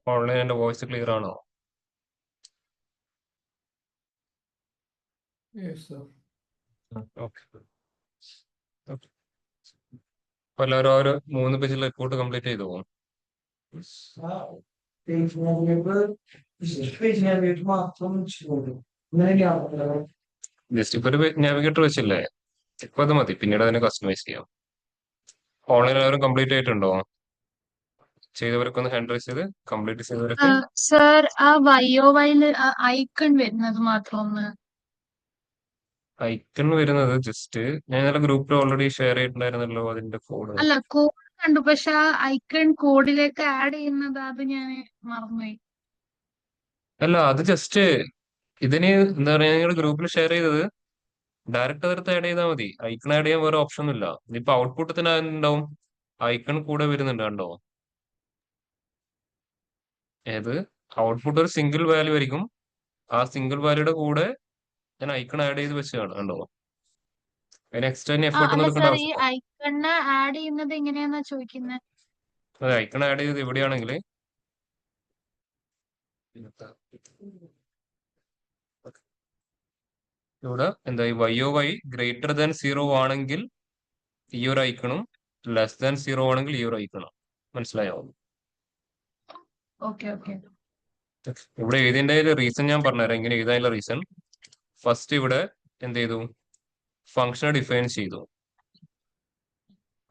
Online എന്റെ voice clear ആണോ? Yes, sir. Okay. അപ്പൊ എല്ലാവരും ആ ഒരു 3 പേജിൽ റിപ്പോർട്ട് കംപ്ലീറ്റ് ചെയ്തു പോകും. Page navigator, page navigator മാത്രം ചെയ്തു. ഇങ്ങനെയൊക്കെയാണോ? ജസ്റ്റ് ഇപ്പൊ ഒരു നാവിഗേറ്റർ വെച്ചില്ലേ, ഇപ്പൊ അത് മതി, പിന്നീട് അതിനെ കസ്റ്റമൈസ് ചെയ്യാം. ഓൺലൈൻ എല്ലാവരും കംപ്ലീറ്റ് ആയിട്ടുണ്ടോ? ചെയ്തവരൊക്കെ ഒന്ന് ഹാൻഡ് റൈസ് ചെയ്ത് കംപ്ലീറ്റ് ചെയ്തവരൊക്കെ. സർ ആ YOY ഐക്കൺ വരുന്നത് മാത്രം ഒന്ന്. ഐക്കൺ വരുന്നത് ജസ്റ്റ് ഞാൻ ഇന്നലെ ഗ്രൂപ്പിൽ ഓൾറെഡി ഷെയർ ചെയ്തിട്ടുണ്ടായിരുന്നല്ലോ അതിന്റെ കോഡ്. അല്ല, കോഡ് കണ്ടു, പക്ഷെ ആ ഐക്കൺ കോഡിലേക്ക് ആഡ് ചെയ്യുന്നത് അത് ഞാൻ മറന്നുപോയി. അല്ല, അത് ജസ്റ്റ് ഇതിന് എന്താ പറയാ, നിങ്ങളുടെ ഗ്രൂപ്പിൽ ഷെയർ ചെയ്തത് ഡയറക്റ്റ് അതിർത്ത് ആഡ് ചെയ്താൽ മതി. ഐക്കൺ ആഡ് ചെയ്യാൻ വേറെ ഓപ്ഷൻ ഒന്നുമില്ല. ഇനിയിപ്പോ ഔട്ട്പുട്ട് തന്നെ ഉണ്ടാവും, ഐക്കൺ കൂടെ വരുന്നുണ്ട് കണ്ടോ. ഏത് ഔട്ട്പുട്ട് ഒരു സിംഗിൾ വാല്യൂ ആയിരിക്കും, ആ സിംഗിൾ വാല്യൂടെ കൂടെ ഞാൻ ഐക്കൺ ആഡ് ചെയ്ത് വെച്ചതാണ് കണ്ടോ. അതിന് എക്സ്ട്രാ എഫേർട്ട് ഒന്നും അല്ല എടുക്കേണ്ട സർ, ഈ ആവശ്യമില്ല. ഐക്കണ് ആഡ് ചെയ്യുന്നത് എങ്ങനെയാന്നാ ചോദിക്കുന്നത്? അതെ, ഐക്കൺ ആഡ് ചെയ്ത് എവിടെയാണെങ്കിൽ ഇവിടെ എന്താ YOY ഗ്രേറ്റർ ദാൻ 0 ആണെങ്കിൽ ഈ ഒരു ഐക്കണും, ലെസ് ദാൻ 0 ആണെങ്കിൽ ഈ ഒരു ഐക്കണും. മനസ്സിലായോ? Okay okay. ഇവിടെ എഴുതിയതിന്റെ റീസൺ ഞാൻ പറഞ്ഞുതരാം, ഇങ്ങനെ എഴുതാനുള്ള റീസൺ. ഫസ്റ്റ് ഇവിടെ എന്ത് ചെയ്തു, ഫംഗ്ഷനെ ഡിഫൈൻ ചെയ്തു.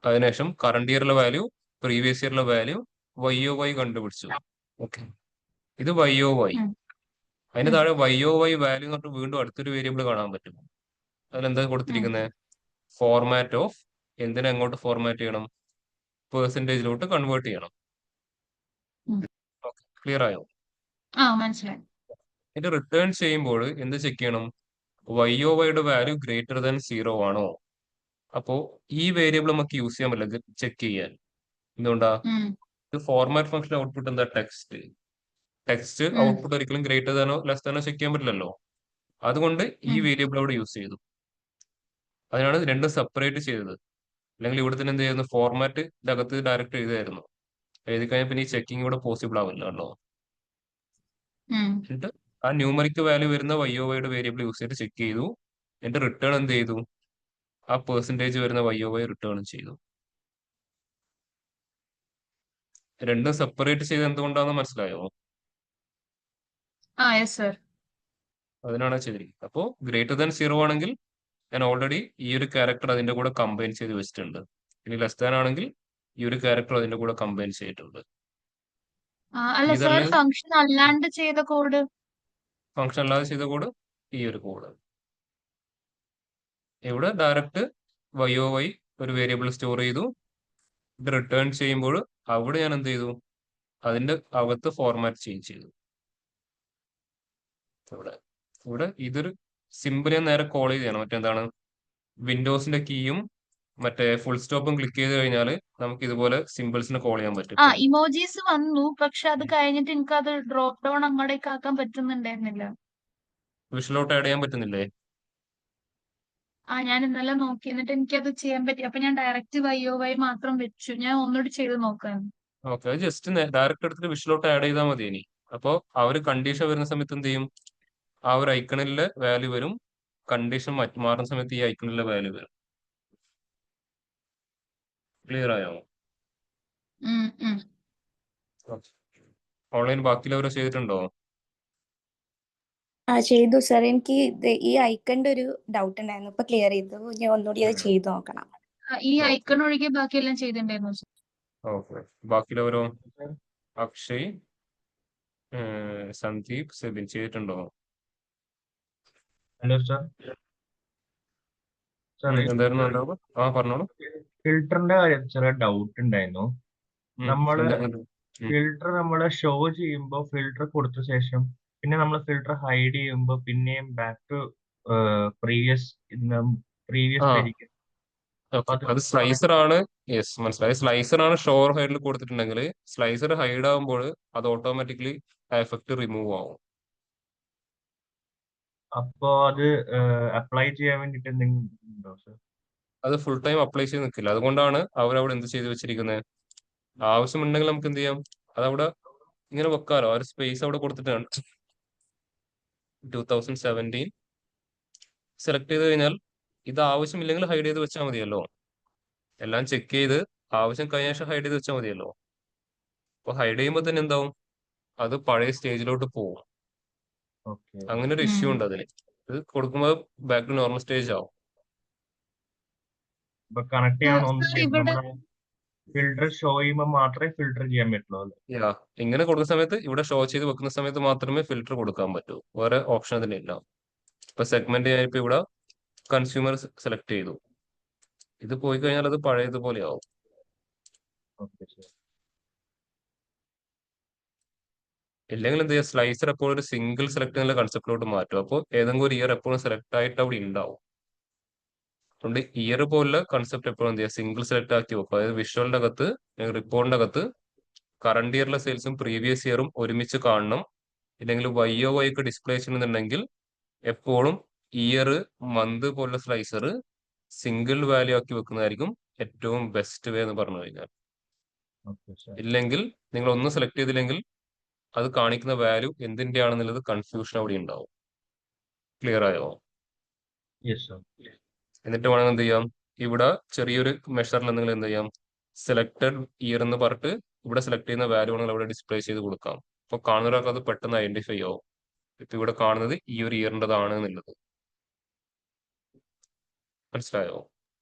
അതിനുശേഷം കറണ്ട് ഇയറിലെ വാല്യൂ, പ്രീവിയസ് ഇയറിലെ വാല്യൂ, YOY കണ്ടുപിടിച്ചു. ഓക്കെ, ഇത് YOY. അതിന് താഴെ YOY വാല്യൂ എന്ന് പറഞ്ഞിട്ട് വീണ്ടും അടുത്തൊരു വേരിയബിൾ കാണാൻ പറ്റും. അതിലെന്താ കൊടുത്തിരിക്കുന്നത്? ഫോർമാറ്റ് ഓഫ്, എന്തിനെ എങ്ങോട്ട് ഫോർമാറ്റ് ചെയ്യണം? പെർസെന്റേജിലോട്ട് കൺവേർട്ട് ചെയ്യണം. ഓക്കെ, ക്ലിയർ ആയോ? മനസ്സിലായി. ഇത് റിട്ടേൺ ചെയ്യുമ്പോൾ എന്ത് ചെക്ക് ചെയ്യണം? YOYയുടെ വാല്യൂ ഗ്രേറ്റർ ദാൻ 0 ആണോ? അപ്പോ ഈ വേരിയബിൾ നമുക്ക് യൂസ് ചെയ്യാൻ പറ്റില്ല ചെക്ക് ചെയ്യാൻ. എന്തുകൊണ്ടാ? ഇത് ഫോർമാറ്റ് ഫംഗ്ഷൻ ഔട്ട്പുട്ട് എന്താ? ടെക്സ്റ്റ്. ടെക്സ്റ്റ് ഔട്ട്പുട്ട് ഒരിക്കലും ഗ്രേറ്റർ ദാനോ ലെസ് ദാനോ ചെക്ക് ചെയ്യാൻ പറ്റില്ലല്ലോ. അതുകൊണ്ട് ഈ വേരിയബിൾ അവിടെ യൂസ് ചെയ്തു. അതിനാണ് രണ്ടും സെപ്പറേറ്റ് ചെയ്തത്. അല്ലെങ്കിൽ ഇവിടെ തന്നെ എന്ത് ചെയ്യുന്നു, ഫോർമാറ്റിന്റെ അകത്ത് ഡയറക്റ്റ് എഴുതായിരുന്നു. എഴുതി കഴിഞ്ഞാൽ പിന്നെ ഈ ചെക്കിംഗ് ഇവിടെ പോസിബിൾ ആവില്ല കേട്ടോ. എന്നിട്ട് ആ ന്യൂമറിക് വാല്യൂ വരുന്ന YOYയുടെ വേരിയബിൾ യൂസ് ചെയ്ത് ചെക്ക് ചെയ്തു. എന്നിട്ട് റിട്ടേൺ എന്ത് ചെയ്തു, ആ പെർസെന്റേജ് വരുന്ന YOY റിട്ടേൺ ചെയ്തു. രണ്ടും സെപ്പറേറ്റ് ചെയ്ത് എന്തുകൊണ്ടാണെന്ന് മനസ്സിലായോ? Yes sir. അതിനാണ് ചെയ്തിരിക്കുന്നത്. അപ്പോൾ ഗ്രേറ്റർ ദാൻ 0 ആണെങ്കിൽ ഞാൻ ഓൾറെഡി ഈ ഒരു ക്യാരക്ടർ അതിന്റെ കൂടെ കമ്പൈൻ ചെയ്ത് വെച്ചിട്ടുണ്ട്. ഇനി ലെസ് ദാൻ ആണെങ്കിൽ ഈ ഒരു ക്യാരക്ടർ അതിന്റെ കൂടെ കമ്പൈൻ ചെയ്തിട്ടുണ്ട്. അല്ല സർ, ഇതല്ല ഫംഗ്ഷൻ അല്ലാണ്ട് ചെയ്ത കോഡ്. ഫംഗ്ഷൻ അല്ലാതെ ചെയ്ത കോഡ് ഈ ഒരു കോഡ്. ഇവിടെ ഡയറക്റ്റ് YOY ഒരു വേരിയബിൾ സ്റ്റോർ ചെയ്തു. ഇത് റിട്ടേൺ ചെയ്യുമ്പോൾ അവിടെ ഞാൻ എന്ത് ചെയ്തു, അതിന്റെ അകത്ത് ഫോർമാറ്റ് ചേഞ്ച് ചെയ്തു. ഇവിടെ ഇവിടെ ഇതൊരു സിമ്പിൾ ഞാൻ നേരെ കോൾ ചെയ്യണം. മറ്റെന്താണ്, വിൻഡോസിന്റെ കീയും മറ്റേ ഫുൾ സ്റ്റോപ്പും ക്ലിക്ക് ചെയ്ത് കഴിഞ്ഞാൽ നമുക്ക് ഇതുപോലെ സിമ്പിൾസിനെ കോൾ ചെയ്യാൻ പറ്റും. ഇമോജീസ് വന്നു, പക്ഷെ അത് കഴിഞ്ഞിട്ട് എനിക്ക് അത് ഡ്രോപ്പ് ഡൗൺ അങ്ങോട്ടേക്ക് ആക്കാൻ പറ്റുന്നുണ്ടായിരുന്നില്ല. വിഷ്വലോട്ട് ആഡ് ചെയ്യാൻ പറ്റുന്നില്ലേ? ഞാൻ ഇന്നലെ നോക്കി, എന്നിട്ട് എനിക്കത് ചെയ്യാൻ പറ്റി. അപ്പൊ ഞാൻ ഡയറക്റ്റ് YOY മാത്രം വെച്ചു. ഞാൻ ഒന്നുകൂടി ചെയ്ത് നോക്കാം. ഓക്കെ, അത് ജസ്റ്റ് ഡയറക്റ്റ് എടുത്തിട്ട് വിഷ്വലോട്ട് ആഡ് ചെയ്താൽ മതി. ഇനി അപ്പോൾ ആ ഒരു കണ്ടീഷൻ വരുന്ന സമയത്ത് എന്ത് ചെയ്യും, ആ ഒരു ഐക്കണിലെ വാല്യൂ വരും. കണ്ടീഷൻ മാറുന്ന സമയത്ത് ഈ ഐക്കണിലെ വാല്യൂ വരും. ക്ലിയർ ആയോ? ഓൺലൈൻ ബാക്കിയുള്ളവരോ ചെയ്തിട്ടുണ്ടോ? ചെയ്തു സർ. എനിക്ക് ഈ ഐക്കണിന്റെ ഒരു ഡൗട്ട് ഉണ്ടായിരുന്നു, ഇപ്പൊ ക്ലിയർ ചെയ്തു. ഞാൻ ഒന്നുകൂടി അത് ചെയ്തു നോക്കണം. ഈ ഐക്കൺ ഒഴികെ ബാക്കിയെല്ലാം ചെയ്തിട്ടുണ്ടായിരുന്നു സർ. ഓക്കെ, ബാക്കിയുള്ളവരോ? അക്ഷയ്, സന്ദീപ്, സെബിൻ ചെയ്തിട്ടുണ്ടോ? Hello sir. എന്തായിരുന്നു ഉണ്ടാവുക? പറഞ്ഞോളൂ. ഫിൽറ്ററിന്റെ കാര്യം ചെറിയ ഡൗട്ട് ഉണ്ടായിരുന്നു. നമ്മള് ഫിൽറ്റർ നമ്മളെ ഷോ ചെയ്യുമ്പോൾ ഫിൽറ്റർ കൊടുത്ത ശേഷം പിന്നെ നമ്മൾ ഫിൽറ്റർ ഹൈഡ് ചെയ്യുമ്പോൾ പിന്നെയും ബാക്ക് ടു പ്രീവിയസ് പേജിലേക്ക്. അത് സ്ലൈസർ ആണ്. യെസ്, മനസ്സിലായി. സ്ലൈസർ ആണ് ഷോർ ഹൈഡിൽ കൊടുത്തിട്ടുണ്ടെങ്കിൽ സ്ലൈസർ ഹൈഡ് ആകുമ്പോൾ അത് ഓട്ടോമാറ്റിക്കലി ആ എഫക്ട് റിമൂവ് ആവും. അപ്പോ അത് അപ്ലൈ ചെയ്യാൻ വേണ്ടിട്ട് എന്തെങ്കിലും ഉണ്ടോ സർ? അത് ഫുൾ ടൈം അപ്ലൈ ചെയ്ത് നിൽക്കില്ല. അതുകൊണ്ടാണ് അവരവിടെ എന്ത് ചെയ്ത് വെച്ചിരിക്കുന്നത്. ആവശ്യമുണ്ടെങ്കിൽ നമുക്ക് എന്ത് ചെയ്യാം, അതവിടെ ഇങ്ങനെ വെക്കാലോ, ആ ഒരു സ്പേസ് അവിടെ കൊടുത്തിട്ടാണ് 2017 സെലക്ട് ചെയ്ത് കഴിഞ്ഞാൽ ഇത് ആവശ്യമില്ലെങ്കിൽ ഹൈഡ് ചെയ്ത് വെച്ചാൽ മതിയല്ലോ. എല്ലാം ചെക്ക് ചെയ്ത് ആവശ്യം കഴിഞ്ഞ ശേഷം ഹൈഡ് ചെയ്ത് വെച്ചാൽ മതിയല്ലോ. അപ്പൊ ഹൈഡ് ചെയ്യുമ്പോൾ തന്നെ എന്താവും, അത് പഴയ സ്റ്റേജിലോട്ട് പോകും. ഓക്കെ. അങ്ങനെ ഒരു ഇഷ്യൂ ഉണ്ട് അതിന്. ഇത് കൊടുക്കുമ്പോൾ ബാക്ക് ടു നോർമൽ സ്റ്റേജ് ആവും. ഇപ്പൊ കണക്ട് ചെയ്യാൻ ഒന്നും സർ ചെയ്യണം, ഇവിടെ നമ്മള് ഫിൽട്ടർ ഷോ ചെയ്യുമ്പോൾ മാത്രമേ ഫിൽട്ടർ ചെയ്യാൻ പറ്റുള്ളൂ അല്ലേ? യാ, ഇങ്ങനെ കൊടുക്കുന്ന സമയത്ത് ഇവിടെ ഷോ ചെയ്ത് വെക്കുന്ന സമയത്ത് മാത്രമേ ഫിൽറ്റർ കൊടുക്കാൻ പറ്റൂ. വേറെ ഓപ്ഷൻ അതിനില്ല. ഇപ്പൊ സെഗ്മെന്റ് ഞാനിപ്പോ ഇവിടെ കൺസ്യൂമർ സെലക്ട് ചെയ്തു. ഇത് പോയി കഴിഞ്ഞാൽ അത് പഴയതുപോലെ ആവും. ഓക്കെ ശരി. ഇല്ലെങ്കിൽ എന്ത് ചെയ്യുക, സ്ലൈസർ എപ്പോഴും ഒരു സിംഗിൾ സെലക്ട് എന്നുള്ള കൺസെപ്റ്റിലോട്ട് മാറ്റും. അപ്പോൾ ഏതെങ്കിലും ഒരു ഇയർ എപ്പോഴും സെലക്ട് ആയിട്ട് അവിടെ ഉണ്ടാവും. അതുകൊണ്ട് ഇയർ പോലുള്ള കൺസെപ്റ്റ് എപ്പോഴും എന്ത് ചെയ്യുക, സിംഗിൾ സെലക്ട് ആക്കി വെക്കും. അതായത് വിഷ്വലിന്റെ അകത്ത്, റിപ്പോർട്ടിന്റെ അകത്ത് കറണ്ട് ഇയറിലെ സെയിൽസും പ്രീവിയസ് ഇയറും ഒരുമിച്ച് കാണണം. ഇല്ലെങ്കിൽ YOY ഒക്കെ ഡിസ്പ്ലേ ചെയ്യുന്നുണ്ടെങ്കിൽ എപ്പോഴും ഇയർ, മന്ത് പോലുള്ള സ്ലൈസർ സിംഗിൾ വാല്യൂ ആക്കി വെക്കുന്നതായിരിക്കും ഏറ്റവും ബെസ്റ്റ് വേ എന്ന് പറഞ്ഞു കഴിഞ്ഞാൽ. ഓക്കെ ശരി. ഇല്ലെങ്കിൽ നിങ്ങൾ ഒന്നും സെലക്ട് ചെയ്തില്ലെങ്കിൽ അത് കാണിക്കുന്ന വാല്യൂ എന്തിന്റെ ആണെന്നുള്ളത് കൺഫ്യൂഷൻ അവിടെ ഉണ്ടാവും. ക്ലിയർ ആയോ? Yes sir. എന്നിട്ട് വേണമെങ്കിൽ എന്ത് ചെയ്യാം, ഇവിടെ ചെറിയൊരു മെഷറിൽ നിങ്ങൾ എന്ത് ചെയ്യാം, സെലക്ടഡ് ഇയർ എന്ന് പറഞ്ഞിട്ട് ഇവിടെ സെലക്ട് ചെയ്യുന്ന വാല്യൂ ആണെങ്കിൽ അവിടെ ഡിസ്പ്ലേ ചെയ്ത് കൊടുക്കാം. അപ്പൊ കാണുന്നവർക്ക് അത് പെട്ടെന്ന് ഐഡന്റിഫൈ ആവും. ഇപ്പൊ ഇവിടെ കാണുന്നത് ഈ ഒരു ഇയറിൻ്റെതാണ് എന്നുള്ളത്. മനസ്സിലായോ?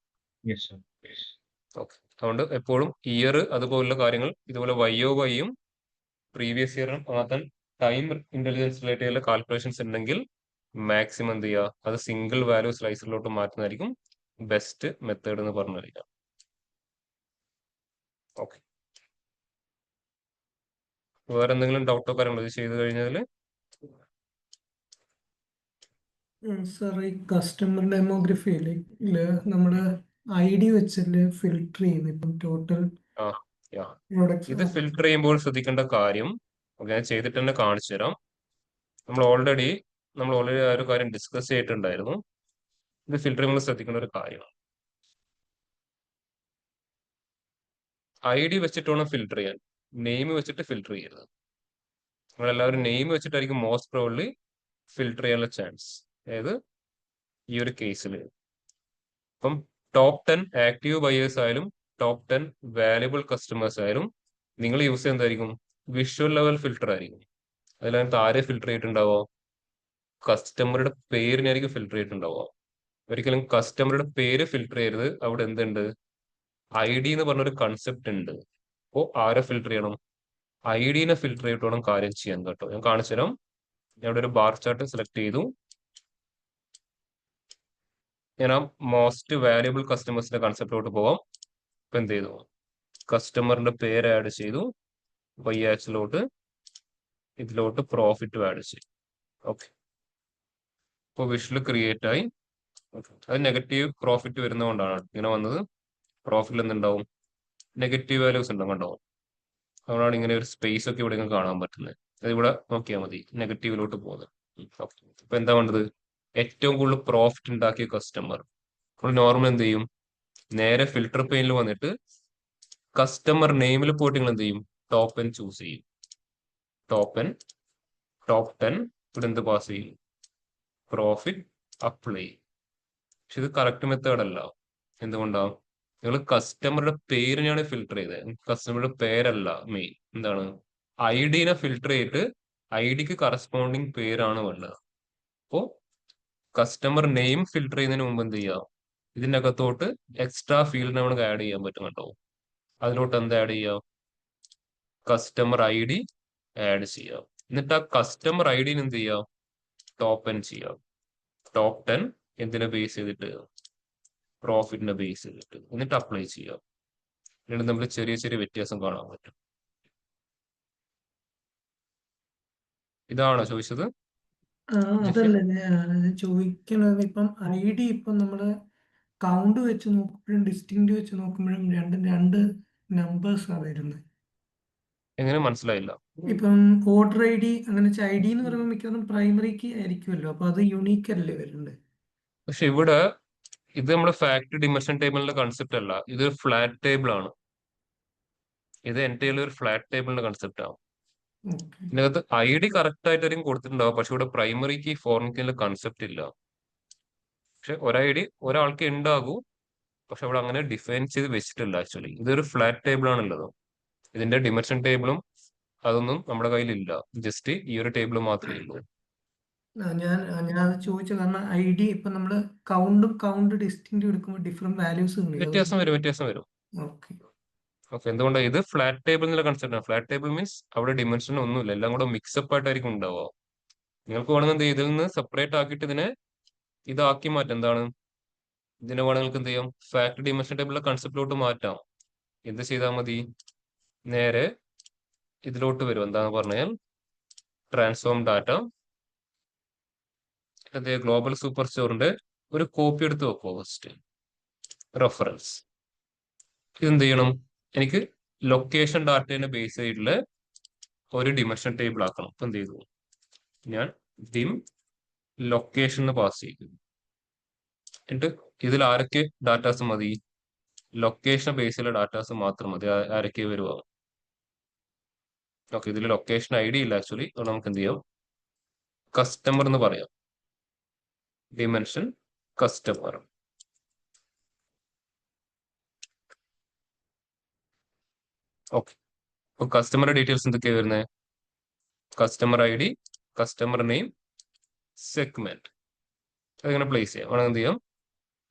Yes sir. ഓക്കെ. അതുകൊണ്ട് എപ്പോഴും ഇയർ അതുപോലുള്ള കാര്യങ്ങൾ ഇതുപോലെ YOYയും പ്രീവിയസ് ഇയറും മാത്രം ടൈം ഇന്റലിജൻസ് റിലേറ്റഡ് ആയിട്ടുള്ള കാൽക്കുലേഷൻസ് ഉണ്ടെങ്കിൽ മാക്സിമം എന്ത് ചെയ്യുക, അത് സിംഗിൾ വാല്യൂ സ്ലൈസറിലോട്ട് മാറ്റുന്നതായിരിക്കും ബെസ്റ്റ് മെത്തേഡ് എന്ന് പറഞ്ഞു കഴിഞ്ഞാൽ. ഓക്കെ. വേറെ എന്തെങ്കിലും ഡൗട്ടോ കാര്യങ്ങളോ ഇത് ചെയ്ത് കഴിഞ്ഞാൽ? സാർ ഈ കസ്റ്റമർ ഡെമോഗ്രഫിയില് നമ്മുടെ ID വെച്ചല്ലേ ഫിൽട്ടർ ചെയ്യുന്നത് ഇപ്പം ടോട്ടൽ ആ യാ ഇത് പ്രൊഡക്ട്സ്? ഫിൽട്ടർ ചെയ്യുമ്പോൾ ശ്രദ്ധിക്കേണ്ട കാര്യം, ഓക്കെ, ഞാൻ ചെയ്തിട്ട് തന്നെ കാണിച്ചു തരാം. നമ്മൾ ഓൾറെഡി ആ ഒരു കാര്യം ഡിസ്കസ് ചെയ്തിട്ടുണ്ടായിരുന്നു. ഇത് ഫിൽട്ടർ ചെയ്യുമ്പോൾ ശ്രദ്ധിക്കേണ്ട ഒരു കാര്യമാണ്. ID വെച്ചിട്ട് വേണം ഫിൽട്ടർ ചെയ്യാൻ, നെയിം വെച്ചിട്ട് ഫിൽട്ടർ ചെയ്യരുത്. നമ്മളെല്ലാവരും നെയിം വെച്ചിട്ടായിരിക്കും മോസ്റ്റ് പ്രോബബ്ലി ഫിൽട്ടർ ചെയ്യാനുള്ള ചാൻസ്. അതായത് ഈ ഒരു കേസിൽ ഇപ്പം ടോപ്പ് 10 ആക്റ്റീവ് ബയേഴ്സ് ആയാലും ടോപ്പ് 10 വാല്യുബിൾ കസ്റ്റമേഴ്സ് ആയാലും നിങ്ങൾ യൂസ് ചെയ്യുന്നതായിരിക്കും വിഷ്വൽ ലെവൽ ഫിൽട്ടർ ആയിരിക്കും. അതിനകത്ത് ആരെ ഫിൽട്ടർ ചെയ്തിട്ടുണ്ടാവോ, കസ്റ്റമറുടെ പേരിനായിരിക്കും ഫിൽട്ടർ ചെയ്തിട്ടുണ്ടാവുക. ഒരിക്കലും കസ്റ്റമറുടെ പേര് ഫിൽട്ടർ ചെയ്യരുത്. അവിടെ എന്തുണ്ട്, ID എന്ന് പറഞ്ഞൊരു കൺസെപ്റ്റ് ഉണ്ട്. അപ്പോൾ ആരെ ഫിൽട്ടർ ചെയ്യണം, IDനെ ഫിൽട്ടർ ചെയ്തിട്ട് വേണം കാര്യം ചെയ്യാൻ കേട്ടോ. ഞാൻ കാണിച്ചു തരാം. ഞാൻ ഇവിടെ ഒരു ബാർ ചാർട്ട് സെലക്ട് ചെയ്തു. ഞാൻ ആ മോസ്റ്റ് വാല്യുബിൾ കസ്റ്റമേഴ്സിന്റെ കൺസെപ്റ്റിലോട്ട് പോവാം. ഇപ്പൊ എന്ത് ചെയ്തു, കസ്റ്റമറിന്റെ പേര് ആഡ് ചെയ്തു, YHലോട്ട്, ഇതിലോട്ട് പ്രോഫിറ്റ് ആഡ് ചെയ്തു. ഓക്കെ. ഇപ്പോൾ വിഷ്വൽ ക്രിയേറ്റ് ആയി. അത് നെഗറ്റീവ് പ്രോഫിറ്റ് വരുന്നതുകൊണ്ടാണ് ഇങ്ങനെ വന്നത്. പ്രോഫിറ്റിൽ എന്തുണ്ടാവും, നെഗറ്റീവ് വാല്യൂസ് ഉണ്ടാവും കണ്ടോ. അതുകൊണ്ടാണ് ഇങ്ങനെ ഒരു സ്പേസ് ഒക്കെ ഇവിടെ കാണാൻ പറ്റുന്നത്. അത് ഇവിടെ നോക്കിയാൽ മതി, നെഗറ്റീവിലോട്ട് പോകുന്നത്. ഇപ്പൊ എന്താ വേണ്ടത്, ഏറ്റവും കൂടുതൽ പ്രോഫിറ്റ് ഉണ്ടാക്കിയ കസ്റ്റമർ. നമ്മൾ നോർമൽ എന്ത് ചെയ്യും, നേരെ ഫിൽട്ടർ പെയിനിൽ വന്നിട്ട് കസ്റ്റമർ നെയിമിൽ പോയിട്ട് നിങ്ങൾ എന്ത് ചെയ്യും, ടോപ്പ് 10 ചൂസ് ചെയ്യും. ടോപ്പ് 10 ഇവിടെ എന്ത് പാസ് ചെയ്യും, പ്രോഫിറ്റ് അപ്ലൈ. പക്ഷെ ഇത് കറക്റ്റ് മെത്തേഡ് അല്ല. എന്തുകൊണ്ടാണ്, നിങ്ങൾ കസ്റ്റമറുടെ പേരിനെയാണ് ഫിൽട്ടർ ചെയ്തത്, കസ്റ്റമറുടെ പേരല്ല മെയിൻ. എന്താണ്, IDനെ ഫിൽട്ടർ ചെയ്തിട്ട് IDക്ക് കറസ്പോണ്ടിങ് പേരാണ് വേണ്ടത്. അപ്പോ കസ്റ്റമർ നെയിം ഫിൽട്ടർ ചെയ്യുന്നതിന് മുമ്പ് എന്ത് ചെയ്യുക, ഇതിന്റെ അകത്തോട്ട് എക്സ്ട്രാ ഫീൽഡ് നമുക്ക് ആഡ് ചെയ്യാൻ പറ്റും കേട്ടോ. അതിലോട്ട് എന്ത് ആഡ് ചെയ്യാം, കസ്റ്റമർ ID ആഡ് ചെയ്യാം. എന്നിട്ട് ആ കസ്റ്റമർ IDന് എന്ത് ചെയ്യാം, ടോപ്പ് 10 ചെയ്യാം. ടോപ്പ് 10 എന്തിനെ ബേസ് ചെയ്തിട്ട്, പ്രോഫിറ്റിനെ ബേസ് ചെയ്തിട്ട്, എന്നിട്ട് അപ്ലൈ ചെയ്യാം. എന്നിട്ട് നമ്മൾ ചെറിയ ചെറിയ വ്യത്യാസം കാണാൻ പറ്റും. ഇതാണോ ചോദിച്ചത്? അതല്ല ഞാൻ ചോദിക്കുന്നത്, ഇപ്പം ID ഇപ്പം നമ്മള് കൗണ്ട് വെച്ച് നോക്കുമ്പോഴും ഡിസ്റ്റിങ്ക്റ്റ് വെച്ച് നോക്കുമ്പോഴും രണ്ട് നമ്പേഴ്സ് ആണ് വരുന്നത്. എങ്ങനെ മനസ്സിലായില്ല? ഇപ്പം ഓർഡർ ID അങ്ങനെ ID എന്ന് പറയുമ്പോൾ മിക്കവാറും പ്രൈമറിക്ക് ആയിരിക്കുമല്ലോ, അപ്പൊ അത് യുണീക്ക് അല്ലേ വരുന്നത്? പക്ഷെ ഇവിടെ ഇത് നമ്മുടെ ഫാക്ട് ഡിമെൻഷൻ ടേബിളിന്റെ കൺസെപ്റ്റ് അല്ല, ഇത് ഫ്ലാറ്റ് ടേബിൾ ആണ്. ഇത് എൻ്റെ ഒരു ഫ്ലാറ്റ് ടേബിളിന്റെ കൺസെപ്റ്റ് ആണ്. ഓക്കെ. ഇതിനകത്ത് ID കറക്റ്റ് ആയിട്ടായിരിക്കും കൊടുത്തിട്ടുണ്ടാവും, പക്ഷെ ഇവിടെ പ്രൈമറി കീ ഫോറിൻ കീയിലെ കൺസെപ്റ്റ് ഇല്ല. പക്ഷെ ID ഒരാൾക്ക് ഉണ്ടാകൂ, പക്ഷെ അവിടെ അങ്ങനെ ഡിഫൈൻ ചെയ്ത് വെച്ചിട്ടില്ല. ആക്ച്വലി ഇതൊരു ഫ്ലാറ്റ് ടേബിൾ ആണുള്ളത്. ഇതിന്റെ ഡിമെൻഷൻ ടേബിളും അതൊന്നും നമ്മുടെ കയ്യിലില്ല. ജസ്റ്റ് ഈ ഒരു ടേബിൾ മാത്രമേ ഉള്ളൂ. ഞാൻ അത് ചോദിച്ചത് കാരണം ID ഇപ്പൊ നമ്മള് കൗണ്ട് ഡിസ്റ്റിങ് എടുക്കുമ്പോൾ ഡിഫറെന്റ് വാല്യൂസ് ഉണ്ട്. വ്യത്യാസം വരും. ഓക്കെ. ഓക്കെ, എന്തുകൊണ്ടാണ് ഇത് ഫ്ലാറ്റ് ടേബിൾ എന്നുള്ള കൺസെപ്റ്റ് ആണ്. ഫ്ലാറ്റ് ടേബിൾ മീൻസ് അവിടെ ഡിമെൻഷൻ ഒന്നുമില്ല, എല്ലാം കൂടെ മിക്സപ്പ് ആയിട്ടായിരിക്കും ഉണ്ടാവുക. നിങ്ങൾക്ക് വേണമെങ്കിൽ എന്ത് ചെയ്യും, ഇതിൽ നിന്ന് സെപ്പറേറ്റ് ആക്കിയിട്ട് ഇതിനെ ഇതാക്കി മാറ്റാം. എന്താണ് ഇതിനെ വേണമെങ്കിൽ നിങ്ങൾക്ക് എന്ത് ചെയ്യാം, ഫാക്ട് ഡിമെൻഷൻ ടേബിളിലെ കൺസെപ്റ്റിലോട്ട് മാറ്റാം. എന്ത് ചെയ്താൽ മതി, നേരെ ഇതിലോട്ട് വരും. എന്താന്ന് പറഞ്ഞാൽ ട്രാൻസ്ഫോം ഡാറ്റ, അതേ ഗ്ലോബൽ സൂപ്പർ സ്റ്റോറിന്റെ ഒരു കോപ്പി എടുത്ത് വെക്കുക. ഫസ്റ്റ് റെഫറൻസ് ഇതെന്ത് ചെയ്യണം, എനിക്ക് ലൊക്കേഷൻ ഡാറ്റേനെ ബേസ് ചെയ്തിട്ടുള്ള ഒരു ഡിമെൻഷൻ ടേബിൾ ആക്കണം. അപ്പൊ എന്ത് ചെയ്തു, ഞാൻ dim ലൊക്കേഷൻ പാസ് ചെയ്തു. എന്നിട്ട് ഇതിൽ ആരൊക്കെ ഡാറ്റാസ് മതി, ലൊക്കേഷൻ ബേസിലുള്ള ഡാറ്റാസ് മാത്രം മതി. ആരൊക്കെ വരുവാ. ഓക്കെ, ഇതിൽ ലൊക്കേഷൻ ID ഇല്ല ആക്ച്വലി. അതുകൊണ്ട് നമുക്ക് എന്ത് ചെയ്യാം, കസ്റ്റമർ എന്ന് പറയാം. Dimension customer. ഓക്കെ, അപ്പൊ കസ്റ്റമർ ഡീറ്റെയിൽസ് എന്തൊക്കെയാ വരുന്നത്, customer ID, customer name, segment. അതിങ്ങനെ പ്ലേസ് ചെയ്യാം. വേണമെങ്കിൽ എന്ത് ചെയ്യാം,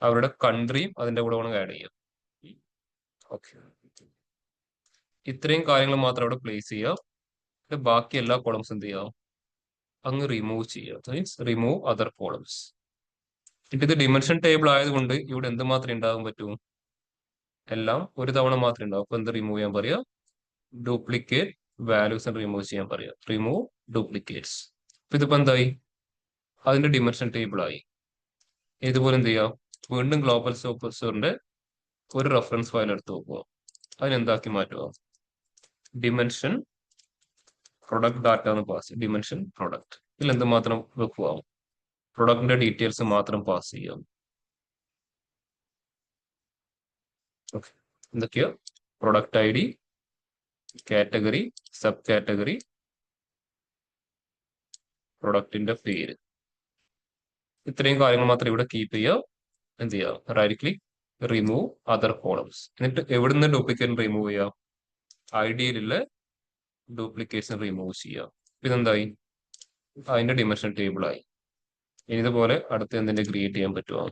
അവരുടെ കൺട്രിയും അതിന്റെ കൂടെ വേണമെങ്കിൽ ആഡ് ചെയ്യാം. ഓക്കെ, ഇത്രയും കാര്യങ്ങൾ മാത്രം അവിടെ പ്ലേസ് ചെയ്യാം. ബാക്കി എല്ലാ കോളംസ് എന്ത് ചെയ്യാം, അങ്ങ് റിമൂവ് ചെയ്യാം. Means remove other columns. ഇത് ഡിമെൻഷൻ ടേബിൾ ആയതുകൊണ്ട് ഇവിടെ എന്ത് മാത്രമേ ഉണ്ടാകാൻ പറ്റൂ, എല്ലാം ഒരു തവണ മാത്രമേ ഉണ്ടാവും. അപ്പൊ എന്ത് റിമൂവ് ചെയ്യാൻ പറയാ, ഡ്യൂപ്ലിക്കേറ്റ് വാല്യൂസ് റിമൂവ് ചെയ്യാൻ പറയാം. Remove duplicates. അപ്പൊ ഇതിപ്പോ എന്തായി, അതിന്റെ ഡിമെൻഷൻ ടേബിൾ ആയി. ഇതുപോലെ എന്ത് ചെയ്യാം, വീണ്ടും ഗ്ലോബൽ സൂപ്പർ സ്റ്റോറിന്റെ ഒരു റെഫറൻസ് ഫയൽ എടുത്ത് നോക്കുക. അതിനെന്താക്കി മാറ്റുക, ഡിമെൻഷൻ പ്രൊഡക്റ്റ് ഡാറ്റ എന്ന് പാസ്. ഡിമെൻഷൻ പ്രൊഡക്റ്റ് ഇതിൽ എന്ത് മാത്രം വെക്കുക, പ്രൊഡക്റ്റിന്റെ ഡീറ്റെയിൽസ് മാത്രം പാസ് ചെയ്യാം. ഓക്കെ, എന്തൊക്കെയാ, product ID, category, sub category, പ്രൊഡക്റ്റിന്റെ പേര്. ഇത്രയും കാര്യങ്ങൾ മാത്രം ഇവിടെ കീപ്പ് ചെയ്യുക. എന്ത് ചെയ്യുക, right click, remove other columns. എന്നിട്ട് എവിടുന്ന് ഡ്യൂപ്ലിക്കേറ്റ് റിമൂവ് ചെയ്യുക, ID-യിലുള്ള ഡ്യൂപ്ലിക്കേറ്റ്സ് റിമൂവ് ചെയ്യുക. ഇതെന്തായി, അതിന്റെ ഡിമെൻഷൻ ടേബിൾ ആയി. ഇനി ഇതുപോലെ അടുത്ത് എന്തിന്റെ ക്രിയേറ്റ് ചെയ്യാൻ പറ്റുമോ,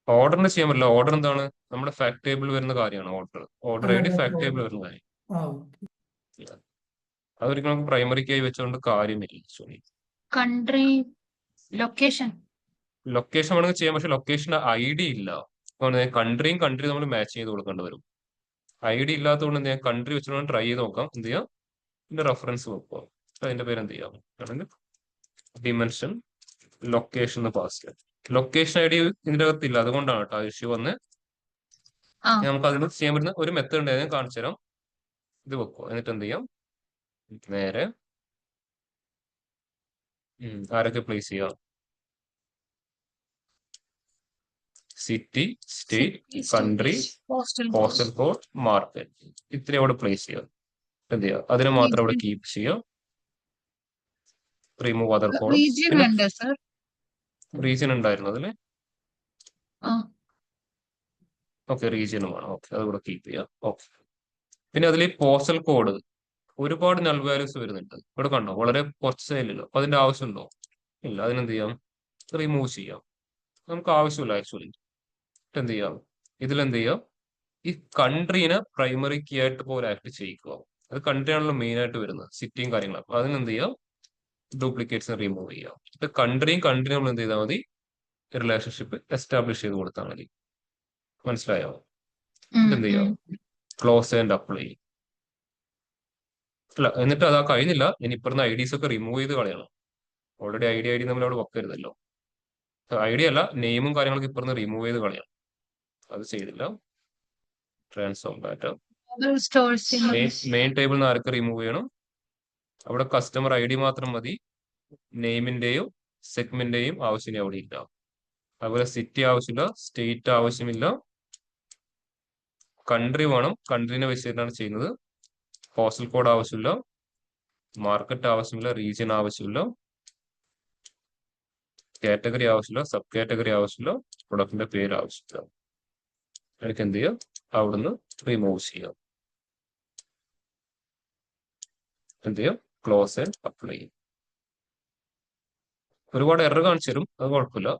ഓർഡറിന് ചെയ്യാൻ പറ്റില്ല. ഓർഡർ എന്താണ്, നമ്മുടെ ഫാക്ട് ടേബിൾ വരുന്ന കാര്യമാണ് ഓർഡർ ID ഫാക്ട് ടേബിൾ വരുന്ന കാര്യം. അതൊരിക്കലും നമുക്ക് പ്രൈമറിക്കായി വെച്ചുകൊണ്ട് കാര്യമില്ല. ആക്ച്വലി കൺട്രി, ലൊക്കേഷൻ വേണമെങ്കിൽ ചെയ്യാം, പക്ഷെ ലൊക്കേഷന്റെ ID ഇല്ല. കൺട്രിയും നമ്മൾ മാച്ച് ചെയ്ത് കൊടുക്കേണ്ടി വരും. ID ഇല്ലാത്തതുകൊണ്ട് എന്ത് ചെയ്യാം, കൺട്രി വെച്ചുകൊണ്ട് ട്രൈ ചെയ്ത് നോക്കാം. എന്ത് ചെയ്യാം, ഇതിന്റെ റെഫറൻസ് നോക്കുക. അതിന്റെ പേര് എന്ത് ചെയ്യാം, ആണെങ്കിൽ ഡിമെൻഷൻ ലൊക്കേഷൻ പാസ് ചെയ്യാം. ലൊക്കേഷൻ ID ഇതിന്റെ അകത്തില്ല, അതുകൊണ്ടാണ് കേട്ടോ ഇഷ്യൂ വന്ന്. നമുക്ക് അതിന് ചെയ്യാൻ പറ്റുന്ന ഒരു മെത്തേഡ് ഉണ്ട്, ഞാൻ കാണിച്ചു തരാം. ഇത് വെക്കുക, എന്നിട്ട് എന്ത് ചെയ്യാം, നേരെ ആരൊക്കെ പ്ലേസ് ചെയ്യാം, city, state, country, postal code, market, ഇത്രയും അവിടെ പ്ലേസ് ചെയ്യാം. എന്ത് ചെയ്യുക, അതിനെ മാത്രം അവിടെ കീപ്പ് ചെയ്യുക. Remove other columns. റീജിയൻ ഉണ്ടായിരുന്നു അതില്. ഓക്കെ, റീജിയനും ആണ്. ഓക്കെ, അതുകൂടെ കീപ്പ് ചെയ്യാം. ഓക്കെ, പിന്നെ അതിൽ പോസ്റ്റൽ കോഡ് ഒരുപാട് നൾ വാല്യൂസ് വരുന്നുണ്ട്. ഇവിടെ കണ്ടോ, വളരെ കുറച്ച് സെയിലല്ലോ. അപ്പൊ അതിന്റെ ആവശ്യമുണ്ടോ, ഇല്ല. അതിനെന്ത് ചെയ്യാം, റിമൂവ് ചെയ്യാം. നമുക്ക് ആവശ്യമില്ല ആക്ച്വലി. എന്ത് ചെയ്യാം, ഇതിലെന്ത് ചെയ്യാം, ഈ കൺട്രീനെ പ്രൈമറി കീ ആയിട്ട് പോലെ ആക്ട് ചെയ്യിക്കുക. അത് കൺട്രി ആണല്ലോ മെയിൻ ആയിട്ട് വരുന്നത്, സിറ്റിയും കാര്യങ്ങളും. അപ്പൊ അതിനെന്ത് ചെയ്യാം, ഡ്യൂപ്ലിക്കേറ്റ്സ് റിമൂവ് ചെയ്യാം. ഇത് കൺട്രിയും നമ്മൾ എന്ത് ചെയ്താൽ മതി, റിലേഷൻഷിപ്പ് എസ്റ്റാബ്ലിഷ് ചെയ്ത് കൊടുത്താൽ മതി. മനസ്സിലായോ, എന്ത് ചെയ്യാം, ക്ലോസ് ആൻഡ് അപ്ലൈ. അല്ല, എന്നിട്ട് അതാ കഴിഞ്ഞില്ല, ഇനി ഇപ്പുറത്തെ IDs ഒക്കെ റിമൂവ് ചെയ്ത് കളയണം. ഓൾറെഡി ID നമ്മൾ അവിടെ വെക്കരുതല്ലോ. ID അല്ല, നെയിമും കാര്യങ്ങളൊക്കെ ഇപ്പുറത്ത് റിമൂവ് ചെയ്ത് കളയാം. അത് ചെയ്തില്ല. ട്രാൻസ്ഫോം ഡാറ്റ, മെയിൻ ടേബിൾ നിന്ന് ആരൊക്കെ റിമൂവ് ചെയ്യണം, അവിടെ കസ്റ്റമർ ID മാത്രം മതി. നെയിമിന്റെയും സെഗ്മെന്റിന്റെയും ആവശ്യം അവിടെ ഇല്ല. അതുപോലെ സിറ്റി ആവശ്യമില്ല, സ്റ്റേറ്റ് ആവശ്യമില്ല, കൺട്രി വേണം, കൺട്രീനെ വെച്ചിട്ടാണ് ചെയ്യുന്നത്. പോസ്റ്റൽ കോഡ് ആവശ്യമില്ല, മാർക്കറ്റ് ആവശ്യമില്ല, റീജിയൻ ആവശ്യമില്ല, കാറ്റഗറി ആവശ്യമില്ല, സബ് കാറ്റഗറി ആവശ്യമില്ല, പ്രൊഡക്റ്റിന്റെ പേര് ആവശ്യമില്ല. എനിക്ക് എന്ത് ചെയ്യാം, അവിടുന്ന് റിമൂവ് ചെയ്യാം. എന്ത് ചെയ്യാം, ക്ലോസ് ആൻഡ് അപ്ലൈ ചെയ്യും. ഒരുപാട് എറർ കാണിച്ചു തരും, അത് കുഴപ്പമില്ല.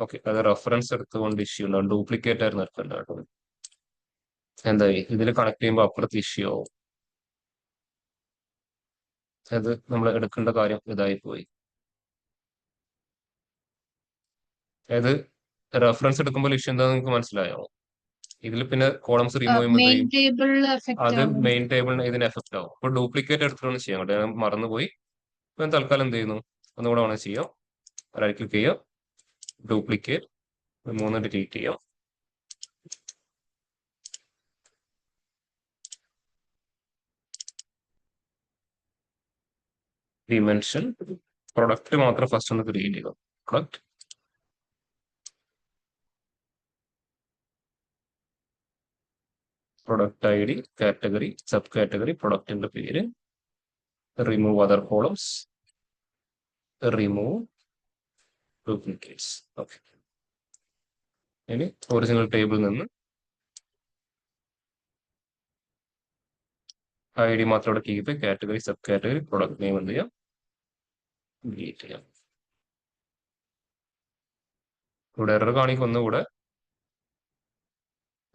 ഓക്കെ, അത് റെഫറൻസ് എടുത്തുകൊണ്ട് ഇഷ്യൂ ഉണ്ടാവും, ഡ്യൂപ്ലിക്കേറ്റ് ആയിരുന്നു എടുക്കണ്ട കേട്ടോ. എന്തായി, ഇതിൽ കണക്ട് ചെയ്യുമ്പോൾ അപ്പുറത്ത് ഇഷ്യൂ ആവും. അത് നമ്മൾ എടുക്കേണ്ട കാര്യം ഇതായി പോയി. അതായത് റെഫറൻസ് എടുക്കുമ്പോൾ ഇഷ്യൂ എന്താണെന്ന് നിങ്ങൾക്ക് മനസ്സിലായോ? ഇതിൽ പിന്നെ കോളംസ് റിമൂവ് ചെയ്യുമ്പോൾ എന്ത് മെയിൻ ചെയ്യും, ടേബിളിൽ എഫക്റ്റ് അത് ആവും. മെയിൻ ടേബിളിന് ഇതിന് എഫക്റ്റ് ആവും. അപ്പോൾ ഡ്യൂപ്ലിക്കേറ്റ് എടുത്തിട്ടൊന്നും ചെയ്യാം കേട്ടോ, ഞാൻ മറന്നുപോയി. ഇപ്പൊ ഞാൻ തൽക്കാലം എന്ത് ചെയ്യുന്നു, ഒന്നുകൂടെ വേണം ചെയ്യാം. റൈറ്റ് ക്ലിക്ക് ചെയ്യാം, ഡ്യൂപ്ലിക്കേറ്റ് 3 ഡിലീറ്റ് ചെയ്യാം. ഡിമെൻഷൻ പ്രൊഡക്റ്റ് മാത്രം ഫസ്റ്റ് ഒന്ന് ക്രിയേറ്റ് ചെയ്യുക. Product product I D, category, sub category, പ്രൊഡക്റ്റിന്റെ പേര്, remove other columns, remove duplicates. Okay, ഇനി ഒറിജിനൽ ടേബിളിൽ നിന്ന് ഐ ഡി മാത്രം ഇവിടെ keep, category, sub category, product name എന്ത് ചെയ്യാം, ഡിലീറ്റ് ചെയ്യാം. ഇവിടെ എറർ കാണിക്കും ഒന്നുകൂടെ.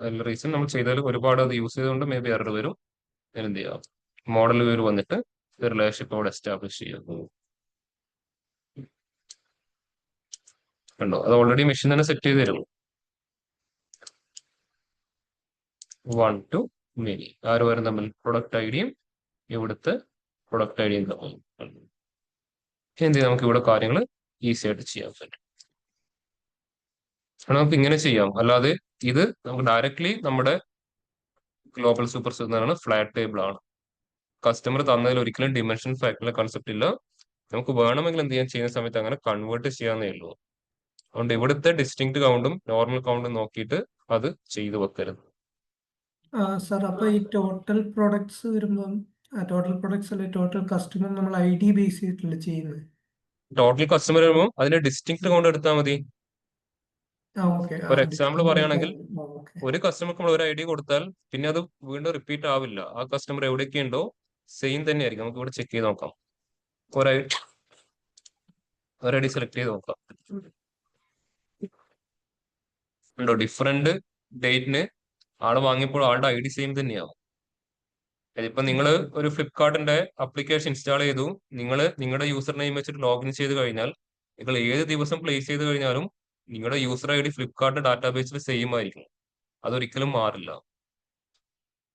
അതിൽ റീസൺ നമ്മൾ ചെയ്താൽ ഒരുപാട് അത് യൂസ് ചെയ്തുകൊണ്ട് മേ ബി എറർ വരും. എന്ത് ചെയ്യാം, മോഡൽ വ്യൂ വന്നിട്ട് റിലേഷൻഷിപ്പ് അവിടെ എസ്റ്റാബ്ലിഷ് ചെയ്യാം. കണ്ടോ, അത് ഓൾറെഡി മെഷീൻ തന്നെ സെറ്റ് ചെയ്ത് തരും. 1 to many ആര് വരും തമ്മിൽ, പ്രൊഡക്റ്റ് ഐഡിയും ഇവിടുത്തെ പ്രൊഡക്റ്റ് ഐഡിയും തമ്മിൽ. എന്ത് ചെയ്യാം, നമുക്ക് ഇവിടെ കാര്യങ്ങൾ ഈസി ആയിട്ട് ചെയ്യാൻ പറ്റും. നമുക്ക് ഇങ്ങനെ ചെയ്യാം. അല്ലാതെ ഇത് നമുക്ക് ഡയറക്ട്ലി നമ്മുടെ ഗ്ലോബൽ സൂപ്പർ എന്നാണ് ഫ്ലാറ്റ് ടേബിൾ ആണ്. കസ്റ്റമർ തന്നതിൽ ഒരിക്കലും ഡിമെൻഷൻ ഫാക്ടറിന്റെ കൺസെപ്റ്റ് ഇല്ല. നമുക്ക് വേണമെങ്കിൽ എന്ത് ചെയ്യാൻ, ചെയ്യുന്ന സമയത്ത് അങ്ങനെ കൺവേർട്ട് ചെയ്യാന്നേ ഉള്ളൂ. അതുകൊണ്ട് ഇവിടുത്തെ ഡിസ്റ്റിങ്ക്ട് കൗണ്ടും നോർമൽ കൗണ്ടും നോക്കിയിട്ട് അത് ചെയ്തു വെക്കരുത്. സാർ, അപ്പൊ ഈ ടോട്ടൽ പ്രൊഡക്ട്സ് വരുമ്പം ടോട്ടൽ പ്രൊഡക്ട്സ് അല്ലെ ടോട്ടൽ കസ്റ്റമർ നമ്മൾ ID ബേസ് ചെയ്തിട്ടല്ലേ ചെയ്യുന്നത്? ടോട്ടൽ കസ്റ്റമർ വരുമ്പോൾ അതിന്റെ ഡിസ്റ്റിങ്ക്ട് കൗണ്ട് എടുത്താൽ മതി. ഓക്കെ. ഒരു എക്സാമ്പിൾ പറയുകയാണെങ്കിൽ, ഒരു കസ്റ്റമർക്ക് നമ്മൾ ഒരു ID കൊടുത്താൽ പിന്നെ അത് വീണ്ടും റിപ്പീറ്റ് ആവില്ല. ആ കസ്റ്റമർ എവിടെയൊക്കെ ഉണ്ടോ സെയിം തന്നെ ആയിരിക്കും. നമുക്ക് ഇവിടെ ചെക്ക് ചെയ്ത് നോക്കാം. ഒരു ID സെലക്ട് ചെയ്ത് നോക്കാം. ഉണ്ടോ, ഡിഫറെന്റ് ഡേറ്റിന് ആള് വാങ്ങിയപ്പോൾ ആളുടെ ID സെയിം തന്നെയാവും. ഇതിപ്പോ നിങ്ങൾ ഒരു ഫ്ലിപ്കാർട്ടിന്റെ ആപ്ലിക്കേഷൻ ഇൻസ്റ്റാൾ ചെയ്തു, നിങ്ങൾ നിങ്ങളുടെ യൂസർ നെയിം വെച്ചിട്ട് ലോഗിൻ ചെയ്ത് കഴിഞ്ഞാൽ നിങ്ങൾ ഏത് ദിവസം പ്ലേസ് ചെയ്ത് കഴിഞ്ഞാലും നിങ്ങളുടെ യൂസർ ID ഫ്ലിപ്കാർട്ട് ഡാറ്റാബേസിൽ സെയിം ആയിരിക്കും. അതൊരിക്കലും മാറില്ല.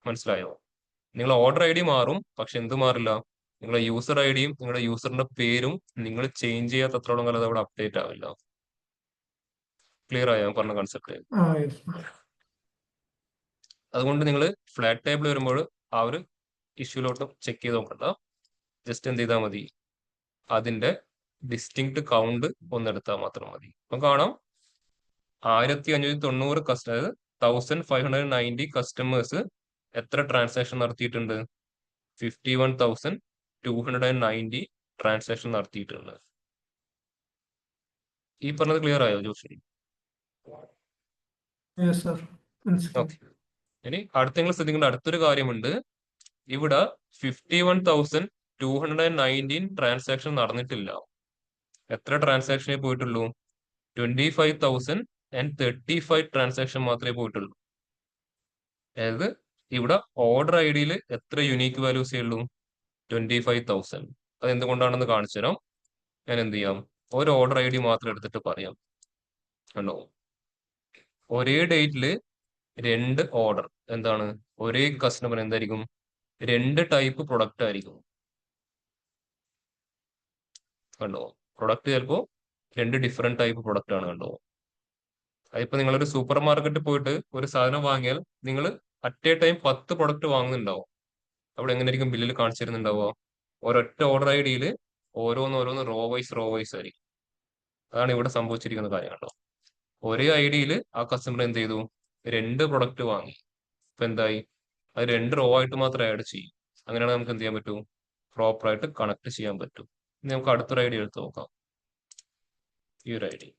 മനസ്സിലായോ? നിങ്ങൾ ഓർഡർ ID മാറും, പക്ഷെ എന്ത് മാറില്ല, നിങ്ങളുടെ യൂസർ IDയും നിങ്ങളുടെ യൂസറിന്റെ പേരും നിങ്ങൾ ചേഞ്ച് ചെയ്യാത്തത്രോളം കാലം അത് അവിടെ അപ്ഡേറ്റ് ആവില്ല. ക്ലിയർ ആയോ പറഞ്ഞ കൺസെപ്റ്റ്? അതുകൊണ്ട് നിങ്ങൾ ഫ്ലാറ്റ് ടേബിൾ വരുമ്പോൾ ആ ഒരു ഇഷ്യൂലോട്ട് ചെക്ക് ചെയ്ത് നോക്കണ്ട. ജസ്റ്റ് എന്ത് ചെയ്താൽ മതി, അതിന്റെ ഡിസ്റ്റിങ്ക്ട് കൗണ്ട് ഒന്നെടുത്താൽ മാത്രം മതി. അപ്പം കാണാം 1590 അതായത് 1590 കസ്റ്റമേഴ്സ് എത്ര ട്രാൻസാക്ഷൻ നടത്തിയിട്ടുണ്ട്, 51,290 ട്രാൻസാക്ഷൻ നടത്തിയിട്ടുണ്ട്. ഈ പറഞ്ഞത് ക്ലിയർ ആയോ ജോഷി? ഓക്കെ, ഇനി അടുത്ത നിങ്ങൾ ശ്രദ്ധിക്കേണ്ട അടുത്തൊരു കാര്യമുണ്ട്. ഇവിടെ 51,219 ട്രാൻസാക്ഷൻ നടന്നിട്ടില്ല. എത്ര ട്രാൻസാക്ഷനേ പോയിട്ടുള്ളൂ? 25,035 ട്രാൻസാക്ഷൻ മാത്രമേ പോയിട്ടുള്ളൂ. അതായത് ഇവിടെ ഓർഡർ IDയിൽ എത്ര യുണീക്ക് വാല്യൂസേ ഉള്ളൂ? 25,000. അത് എന്തുകൊണ്ടാണെന്ന് കാണിച്ചു തരാം. ഞാൻ എന്ത് ചെയ്യാം, ഒരു ഓർഡർ ID മാത്രം എടുത്തിട്ട് പറയാം. കണ്ടോ, ഒരേ ഡേറ്റില് 2 ഓർഡർ, എന്താണ്, ഒരേ കസ്റ്റമർ എന്തായിരിക്കും, 2 ടൈപ്പ് പ്രൊഡക്റ്റ് ആയിരിക്കും. കണ്ടോ, പ്രൊഡക്റ്റ് ചിലപ്പോ 2 ഡിഫറെന്റ് ടൈപ്പ് പ്രൊഡക്റ്റ് ആണ്. കണ്ടോ, അതിപ്പോ നിങ്ങളൊരു സൂപ്പർ മാർക്കറ്റിൽ പോയിട്ട് ഒരു സാധനം വാങ്ങിയാൽ നിങ്ങൾ അറ്റ് എ ടൈം 10 പ്രൊഡക്റ്റ് വാങ്ങുന്നുണ്ടാവും. അവിടെ എങ്ങനെയായിരിക്കും ബില്ലിൽ കാണിച്ചിരുന്നുണ്ടാവുക? ഒരൊറ്റ ഓർഡർ IDയിൽ ഓരോന്ന് റോ വൈസ് ആയിരിക്കും. അതാണ് ഇവിടെ സംഭവിച്ചിരിക്കുന്ന കാര്യം. കണ്ടോ, ഒരേ ഐഡിയിൽ ആ കസ്റ്റമർ എന്ത് ചെയ്തു, 2 പ്രൊഡക്റ്റ് വാങ്ങി. ഇപ്പൊ എന്തായി, അത് 2 റോ ആയിട്ട് മാത്രം ആഡ് ചെയ്യും. അങ്ങനെയാണെങ്കിൽ നമുക്ക് എന്ത് ചെയ്യാൻ പറ്റും, പ്രോപ്പറായിട്ട് കണക്ട് ചെയ്യാൻ പറ്റും. ഇനി നമുക്ക് അടുത്തൊരു ഐഡിയ എടുത്ത് നോക്കാം. ഈ ഒരു ഐഡിയ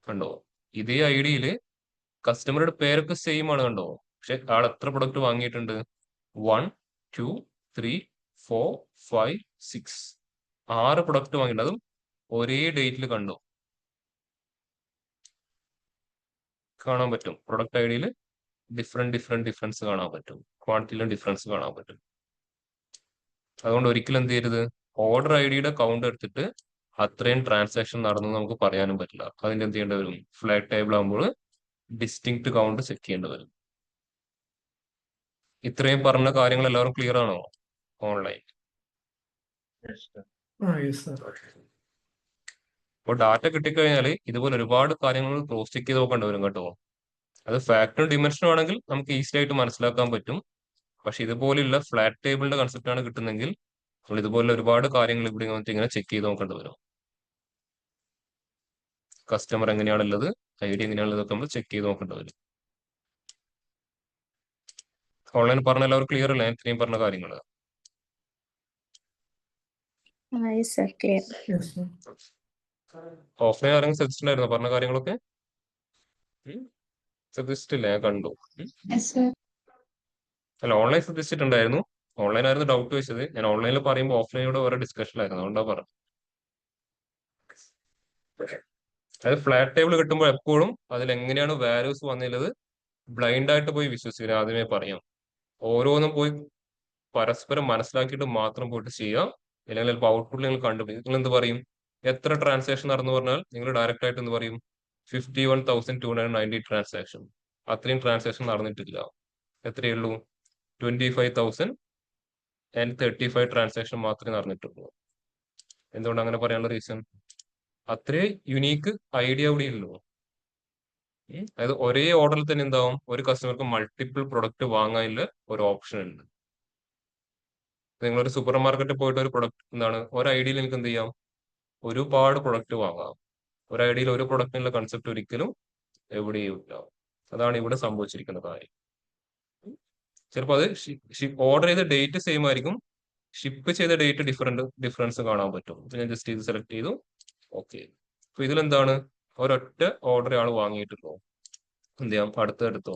കണ്ടോ, ഇതേ ഐഡിയയില് കസ്റ്റമറുടെ പേരൊക്കെ സെയിം ആണ് കണ്ടോ, പക്ഷെ ആൾ എത്ര പ്രൊഡക്റ്റ് വാങ്ങിയിട്ടുണ്ട്, 1 2 3 4 5 6 6 പ്രൊഡക്റ്റ് വാങ്ങിയിട്ടുണ്ട്. അതും ഒരേ ഡേറ്റിൽ കണ്ടോ, കാണാൻ പറ്റും. പ്രൊഡക്റ്റ് ഐഡിയിൽ ഡിഫറൻസ് കാണാൻ പറ്റും, ക്വാണ്ടിറ്റിയിലും ഡിഫറൻസ് കാണാൻ പറ്റും. അതുകൊണ്ട് ഒരിക്കലും എന്ത് ചെയ്യരുത്, ഓർഡർ ഐ ഡിയുടെ കൗണ്ട് എടുത്തിട്ട് അത്രയും ട്രാൻസാക്ഷൻ നടന്നു നമുക്ക് പറയാനും പറ്റില്ല. അതിന്റെ എന്ത് ചെയ്യേണ്ടി വരും, ഫ്ലാറ്റ് ടേബിൾ ആകുമ്പോൾ ഡിസ്റ്റിങ്ക്ട് കൗണ്ട് ചെക്ക് ചെയ്യേണ്ടി വരും. ഇത്രയും പറഞ്ഞ കാര്യങ്ങൾ എല്ലാവരും ക്ലിയർ ആണോ ഓൺലൈൻ? Yes sir. അപ്പോൾ ഡാറ്റ കിട്ടിക്കഴിഞ്ഞാൽ ഇതുപോലെ ഒരുപാട് കാര്യങ്ങൾ ക്രോസ് ചെക്ക് ചെയ്ത് നോക്കേണ്ടി വരും കേട്ടോ. അത് ഫാക്ടറും ഡിമെൻഷനും ആണെങ്കിൽ നമുക്ക് ഈസി ആയിട്ട് മനസ്സിലാക്കാൻ പറ്റും. പക്ഷെ ഇതുപോലെയുള്ള ഫ്ലാറ്റ് ടേബിളിന്റെ കൺസെപ്റ്റ് ആണ് കിട്ടുന്നെങ്കിൽ നമ്മൾ ഇതുപോലെ ഒരുപാട് കാര്യങ്ങൾ ഇവിടെ വന്നിട്ട് ഇങ്ങനെ ചെക്ക് ചെയ്ത് നോക്കേണ്ടി വരും. കസ്റ്റമർ എങ്ങനെയാണുള്ളത്, ഐഡിയ എങ്ങനെയാണുള്ളത് ഒക്കെ നമ്മൾ ചെക്ക് ചെയ്ത് നോക്കേണ്ടി വരും. ഓൺലൈൻ പറഞ്ഞ എല്ലാവരും ക്ലിയർ അല്ലേ ഇത്രയും പറഞ്ഞ കാര്യങ്ങൾ? Yes sir, clear. Yes sir. Offline ആരെങ്കിലും ശ്രദ്ധിച്ചിട്ടുണ്ടായിരുന്നോ പറഞ്ഞ കാര്യങ്ങളൊക്കെ? ശ്രദ്ധിച്ചിട്ടില്ല, ഞാൻ കണ്ടു. Yes, sir. അല്ല, ഓൺലൈൻ ശ്രദ്ധിച്ചിട്ടുണ്ടായിരുന്നു. ഓൺലൈൻ ആയിരുന്നു ഡൗട്ട് വെച്ചത്. ഞാൻ ഓൺലൈനിൽ പറയുമ്പോൾ ഓഫ്ലൈനോട് വേറെ ഡിസ്കഷനിലായിരുന്നു, അതുകൊണ്ടാ പറഞ്ഞു. അത് ഫ്ലാറ്റ് ടേബിൾ കിട്ടുമ്പോൾ എപ്പോഴും അതിൽ എങ്ങനെയാണ് വാല്യൂസ് വന്നിട്ടുള്ളത് ബ്ലൈൻഡ് ആയിട്ട് പോയി വിശ്വസിക്കുക, ആദ്യമേ പറയാം. ഓരോന്നും പോയി പരസ്പരം മനസ്സിലാക്കിയിട്ട് മാത്രം പോയിട്ട് ചെയ്യുക. അല്ലെങ്കിൽ ചിലപ്പോൾ ഔട്ട്പുട്ട് നിങ്ങൾ കണ്ടുപിടിക്കും. നിങ്ങൾ എന്ത് പറയും, എത്ര ട്രാൻസാക്ഷൻ നടന്നു പറഞ്ഞാൽ നിങ്ങൾ ഡയറക്റ്റ് ആയിട്ട് എന്ത് പറയും, 51,290 ട്രാൻസാക്ഷൻ. അത്രയും ട്രാൻസാക്ഷൻ നടന്നിട്ടില്ല. എത്രയേ ഉള്ളൂ, 25,035 ട്രാൻസാക്ഷൻ മാത്രമേ നടന്നിട്ടുള്ളൂ. എന്തുകൊണ്ട് അങ്ങനെ പറയാനുള്ള റീസൺ, അത്രേ യുണീക്ക് ഐഡിയ അവിടെ ഉള്ളൂ. അതായത് ഒരേ ഓർഡറിൽ തന്നെ എന്താവും, ഒരു കസ്റ്റമർക്ക് മൾട്ടിപ്പിൾ പ്രൊഡക്റ്റ് വാങ്ങാനുള്ള ഒരു ഓപ്ഷൻ ഉണ്ട്. നിങ്ങളൊരു സൂപ്പർ മാർക്കറ്റിൽ പോയിട്ട് ഒരു പ്രൊഡക്റ്റ് എന്താണ്, ഒരു ഐഡിയയിൽ നിങ്ങൾക്ക് എന്ത് ചെയ്യാം, ഒരുപാട് പ്രൊഡക്റ്റ് വാങ്ങാം. ഒരു ഐഡിയയിൽ ഒരു പ്രൊഡക്റ്റിനുള്ള കൺസെപ്റ്റ് ഒരിക്കലും എവിടെയും ഇല്ല. അതാണ് ഇവിടെ സംഭവിച്ചിരിക്കുന്ന കാര്യം. ചിലപ്പോൾ അത് ഓർഡർ ചെയ്ത ഡേറ്റ് സെയിം ആയിരിക്കും, ഷിപ്പ് ചെയ്ത ഡേറ്റ് ഡിഫറൻസ് കാണാൻ പറ്റും. ഞാൻ ജസ്റ്റ് ഇത് സെലക്ട് ചെയ്തു, ഓക്കെ. അപ്പൊ ഇതിലെന്താണ്, ഒരൊറ്റ ഓർഡർ ആൾ വാങ്ങിയിട്ടുള്ളൂ. എന്ത് ചെയ്യാം, അടുത്തെടുത്തോ.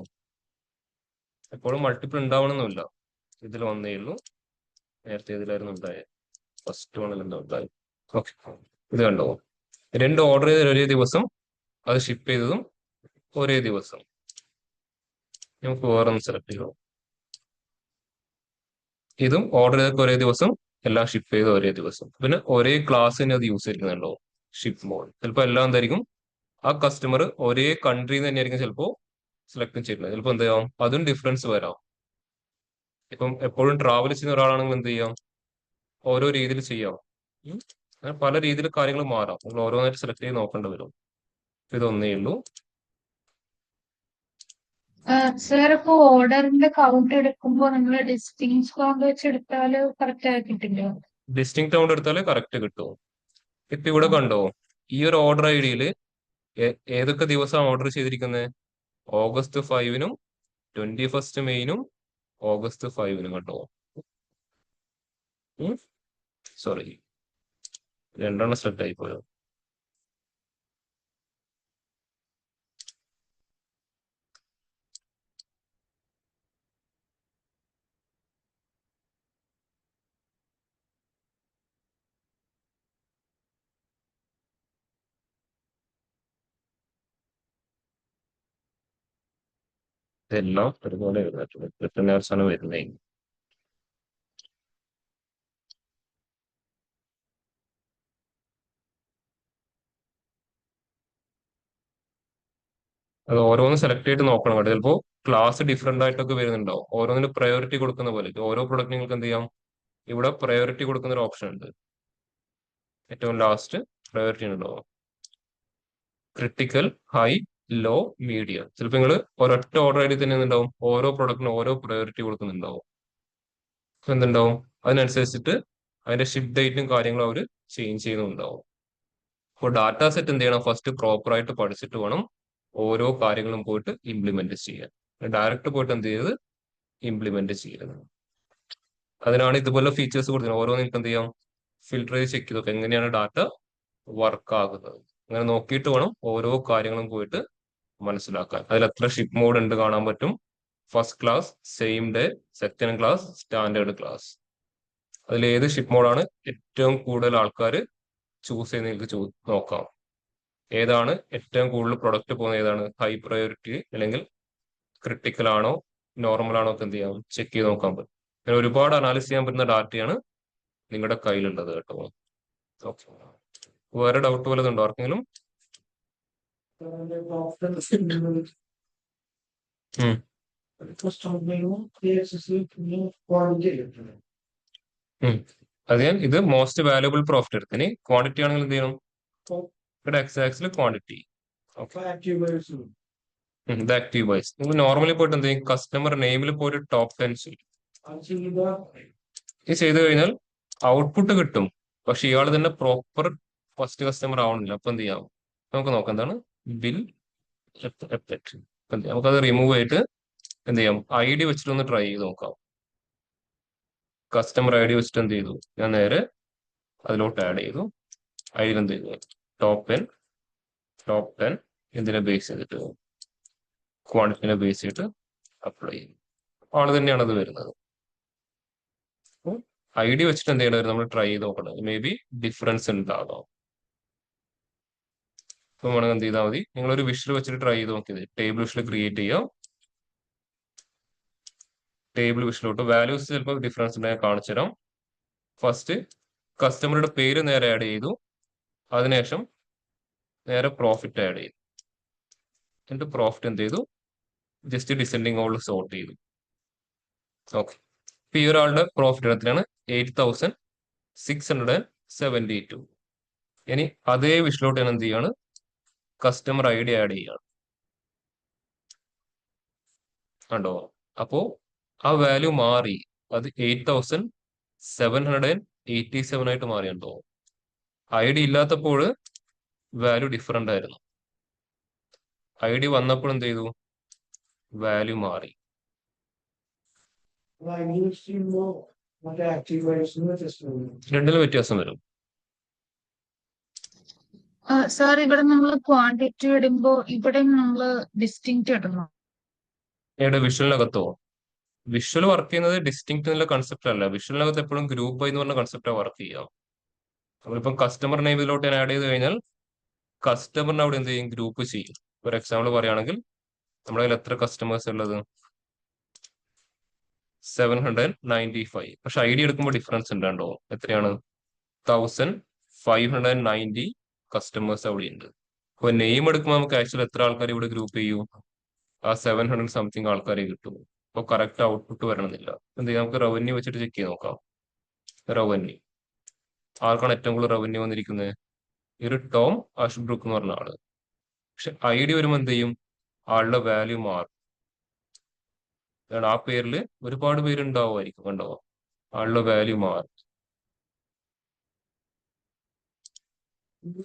എപ്പോഴും മൾട്ടിപ്പിൾ ഉണ്ടാവണമെന്നില്ല. ഇതിൽ വന്നേ ഉള്ളൂ, നേരത്തെ ഇതിലായിരുന്നു ഉണ്ടായത്, ഫസ്റ്റ് വണ്ണിൽ എന്താ ഉണ്ടായി. ഓക്കെ, ഇത് കണ്ടോ, 2 ഓർഡർ ചെയ്ത ഒരേ ദിവസം, അത് ഷിപ്പ് ചെയ്തതും ഒരേ ദിവസം. നമുക്ക് വേറെ ഒന്ന് സെലക്ട് ചെയ്യണം. ഇതും ഓർഡർ ചെയ്തൊക്കെ ഒരേ ദിവസം, എല്ലാം ഷിപ്പ് ചെയ്ത് ഒരേ ദിവസം. പിന്നെ ഒരേ ക്ലാസ്സിന് അത് യൂസ് ചെയ്യുന്നുണ്ടോ, ഷിപ്പ് മോഡ്. ചിലപ്പോൾ എല്ലാം എന്തായിരിക്കും, ആ കസ്റ്റമർ ഒരേ കൺട്രിയിൽ തന്നെ ആയിരിക്കും ചിലപ്പോൾ സെലക്ട് ചെയ്തിട്ടുള്ളത്. ചിലപ്പോൾ എന്ത് ചെയ്യാം, അതും ഡിഫറൻസ് വരാം. ഇപ്പം എപ്പോഴും ട്രാവൽ ചെയ്യുന്ന ഒരാളാണെങ്കിൽ എന്ത് ചെയ്യാം, ഓരോ രീതിയിൽ ചെയ്യാം. അങ്ങനെ പല രീതിയിൽ കാര്യങ്ങൾ മാറാം. നിങ്ങൾ ഓരോന്നായിട്ട് സെലക്ട് ചെയ്ത് നോക്കേണ്ടി വരും. ഇതൊന്നേ ഉള്ളൂ. സാർ, ഇപ്പൊ ഓർഡറിന്റെ കൗണ്ട് എടുക്കുമ്പോ നിങ്ങൾ ഡിസ്റ്റിങ്സ് കൗണ്ട് വെച്ച് എടുത്താല് കറക്റ്റ് ആയി കിട്ടില്ലോ? ഡിസ്റ്റിങ് കൗണ്ട് എടുത്താൽ കറക്റ്റ് കിട്ടും. ഇപ്പൊ ഇവിടെ കണ്ടോ, ഈ ഒരു ഓർഡർ ഐ ഡിയിൽ ഏതൊക്കെ ദിവസമാണ് ഓർഡർ ചെയ്തിരിക്കുന്നത്, August 5-നും 21st മെയ്നും August 5-നും കേട്ടോ. സോറി, 2 സെലക്ട് ആയി പോയോ. ഇതെല്ലാം ഒരുപോലെ എഴുതാറ്റുള്ളൂ, റിട്ടേൺ വരുന്നത്. അത് ഓരോന്ന് സെലക്ട് ചെയ്ത് നോക്കണം കേട്ടോ. ചിലപ്പോൾ ക്ലാസ് ഡിഫറെന്റ് ആയിട്ടൊക്കെ വരുന്നുണ്ടാവും. ഓരോന്നിന് പ്രയോറിറ്റി കൊടുക്കുന്ന പോലെ ഓരോ പ്രൊഡക്റ്റ് നിങ്ങൾക്ക് എന്ത് ചെയ്യാം, ഇവിടെ പ്രയോറിറ്റി കൊടുക്കുന്ന ഒരു ഓപ്ഷൻ ഉണ്ട്. ഏറ്റവും ലാസ്റ്റ് പ്രയോറിറ്റി ഉണ്ടോ, ക്രിട്ടിക്കൽ, ഹൈ, ലോ, മീഡിയം. ചിലപ്പോൾ നിങ്ങൾ ഒരൊറ്റ ഓർഡർ ആയിട്ട് തന്നെ ഉണ്ടാവും, ഓരോ പ്രൊഡക്റ്റിനും ഓരോ പ്രയോറിറ്റി കൊടുക്കുന്നുണ്ടാവും. എന്തുണ്ടാവും, അതിനനുസരിച്ചിട്ട് അതിന്റെ ഷിപ്പ് ഡേറ്റും കാര്യങ്ങളും അവർ ചേഞ്ച് ചെയ്യുന്നുണ്ടാവും. അപ്പോൾ ഡാറ്റ സെറ്റ് എന്ത് ചെയ്യണം, ഫസ്റ്റ് പ്രോപ്പറായിട്ട് പഠിച്ചിട്ട് വേണം ഓരോ കാര്യങ്ങളും പോയിട്ട് ഇംപ്ലിമെന്റ് ചെയ്യാൻ. ഡയറക്റ്റ് പോയിട്ട് എന്ത് ചെയ്ത് ഇംപ്ലിമെന്റ് ചെയ്യരുത്. അതിനാണ് ഇതുപോലെ ഫീച്ചേഴ്സ് കൊടുത്തത്. ഓരോ നിങ്ങൾക്ക് എന്ത് ചെയ്യാം, ഫിൽട്ടർ ചെയ്ത് ചെക്ക് ചെയ്ത് നോക്കാം എങ്ങനെയാണ് ഡാറ്റ വർക്ക് ആകുന്നത്. അങ്ങനെ നോക്കിയിട്ട് വേണം ഓരോ കാര്യങ്ങളും പോയിട്ട് മനസ്സിലാക്കാൻ. അതിൽ എത്ര ഷിപ്പ് മോഡ് ഉണ്ട് കാണാൻ പറ്റും. First class, same day, second class, standard class. അതിൽ ഏത് ഷിപ്പ് മോഡാണ് ഏറ്റവും കൂടുതൽ ആൾക്കാർ ചൂസ് ചെയ്യുന്ന നിങ്ങൾക്ക് നോക്കാം. ഏതാണ് ഏറ്റവും കൂടുതൽ പ്രൊഡക്റ്റ് പോകുന്ന, ഏതാണ് ഹൈ പ്രയോറിറ്റി അല്ലെങ്കിൽ ക്രിട്ടിക്കൽ ആണോ നോർമൽ ആണോ ഒക്കെ എന്ത് ചെയ്യാം, ചെക്ക് ചെയ്ത് നോക്കാൻ പറ്റും. അങ്ങനെ ഒരുപാട് അനാലിസ് ചെയ്യാൻ പറ്റുന്ന ഡാറ്റയാണ് നിങ്ങളുടെ കയ്യിലുള്ളത് കേട്ടോ. ഓക്കെ, വേറെ ഡൗട്ട് വല്ലതുണ്ടോ ആർക്കെങ്കിലും? അതെ, ഇത് മോസ്റ്റ് വാല്യുബിൾ പ്രോഫിറ്റ് എടുത്തിന്. ക്വാണ്ടിറ്റി ആണെങ്കിൽ എന്ത് ചെയ്യണം, ഇവിടെ എക്സ് ആക്സിൽ ക്വാണ്ടിറ്റി. ഇത് ആക്റ്റീവ് വൈസ്. നിങ്ങൾ നോർമലി പോയിട്ട് എന്ത് ചെയ്യും, കസ്റ്റമർ നെയിമിൽ പോയിട്ട് ടോപ്പ് 10 ചെയ്യും. ഇത് ചെയ്ത് കഴിഞ്ഞാൽ ഔട്ട്പുട്ട് കിട്ടും, പക്ഷെ ഇയാൾ തന്നെ പ്രോപ്പർ ഫസ്റ്റ് കസ്റ്റമർ ആവണില്ല. അപ്പൊ എന്ത് ചെയ്യാം, നമുക്ക് നോക്കാം എന്താണ് ബിൽ എഫക്ട്. നമുക്കത് റിമൂവ് ചെയ്തിട്ട് എന്ത് ചെയ്യാം, ഐ ഡി വെച്ചിട്ട് ഒന്ന് ട്രൈ ചെയ്ത് നോക്കാം. കസ്റ്റമർ ഐ ഡി വെച്ചിട്ട് എന്ത് ചെയ്തു, ഞാൻ നേരെ അതിലോട്ട് ആഡ് ചെയ്തു. ഐ ഡിയിൽ എന്ത് ചെയ്തു, ടോപ്പ് 10 എന്തിനെ ബേസ് ചെയ്തിട്ട്, ക്വാണ്ടിറ്റിനെ ബേസ് ചെയ്തിട്ട് അപ്ലൈ ചെയ്യും. ആള് തന്നെയാണ് അത് വരുന്നത്. ഐ ഡി വെച്ചിട്ട് എന്ത് ചെയ്യണം, നമ്മൾ ട്രൈ ചെയ്ത് നോക്കണം. മേ ബി ഡിഫറൻസ് ഉണ്ടാകാം. ഇപ്പൊ വേണമെങ്കിൽ എന്ത് ചെയ്താൽ മതി, നിങ്ങളൊരു വിഷ്വൽ വെച്ചിട്ട് ട്രൈ ചെയ്ത് നോക്കിയത്. ടേബിൾ വിഷ്വൽ ക്രിയേറ്റ് ചെയ്യാം. ടേബിൾ വിഷ്വലോട്ട് വാല്യൂസ് ചിലപ്പോൾ ഡിഫറൻസ് ഉണ്ടെങ്കിൽ കാണിച്ചു തരാം. ഫസ്റ്റ് കസ്റ്റമറുടെ പേര് നേരെ ആഡ് ചെയ്തു, അതിനുശേഷം നേരെ പ്രോഫിറ്റ് ആഡ് ചെയ്തു. എന്നിട്ട് പ്രോഫിറ്റ് എന്ത് ചെയ്തു, ജസ്റ്റ് ഡിസെൻഡിങ് ഓർഡർ സോർട്ട് ചെയ്തു. ഓക്കെ, ഇപ്പൊ ഈ ഒരാളുടെ പ്രോഫിറ്റ് എത്രയാണ്, 8672. ഇനി അതേ വിഷ്വലോട്ട് ഞാൻ എന്ത് ചെയ്യാണ്, കസ്റ്റമർ ഐ ഡി ആഡ് ചെയ്യാണ്. കണ്ടോ, അപ്പോ ആ വാല്യൂ മാറി, അത് 8787 ആയിട്ട് മാറിയുണ്ടോ. ഐ ഡി ഇല്ലാത്തപ്പോൾ വാല്യൂ ഡിഫറെന്റ് ആയിരുന്നു. ഐ ഡി വന്നപ്പോൾ എന്ത് ചെയ്തു, വാല്യൂ മാറി. രണ്ടിലും വ്യത്യാസം വരും. സാർ ഇവിടെ നമ്മൾ ക്വാണ്ടിറ്റി ഇടുമ്പോ ഇവിടെ നമ്മൾ ഡിസ്റ്റിങ്ക്റ്റ് ഇടണം. ഇവിടെ വിഷ്വലിനകത്തോ, വിഷ്വൽ വർക്ക് ചെയ്യുന്നത് ഡിസ്റ്റിങ്ക്റ്റ് എന്നുള്ള കൺസെപ്റ്റ് അല്ല. വിഷ്വലിനകത്ത് എപ്പോഴും ഗ്രൂപ്പ് ബൈ എന്ന് പറഞ്ഞ കൺസെപ്റ്റാണ് വർക്ക് ചെയ്യുക. നമ്മളിപ്പം കസ്റ്റമർ നെയിം ഇതിലോട്ട് ഞാൻ ആഡ് ചെയ്ത് കഴിഞ്ഞാൽ കസ്റ്റമറിന് അവിടെ എന്ത് ചെയ്യും, ഗ്രൂപ്പ് ചെയ്യും. ഒരു എക്സാമ്പിൾ പറയുകയാണെങ്കിൽ നമ്മുടെ കയ്യിൽ എത്ര കസ്റ്റമേഴ്സ് ഉള്ളത്, 795. പക്ഷെ ഐ ഡി എടുക്കുമ്പോൾ ഡിഫറൻസ് ഉണ്ടാണ്ടോ, എത്രയാണ്, 1590 കസ്റ്റമേഴ്സ് അവിടെ ഉണ്ട്. അപ്പൊ നെയിം എടുക്കുമ്പോൾ നമുക്ക് ആക്ച്വലി എത്ര ആൾക്കാർ ഇവിടെ ഗ്രൂപ്പ് ചെയ്യും, ആ 700 സംതിങ് ആൾക്കാരെ കിട്ടും. അപ്പോൾ കറക്റ്റ് ഔട്ട്പുട്ട് വരണമെന്നില്ല. എന്ത് ചെയ്യാം, നമുക്ക് റവന്യൂ വെച്ചിട്ട് ചെക്ക് ചെയ്ത് നോക്കാം. റവന്യൂ ആർക്കാണ് ഏറ്റവും കൂടുതൽ റവന്യൂ വന്നിരിക്കുന്നത്, ഈ ഒരു ടോം അഷ്ബ്രുക്ക് എന്ന് പറഞ്ഞ ആള്. പക്ഷെ ഐ ഡി വരുമ്പോൾ എന്ത് ചെയ്യും, ആളുടെ വാല്യൂ മാറും. ആ പേരിൽ ഒരുപാട് പേരുണ്ടാവുമായിരിക്കും, കണ്ടോ, ആളുടെ വാല്യൂ മാറും.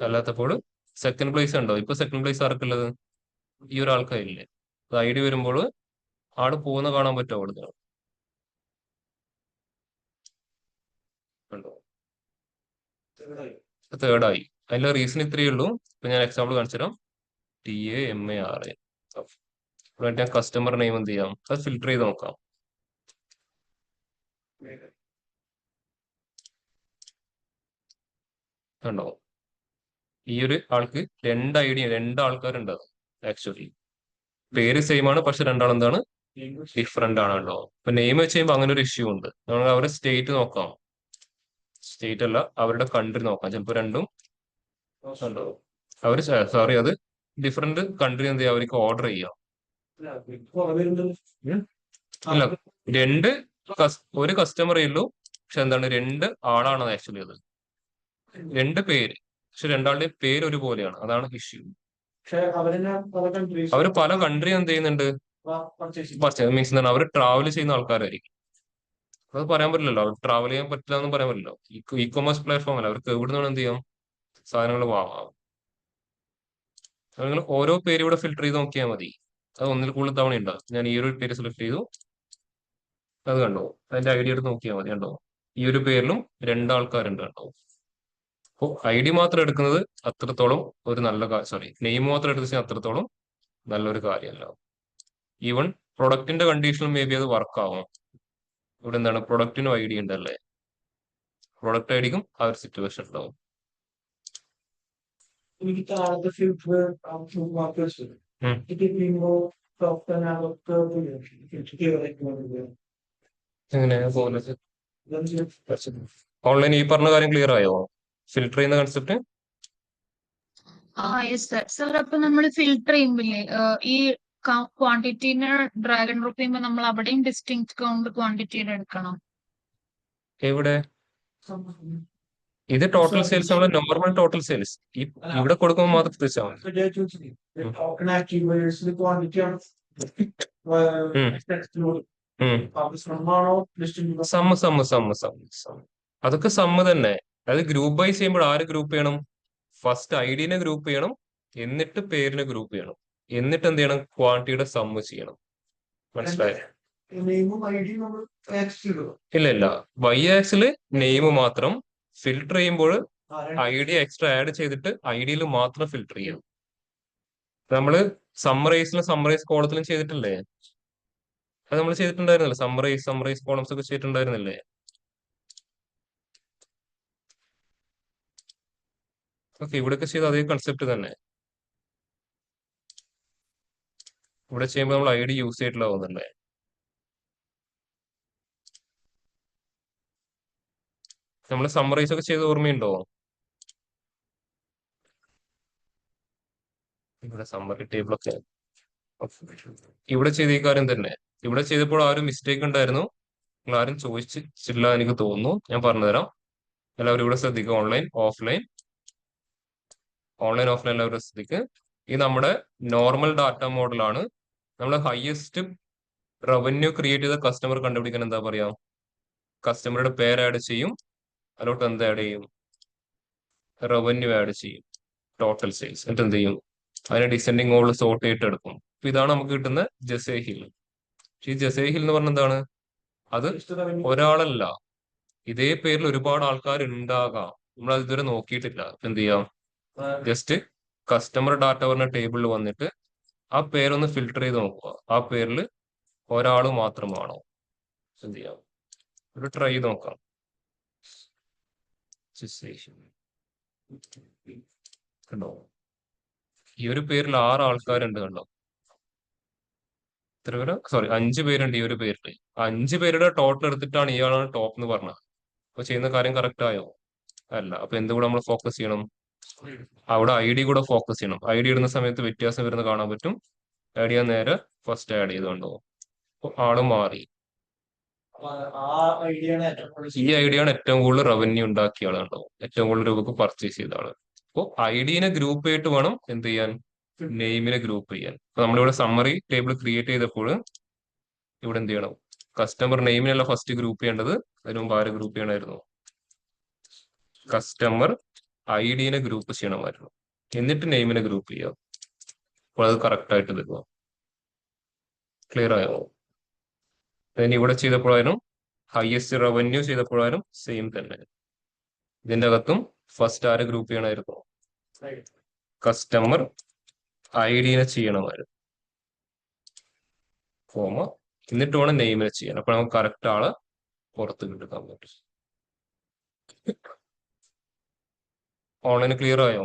അല്ലാത്തപ്പോൾ സെക്കൻഡ് പ്ലേസ് ഉണ്ടോ, ഇപ്പൊ സെക്കൻഡ് പ്ലേസ് ആർക്കുള്ളത്, ഈ ഒരാൾക്കാരില്ലേ. ഐ ഡി വരുമ്പോൾ ആള് പോകുന്ന കാണാൻ പറ്റും അവിടുന്ന്, കണ്ടോ, തേർഡായി. അതിന്റെ റീസൺ ഇത്രയേ ഉള്ളൂ. ഇപ്പൊ ഞാൻ എക്സാമ്പിൾ കാണിച്ചുതരാം. TAMARA. ഞാൻ കസ്റ്റമർ നെയിം എന്ത് ചെയ്യാം, അത് ഫിൽട്ടർ ചെയ്ത് നോക്കാം. കണ്ടോ, ഈ ഒരു ആൾക്ക് 2 ഐ ഡി, 2 ആൾക്കാരുണ്ട്. ആക്ച്വലി പേര് സെയിം ആണ്, പക്ഷെ രണ്ടാളെന്താണ് ഡിഫറെന്റ് ആണല്ലോ. ഇപ്പൊ നെയിം വെച്ച് കഴിയുമ്പോൾ അങ്ങനെ ഒരു ഇഷ്യൂ ഉണ്ട്. നമ്മൾ അവരുടെ സ്റ്റേറ്റ് നോക്കാം, സ്റ്റേറ്റ് അല്ല അവരുടെ കൺട്രി നോക്കാം. ചിലപ്പോൾ രണ്ടും കണ്ടോ, അവര് സോറി അത് ഡിഫറെന്റ് കൺട്രി എന്ത് ചെയ്യാം, അവർക്ക് ഓർഡർ ചെയ്യാം. അല്ല, ഒരു കസ്റ്റമറേ ഉള്ളൂ, പക്ഷെ എന്താണ് 2 ആളാണ് ആക്ച്വലി. അത് 2 പേര്, പക്ഷെ രണ്ടാളുടെയും പേര് ഒരുപോലെയാണ്. അതാണ് ഇഷ്യൂ. അവര് പല കൺട്രി എന്ത് ചെയ്യുന്നുണ്ട്, മീൻസ് എന്താണ്, അവർ ട്രാവൽ ചെയ്യുന്ന ആൾക്കാരായിരിക്കും. അത് പറയാൻ പറ്റില്ലല്ലോ, അവർ ട്രാവൽ ചെയ്യാൻ പറ്റില്ല എന്ന് പറയാൻ പറ്റില്ല. ഇ കൊമേഴ്സ് പ്ലാറ്റ്ഫോം അല്ല, അവർക്ക് എവിടെ നിന്നാണ് എന്ത് ചെയ്യാം, സാധനങ്ങൾ വാങ്ങാം. നിങ്ങൾ ഓരോ പേര് ഇവിടെ ഫിൽട്ടർ ചെയ്ത് നോക്കിയാൽ മതി. അത് ഒന്നിൽ കൂടുതൽ തവണ ഉണ്ടാവും. ഞാൻ ഈ ഒരു പേര് സെലക്ട് ചെയ്തു, അത് കണ്ടോ, അതിന്റെ ഐഡി എടുത്ത് നോക്കിയാൽ മതി. കണ്ടോ, ഈ ഒരു പേരിലും രണ്ടാൾക്കാരുണ്ട്. കണ്ടോ, അപ്പോൾ ഐഡി മാത്രം എടുക്കുന്നത് അത്രത്തോളം ഒരു നല്ല സോറി, നെയിം മാത്രം എടുത്ത് അത്രത്തോളം നല്ലൊരു കാര്യമല്ല. ഈവൻ പ്രൊഡക്റ്റിന്റെ കണ്ടീഷനും മേ ബി അത് വർക്ക് ആവാം. ഇവിടെ എന്താണ്, പ്രൊഡക്റ്റിനും ഐഡി ഉണ്ടല്ലേ, പ്രൊഡക്റ്റ് ഐഡിക്കും ആ ഒരു സിറ്റുവേഷൻ ഉണ്ടാവും. എങ്ങനെ ഓൺലൈൻ ഈ പറഞ്ഞ കാര്യം ക്ലിയർ ആയോ? ഫിൽട്ടർ ചെയ്യുന്ന കൺസെപ്റ്റ്. Yes sir. സർ അപ്പൊ നമ്മൾ ഫിൽട്ടർ ചെയ്യുമ്പില്ലേ ഈ ക്വാണ്ടിറ്റീനെ ഡ്രാഗ് ആൻഡ് ഡ്രോപ്പ് ചെയ്യുമ്പോൾ നമ്മൾ അവിടെയും ഡിസ്റ്റിങ് കൗണ്ട് ക്വാണ്ടിറ്റീനെ എടുക്കണം? എവിടെ? ഇത് ടോട്ടൽ സെയിൽസ്, നമ്മുടെ നോർമൽ ടോട്ടൽ സെയിൽസ് ഇവിടെ കൊടുക്കുമ്പോൾ മാത്രം ശ്രദ്ധിച്ചാൽ മതി. അതൊക്കെ സമ്മ് തന്നെ. അത് ഗ്രൂപ്പ് ബൈ ചെയ്യുമ്പോൾ ആര് ഗ്രൂപ്പ് ചെയ്യണം? ഫസ്റ്റ് ഐഡിനെ ഗ്രൂപ്പ് ചെയ്യണം, എന്നിട്ട് പേരിനെ ഗ്രൂപ്പ് ചെയ്യണം, എന്നിട്ട് എന്ത് ചെയ്യണം, ക്വാണ്ടിറ്റിയുടെ സമ്മ് ചെയ്യണം. മനസ്സിലായോ? ഇല്ല, വൈ ആക്സില് നെയിം മാത്രം. ഫിൽട്ടർ ചെയ്യുമ്പോൾ ഐഡി എക്സ്ട്രാ ആഡ് ചെയ്തിട്ട് ഐഡിയിൽ മാത്രം ഫിൽട്ടർ ചെയ്യണം. നമ്മള് സമ്മറൈസ് കോളത്തിലും ചെയ്തിട്ടില്ലേ? അത് നമ്മൾ ചെയ്തിട്ടുണ്ടായിരുന്നല്ലേ, സമ്മറൈസ് കോളംസ് ഒക്കെ ചെയ്തിട്ടുണ്ടായിരുന്നില്ലേ? ഓക്കെ, ഇവിടെയൊക്കെ ചെയ്ത അതേ കൺസെപ്റ്റ് തന്നെ. ഇവിടെ ചെയ്യുമ്പോൾ നമ്മൾ ഐഡി യൂസ് ചെയ്തിട്ടുണ്ടാവുന്നല്ലേ. നമ്മൾ സമ്മറൈസ് ഒക്കെ ചെയ്ത് ഓർമ്മയുണ്ടോ? ഇവിടെ സമ്മറി ടേബിളൊക്കെ ഇവിടെ ചെയ്ത ഈ കാര്യം തന്നെ. ഇവിടെ ചെയ്തപ്പോൾ ആ ഒരു മിസ്റ്റേക്ക് ഉണ്ടായിരുന്നു, നിങ്ങൾ ആരും ചോദിച്ചില്ല എനിക്ക് തോന്നുന്നു. ഞാൻ പറഞ്ഞുതരാം. എല്ലാവരും ഇവിടെ ശ്രദ്ധിക്കുക. ഓൺലൈൻ ഓഫ്ലൈൻ എല്ലാവരും ശ്രദ്ധിക്കുക. ഇത് നമ്മുടെ നോർമൽ ഡാറ്റ മോഡലാണ്. നമ്മൾ ഹയസ്റ്റ് റവന്യൂ ക്രിയേറ്റ് ചെയ്ത കസ്റ്റമർ കണ്ടുപിടിക്കാൻ എന്താ പറയാ, കസ്റ്റമറുടെ പേര് ആഡ് ചെയ്യും, അതിലോട്ട് എന്ത് ആഡ് ചെയ്യും, റവന്യൂ ആഡ് ചെയ്യും, ടോട്ടൽ സെയിൽസ്. എന്നിട്ട് എന്ത് ചെയ്യും, അതിനെ ഡിസെൻഡിങ് ഓർഡർ സോർട്ട് ചെയ്തിട്ട് എടുക്കും. അപ്പൊ ഇതാണ് നമുക്ക് കിട്ടുന്ന ജസേ ഹിൽ. ഈ ജസേ ഹിൽ എന്ന് പറഞ്ഞ എന്താണ്, അത് ഒരാളല്ല, ഇതേ പേരിൽ ഒരുപാട് ആൾക്കാർ ഉണ്ടാകാം. നമ്മൾ അത് ഇതുവരെ നോക്കിയിട്ടില്ല. എന്ത് ചെയ്യാം, ജസ്റ്റ് കസ്റ്റമർ ഡാറ്റ പറഞ്ഞ ടേബിളിൽ വന്നിട്ട് ആ പേരൊന്ന് ഫിൽട്ടർ ചെയ്ത് നോക്കുക. ആ പേരിൽ ഒരാൾ മാത്രമാണോ? എന്ത് ചെയ്യാം, ഒരു ട്രൈ ചെയ്ത് നോക്കാം. കണ്ടോ, ഈ ഒരു പേരിൽ 6 ആൾക്കാരുണ്ട്. കണ്ടോ, എത്ര പേര്, സോറി 5 പേരുണ്ട് ഈ ഒരു പേരിൽ. 5 പേരുടെ ടോട്ടൽ എടുത്തിട്ടാണ് ഇയാളാണ് ടോപ്പ് എന്ന് പറഞ്ഞത്. അപ്പൊ ചെയ്യുന്ന കാര്യം കറക്റ്റ് ആയോ? അല്ല. അപ്പൊ എന്തുകൂടെ നമ്മൾ ഫോക്കസ് ചെയ്യണം, അവിടെ ഐഡി കൂടെ ഫോക്കസ് ചെയ്യണം. ഐഡി ഇടുന്ന സമയത്ത് വ്യത്യാസം വരുന്ന കാണാൻ പറ്റും. ഐഡി നേരെ ഫസ്റ്റ് ആഡ് ചെയ്തുകൊണ്ടോ, അപ്പൊ ആള് മാറി. ഈ ഐഡിയ ആണ് ഏറ്റവും കൂടുതൽ റവന്യൂ ഉണ്ടാക്കിയ ആളുണ്ടോ, ഏറ്റവും കൂടുതൽ രൂപക്ക് പർച്ചേസ് ചെയ്ത ആള്. അപ്പൊ ഐഡിനെ ഗ്രൂപ്പ് ചെയ്തിട്ട് വേണം എന്ത് ചെയ്യാൻ, നെയിമിനെ ഗ്രൂപ്പ് ചെയ്യാൻ. അപ്പൊ നമ്മളിവിടെ സമ്മറി ടേബിൾ ക്രിയേറ്റ് ചെയ്തപ്പോൾ ഇവിടെ എന്ത് ചെയ്യണം, കസ്റ്റമർ നെയിമിനല്ല ഫസ്റ്റ് ഗ്രൂപ്പ് ചെയ്യേണ്ടത്. അതിന് മുമ്പ് ആര് ഗ്രൂപ്പ് ചെയ്യണമായിരുന്നു, കസ്റ്റമർ ഐഡിനെ ഗ്രൂപ്പ് ചെയ്യണമായിരുന്നു, എന്നിട്ട് നെയിമിനെ ഗ്രൂപ്പ് ചെയ്യാം. അപ്പോൾ അത് കറക്റ്റ് ആയിട്ട് തരുക. ക്ലിയർ ആയോ? അതിന് ഇവിടെ ചെയ്തപ്പോഴായിരുന്നു ഹയസ്റ്റ് റവന്യൂ ചെയ്തപ്പോഴായിരുന്നു സെയിം തന്നെ. ഇതിന്റെ അകത്തും ഫസ്റ്റ് ആര് ഗ്രൂപ്പ് ചെയ്യണമായിരുന്നു, കസ്റ്റമർ ഐഡിനെ ചെയ്യണമായിരുന്നു, കോമ, എന്നിട്ട് വേണം നെയിമിനെ ചെയ്യാൻ. അപ്പൊ നമുക്ക് കറക്റ്റ് ആളെ പുറത്ത് കിട്ടാൻ പറ്റും. ഓൺലൈൻ ക്ലിയർ ആയോ?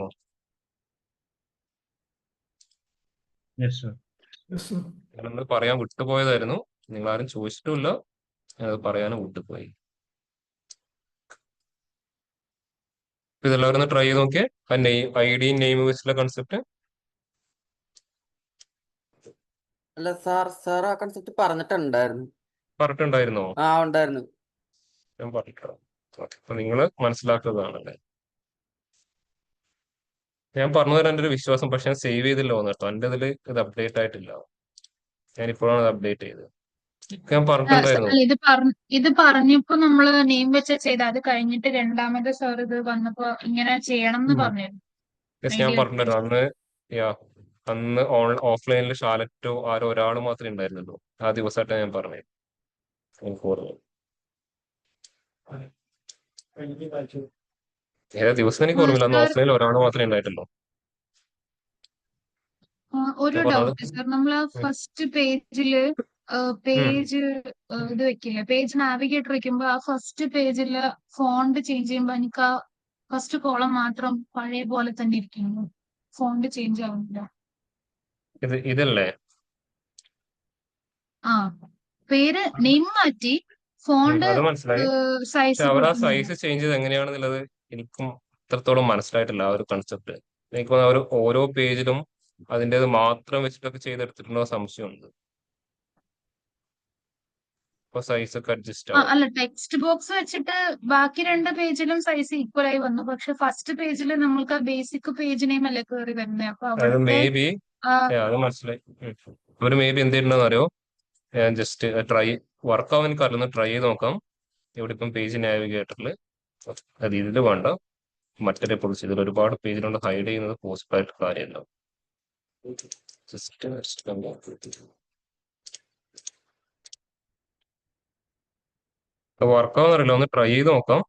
ഞാനൊന്ന് പറയാൻ വിട്ടുപോയതായിരുന്നു, നിങ്ങൾ ആരും ചോദിച്ചിട്ടുമില്ല, ഞാനത് പറയാനും വിട്ടുപോയി. ഇതെല്ലാവരും ഒന്ന് ട്രൈ ചെയ്ത് നോക്കിയേ, ആ ഐഡിയും നെയിം വെച്ചുള്ള കൺസെപ്റ്റ്. അല്ല സാർ ആ കൺസെപ്റ്റ് പറഞ്ഞിട്ടുണ്ടായിരുന്നോ? ഉണ്ടായിരുന്നു. ഞാൻ പറഞ്ഞിട്ടുണ്ട്. അപ്പൊ നിങ്ങള് മനസ്സിലാക്കുന്നതാണല്ലേ. ഞാൻ പറഞ്ഞു തരാൻ എൻ്റെ ഒരു വിശ്വാസം, പക്ഷെ ഞാൻ സേവ് ചെയ്തില്ല കേട്ടോ. എൻ്റെ ഇതിൽ ഇത് അപ്ഡേറ്റ് ആയിട്ടില്ല. ഞാനിപ്പോഴാണ് ഇത് അപ്ഡേറ്റ് ചെയ്തത്. ഞാൻ പറഞ്ഞിട്ടുണ്ടായിരുന്നു. ഇത് പറഞ്ഞപ്പോ നമ്മള് നെയിം വെച്ച് ചെയ്ത, അത് കഴിഞ്ഞിട്ട് രണ്ടാമത് സാർ ഇത് വന്നപ്പോ ഇങ്ങനെ ചെയ്യണം എന്ന് പറഞ്ഞിരുന്നു. ഞാൻ പറഞ്ഞിട്ടുണ്ടായിരുന്നു അന്ന്. അന്ന് ഓഫ്ലൈനിൽ ഷാലറ്റോ ആരോ ഒരാൾ മാത്രമേ ഉണ്ടായിരുന്നുള്ളൂ. ആ ദിവസമായിട്ടാണ് ഞാൻ പറഞ്ഞത്. എനിക്ക് ഓർമ്മ. ഏതാ ദിവസം എനിക്ക് ഓർമ്മയില്ല. അന്ന് സാർ ഓഫ്ലൈനിൽ ഒരാൾ മാത്രമേ ഉണ്ടായിട്ടുള്ളൂ. ഒരു ഞാൻ പറഞ്ഞത്. ഡൗട്ട് സാർ, നമ്മൾ ആ ഫസ്റ്റ് പേജില് പേജ് ഇത് വെക്കില്ലേ, പേജ് നാവിഗേറ്റർ വെക്കുമ്പോ ആ ഫസ്റ്റ് പേജില് ഫോണ്ട് ചേഞ്ച് ചെയ്യുമ്പോ എനിക്ക് ആ ഫസ്റ്റ് കോളം മാത്രം പഴയ പോലെ തന്നെ ഇരിക്കുന്നു, ഫോണ്ട് ചേഞ്ച് ആവുന്നില്ല. ഇതല്ലേ ആ പേര് നെയിം മാറ്റി, ഫോണ്ട് അത് മനസ്സിലായി. പക്ഷെ സൈസ് അവർ ആ കൊടുക്കുന്നില്ല. സൈസ് ചേഞ്ച് ചെയ്ത് എങ്ങനെയാണെന്നുള്ളത് എനിക്കും ഇത്രത്തോളം മനസ്സിലായിട്ടില്ല. ആ ഒരു കൺസെപ്റ്റ് എനിക്ക് തോന്നുന്നു അവർ ഓരോ പേജിലും അതിൻ്റെത് മാത്രം വെച്ചിട്ടൊക്കെ ചെയ്തെടുത്തിട്ടുണ്ടോ സംശയമുണ്ട്. അപ്പൊ സൈസ് ഒക്കെ അഡ്ജസ്റ്റ് ആവും. അല്ല, ടെക്സ്റ്റ് ബോക്സ് വെച്ചിട്ട് ബാക്കി രണ്ട് പേജിലും സൈസ് ഈക്വൽ ആയി വന്നു. പക്ഷെ ഫസ്റ്റ് പേജിൽ നമ്മൾക്ക് ആ ബേസിക് പേജ് നെയിം അല്ലേ കയറി വരുന്നത്, അപ്പൊ അത് അവിടുത്തെ മേ ബി അത് മനസ്സിലായി. ഇവര് മേ ബി എന്ത് ചെയ്യണമെന്ന് അറിയോ, ഞാൻ ജസ്റ്റ് ട്രൈ വർക്കാവും എനിക്ക് അറിയുന്നു, ട്രൈ ചെയ്ത് നോക്കാം. ഇവിടെ ഇപ്പം പേജ് നാവിഗേറ്ററിൽ അത് ഇതിൽ വേണ്ട, മറ്റൊരു പൊളിച്ച് ഇതിൽ ഒരുപാട് പേജിലുണ്ട്, ഹൈഡ് ചെയ്യുന്നത് പോസിബിൾ ആയിട്ട് കാര്യമല്ല. ജസ്റ്റ് വർക്കാവും അറിയില്ല, ഒന്ന് ട്രൈ ചെയ്ത് നോക്കാം.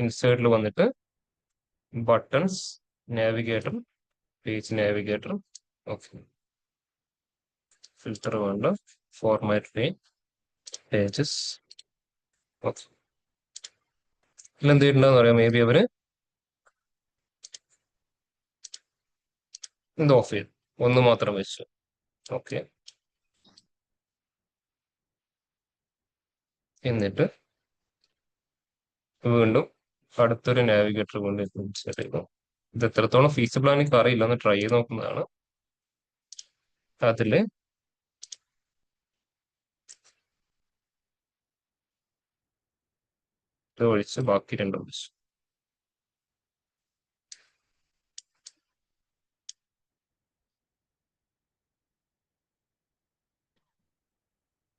ഇൻസേർട്ടിൽ വന്നിട്ട് buttons, navigator, page navigator. Okay, filter വേണ്ട, ഫോർമാറ്റ് പേജസ്. ഓക്കെ, ഇതിലെന്ത് ചെയ്തിട്ടുണ്ടെന്ന് പറയാം. മേ ബി അവര് ഇത് ഓഫ് ചെയ്തു, ഒന്ന് മാത്രം വെച്ചു. ഓക്കെ, എന്നിട്ട് വീണ്ടും അടുത്തൊരു നാവിഗേറ്റർ കൊണ്ട് ഇൻസേർട്ട് ചെയ്തു. ഇത് എത്രത്തോളം ഫീസിബിൾ ആണ് എനിക്ക് അറിയില്ല, ഒന്ന് ട്രൈ ചെയ്ത് നോക്കുന്നതാണ്. അതില് ഇത് ഒഴിച്ച് ബാക്കി രണ്ടും ഒഴിച്ചു.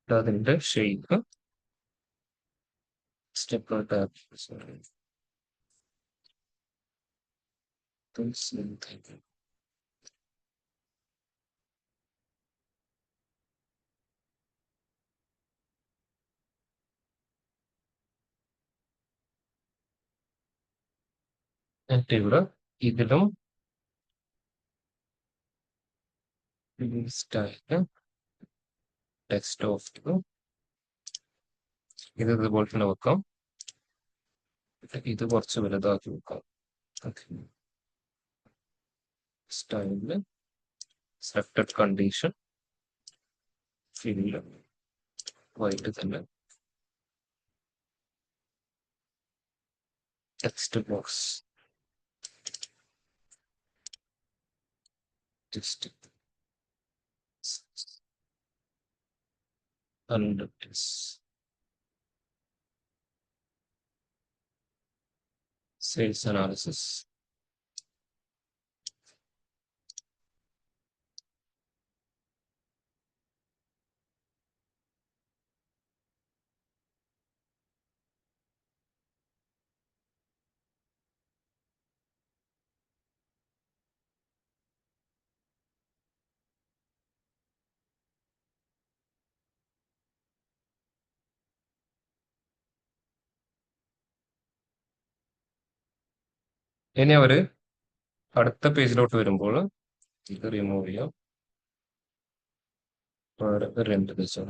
അതിന്റെ ഷേപ്പ് സ്റ്റെപ്പ് ടാപ്പ് എന്നിട്ട് ഇവിടെ ഇതിലും സ്റ്റൈല് ടെക്സ്റ്റ് ഓഫ് ചെയ്തു. ഇത് ഇതുപോലെ തന്നെ വെക്കാം. ഇത് കുറച്ച് വലുതാക്കി വെക്കാം. സ്റ്റൈലില് സെലക്ടഡ് കണ്ടീഷൻ ഫില്ല് വൈറ്റ് തന്നെ. Text box text and sales analysis. ഇനി അവര് അടുത്ത പേജിലോട്ട് വരുമ്പോൾ ഇത് റിമൂവ് ചെയ്യാം. രണ്ട് ദിവസം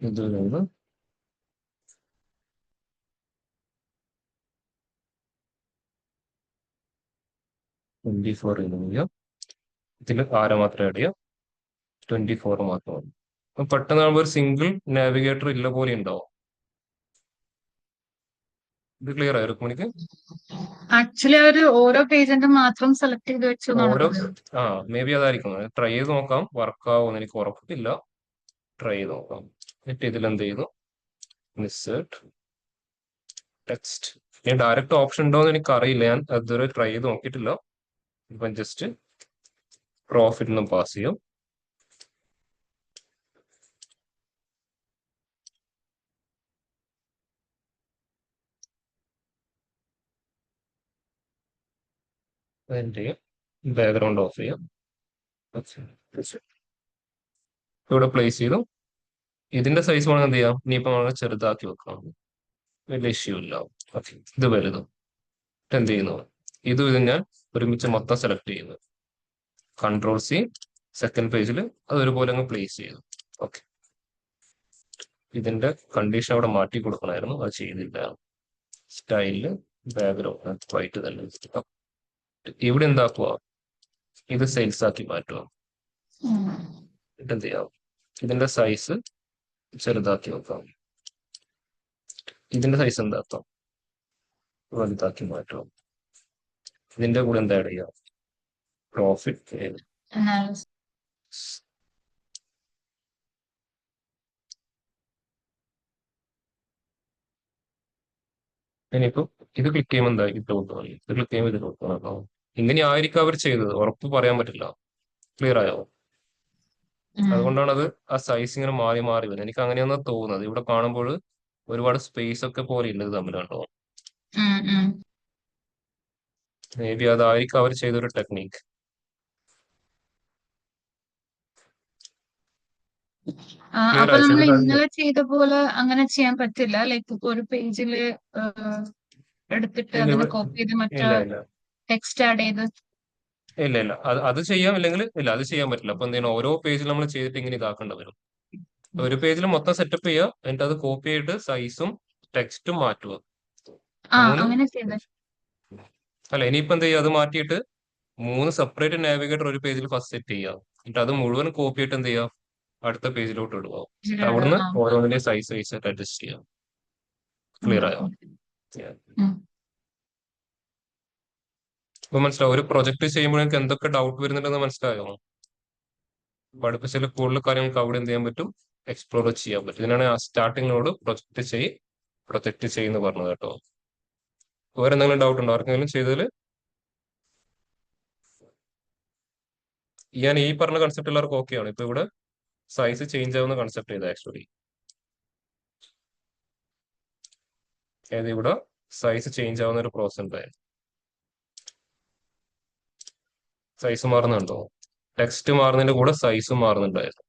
ഇതിൽ നിന്ന് റിമൂവ് ചെയ്യാം. ഇതിൽ ആരെ മാത്രം ആഡ് ചെയ്യാം, 24 മാത്രമാണ്. അപ്പൊ പെട്ടെന്ന് ആകുമ്പോൾ ഒരു സിംഗിൾ നാവിഗേറ്റർ ഇല്ല പോലെ ഉണ്ടാവും. ഇത് ക്ലിയർ ആയോ രുക്മിണിക്ക്? ആക്ച്വലി അവര് ഓരോ പേജിന്റെ മാത്രം സെലക്ട് ചെയ്ത് വെച്ചു എന്നാണ് ഓരോ പറയുന്നത്. മേ ബി അതായിരിക്കും. ട്രൈ ചെയ്ത് നോക്കാം, വർക്ക് ആവുമെന്ന് എനിക്ക് ഉറപ്പില്ല. ട്രൈ ചെയ്ത് നോക്കാം. എന്നിട്ട് ഇതിൽ എന്ത് ചെയ്തു, ഇൻസേർട്ട് ടെക്സ്റ്റ്. ഇനി ഡയറക്റ്റ് ഓപ്ഷൻ ഉണ്ടോ എന്ന് എനിക്ക് അറിയില്ല, ഞാൻ അതുവരെ ട്രൈ ചെയ്ത് നോക്കിയിട്ടില്ല. ഇപ്പം ജസ്റ്റ് പ്രോഫിറ്റ് നിന്നും പാസ് ചെയ്യും. അതിന്റെ ബാക്ക്ഗ്രൗണ്ട് ഓഫ് ചെയ്യാം. ഇവിടെ പ്ലേസ് ചെയ്തു. ഇതിന്റെ സൈസ് വേണമെങ്കിൽ എന്ത് ചെയ്യാം, ഇനിയിപ്പോ നമ്മൾ ചെറുതാക്കി വെക്കാം, വലിയ ഇഷ്യൂ ഇല്ല. ഓക്കെ, ഇത് വലുതും എന്ത് ചെയ്യുന്നു, ഇത് ഞാൻ ഒരുമിച്ച് മൊത്തം സെലക്ട് ചെയ്യുന്നു. Ctrl+C, സെക്കൻഡ് പേജിൽ അത് ഒരുപോലെ അങ്ങ് പ്ലേസ് ചെയ്തു. ഓക്കെ, ഇതിന്റെ കണ്ടീഷൻ അവിടെ മാറ്റി കൊടുക്കണമായിരുന്നു, അത് ചെയ്തില്ല. സ്റ്റൈലില് ബാക്ക്ഗ്രൗണ്ട് വൈറ്റ് തന്നെ. ഇവിടെ എന്താക്കുക, ഇത് സെയിൽസ് ആക്കി മാറ്റുക. എന്നിട്ട് എന്ത് ചെയ്യാം, ഇതിന്റെ സൈസ് ചെറുതാക്കി വെക്കാം. ഇതിന്റെ സൈസ് എന്താക്കാം, വലുതാക്കി മാറ്റുക. ഇതിന്റെ കൂടെ എന്താ ആഡ് ചെയ്യാം, പ്രോഫിറ്റ്. Analysis. ഇനിയിപ്പോ ഇത് ക്ലിക്ക് ചെയ്യുമ്പോൾ എന്താ ഇതിലോട്ട് മതി, ഇത് ക്ലിക്ക് ചെയ്യുമ്പോൾ ഇതിലോട്ട് കേട്ടോ. ഇങ്ങനെ ആയിരിക്കും അവർ ചെയ്തത്, ഉറപ്പ് പറയാൻ പറ്റില്ല. ക്ലിയർ ആയോ? അതുകൊണ്ടാണ് അത് ആ സൈസ് ഇങ്ങനെ മാറി മാറി വരുന്നത്. എനിക്ക് അങ്ങനെയൊന്നും തോന്നുന്നത്, ഇവിടെ കാണുമ്പോൾ ഒരുപാട് സ്പേസ് ഒക്കെ പോലെ ഉണ്ട് ഇത് തമ്മിൽ കണ്ടോ. മേ ബി അതായിരിക്കും അവർ ചെയ്തൊരു ടെക്നീക്ക്. അപ്പൊ നമ്മൾ ഇന്നലെ ചെയ്ത പോലെ അങ്ങനെ ചെയ്യാൻ പറ്റില്ല. ലൈക്ക് ഒരു പേജില് എടുത്തിട്ട് അതിനെ കോപ്പി ചെയ്ത് മറ്റേ ടെക്സ്റ്റ് ആഡ് ചെയ്ത്. ഇല്ല ഇല്ല, അത് ചെയ്യാം, ഇല്ലെങ്കിൽ ഇല്ല, അത് ചെയ്യാൻ പറ്റില്ല. അപ്പൊ എന്ത് ചെയ്യണം, ഓരോ പേജിൽ നമ്മൾ ചെയ്തിട്ട് ഇങ്ങനെ ഇതാക്കേണ്ടി വരും. ഒരു പേജിൽ മൊത്തം സെറ്റപ്പ് ചെയ്യുക, എന്നിട്ട് അത് കോപ്പി ചെയ്തിട്ട് സൈസും ടെക്സ്റ്റും മാറ്റുക. അങ്ങനെ ചെയ്ത. അല്ല, ഇനിയിപ്പോ എന്ത് ചെയ്യുക, അത് മാറ്റിയിട്ട് 3 സെപ്പറേറ്റ് നാവിഗേറ്റർ ഒരു പേജിൽ ഫസ്റ്റ് സെറ്റ് ചെയ്യുക. എന്നിട്ട് അത് മുഴുവൻ കോപ്പി ചെയ്തിട്ട് എന്ത് ചെയ്യുക, അടുത്ത പേജിലോട്ട് ഇടുക. അവിടുന്ന് ഓരോന്നിന്റെ സൈസ് വെച്ചിട്ട് അഡ്ജസ്റ്റ് ചെയ്യാം. ക്ലിയർ ആയോ? ഇപ്പൊ മനസ്സിലാവും, ഒരു പ്രൊജക്ട് ചെയ്യുമ്പോൾ എനിക്ക് എന്തൊക്കെ ഡൗട്ട് വരുന്നുണ്ടെന്ന് മനസ്സിലായോ? പഠിപ്പിച്ചാൽ കൂടുതൽ കാര്യങ്ങൾക്ക് അവിടെ എന്ത് ചെയ്യാൻ പറ്റും, എക്സ്പ്ലോർ ചെയ്യാൻ പറ്റും. ഇതിനാണ് ആ സ്റ്റാർട്ടിങ്ങിനോട് പ്രൊജക്ട് ചെയ്യുന്ന പറഞ്ഞത് കേട്ടോ. വേറെ എന്തെങ്കിലും ഡൗട്ട് ഉണ്ടോ ആർക്കെങ്കിലും ചെയ്തതിൽ? ഞാൻ ഈ പറഞ്ഞ കൺസെപ്റ്റ് എല്ലാവർക്കും ഓക്കെ ആണ്. ഇപ്പൊ ഇവിടെ സൈസ് ചേഞ്ച് ആവുന്ന കൺസെപ്റ്റ് ചെയ്ത് ആക്ച്വലി ഇവിടെ സൈസ് ചേഞ്ച് ആവുന്ന ഒരു പ്രോസസ് ഉണ്ടായിരുന്നു. സൈസ് മാറുന്നുണ്ടോ, ടെക്സ്റ്റ് മാറുന്നതിന്റെ കൂടെ സൈസും മാറുന്നുണ്ടായിരുന്നു.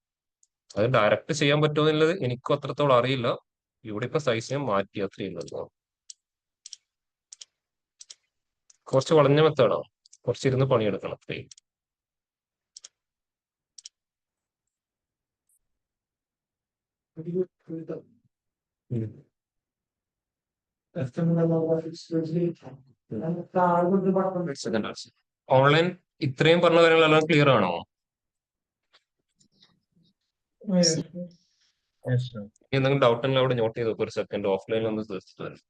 അത് ഡയറക്റ്റ് ചെയ്യാൻ പറ്റുമോ എന്നുള്ളത് എനിക്കും അത്രത്തോളം അറിയില്ല. ഇവിടെ ഇപ്പൊ സൈസ് ഞാൻ മാറ്റി, അത്രയും ഉള്ളൂ. കുറച്ച് വളഞ്ഞ മെത്തേഡാണ്, കുറച്ചിരുന്ന് പണിയെടുക്കണം അത്രയും. ഓൺലൈൻ ഇത്രയും പറഞ്ഞ കാര്യങ്ങളെല്ലാം ക്ലിയർ ആണോ? എന്തെങ്കിലും ഡൗട്ട് ഉണ്ടെങ്കിൽ അവിടെ നോട്ട് ചെയ്ത് നോക്കും. ഒരു സെക്കൻഡ് ഓഫ്ലൈനിൽ ഒന്ന് തീർച്ചിട്ട് വരാം.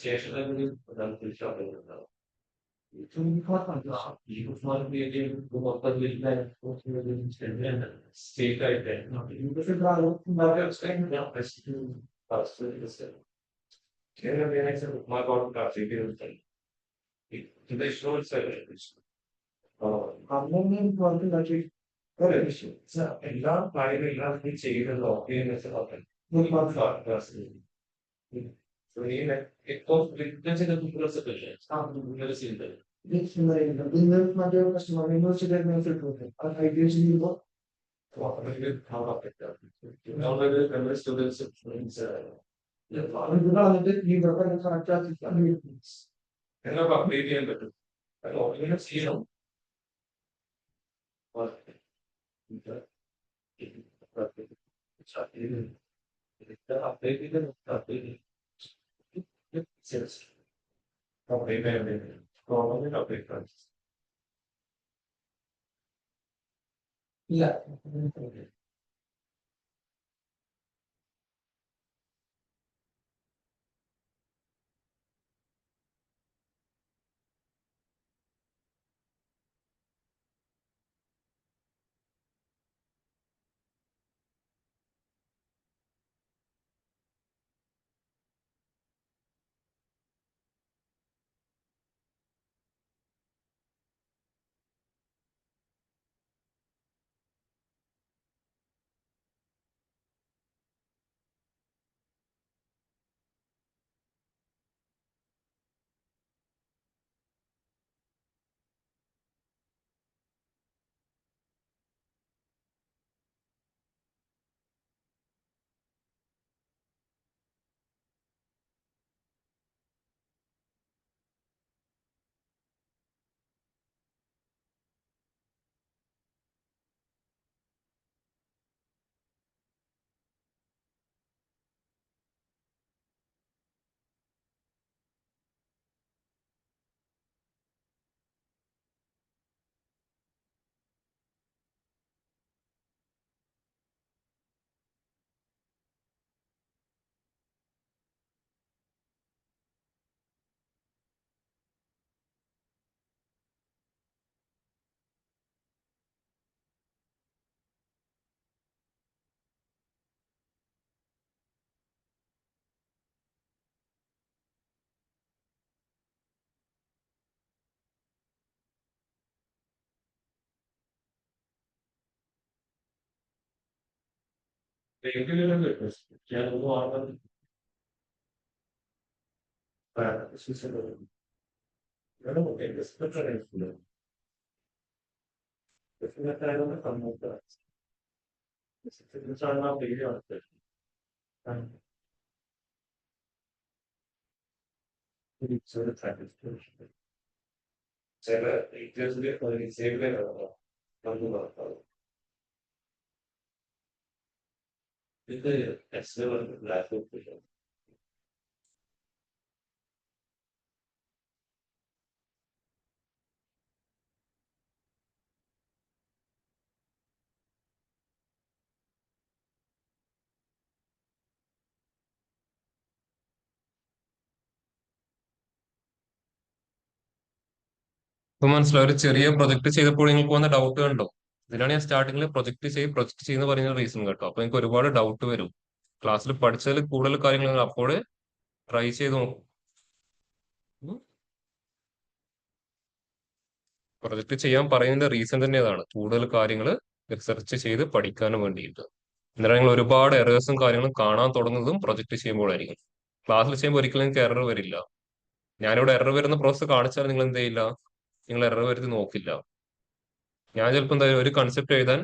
ശേഷം എല്ലാ കാര്യങ്ങളും എല്ലാവർക്കും ചെയ്തത് ഓക്കെ എന്ന് വെച്ചാൽ എന്നൊക്കെ അപ്ഡേറ്റ് ചെയ്യാൻ പറ്റും. അത് ചെയ്യണം. ഇല്ല ഇപ്പൊ മനസ്സിലായി, ഒരു ചെറിയ പ്രൊജക്ട് ചെയ്തപ്പോൾ നിങ്ങൾക്ക് വന്ന ഡൗട്ട് കണ്ടോ? ഇതിനാണ് ഞാൻ സ്റ്റാർട്ടിങ്ങിൽ പ്രൊജക്ട് ചെയ്യുന്ന പറയുന്ന റീസൺ കേട്ടോ. അപ്പൊ എനിക്ക് ഒരുപാട് ഡൗട്ട് വരും. ക്ലാസ്സിൽ പഠിച്ചതിൽ കൂടുതൽ കാര്യങ്ങൾ നിങ്ങൾ അപ്പോൾ ട്രൈ ചെയ്ത് നോക്കും. പ്രൊജക്ട് ചെയ്യാൻ പറയുന്നതിന്റെ റീസൺ തന്നെ അതാണ്, കൂടുതൽ കാര്യങ്ങൾ റിസർച്ച് ചെയ്ത് പഠിക്കാനും വേണ്ടിയിട്ട്. എന്നിട്ട് നിങ്ങൾ ഒരുപാട് എറേഴ്സും കാര്യങ്ങളും കാണാൻ തുടങ്ങുന്നതും പ്രൊജക്ട് ചെയ്യുമ്പോഴായിരിക്കും. ക്ലാസ്സിൽ ചെയ്യുമ്പോൾ ഒരിക്കലും നിങ്ങൾക്ക് എറർ വരില്ല. ഞാനിവിടെ എറർ വരുന്ന പ്രോസസ് കാണിച്ചാൽ നിങ്ങൾ എന്ത് ചെയ്യില്ല, നിങ്ങൾ എറർ വരുത്തി നോക്കില്ല. ഞാൻ ചിലപ്പോൾ എന്താ ഒരു കൺസെപ്റ്റ് എഴുതാൻ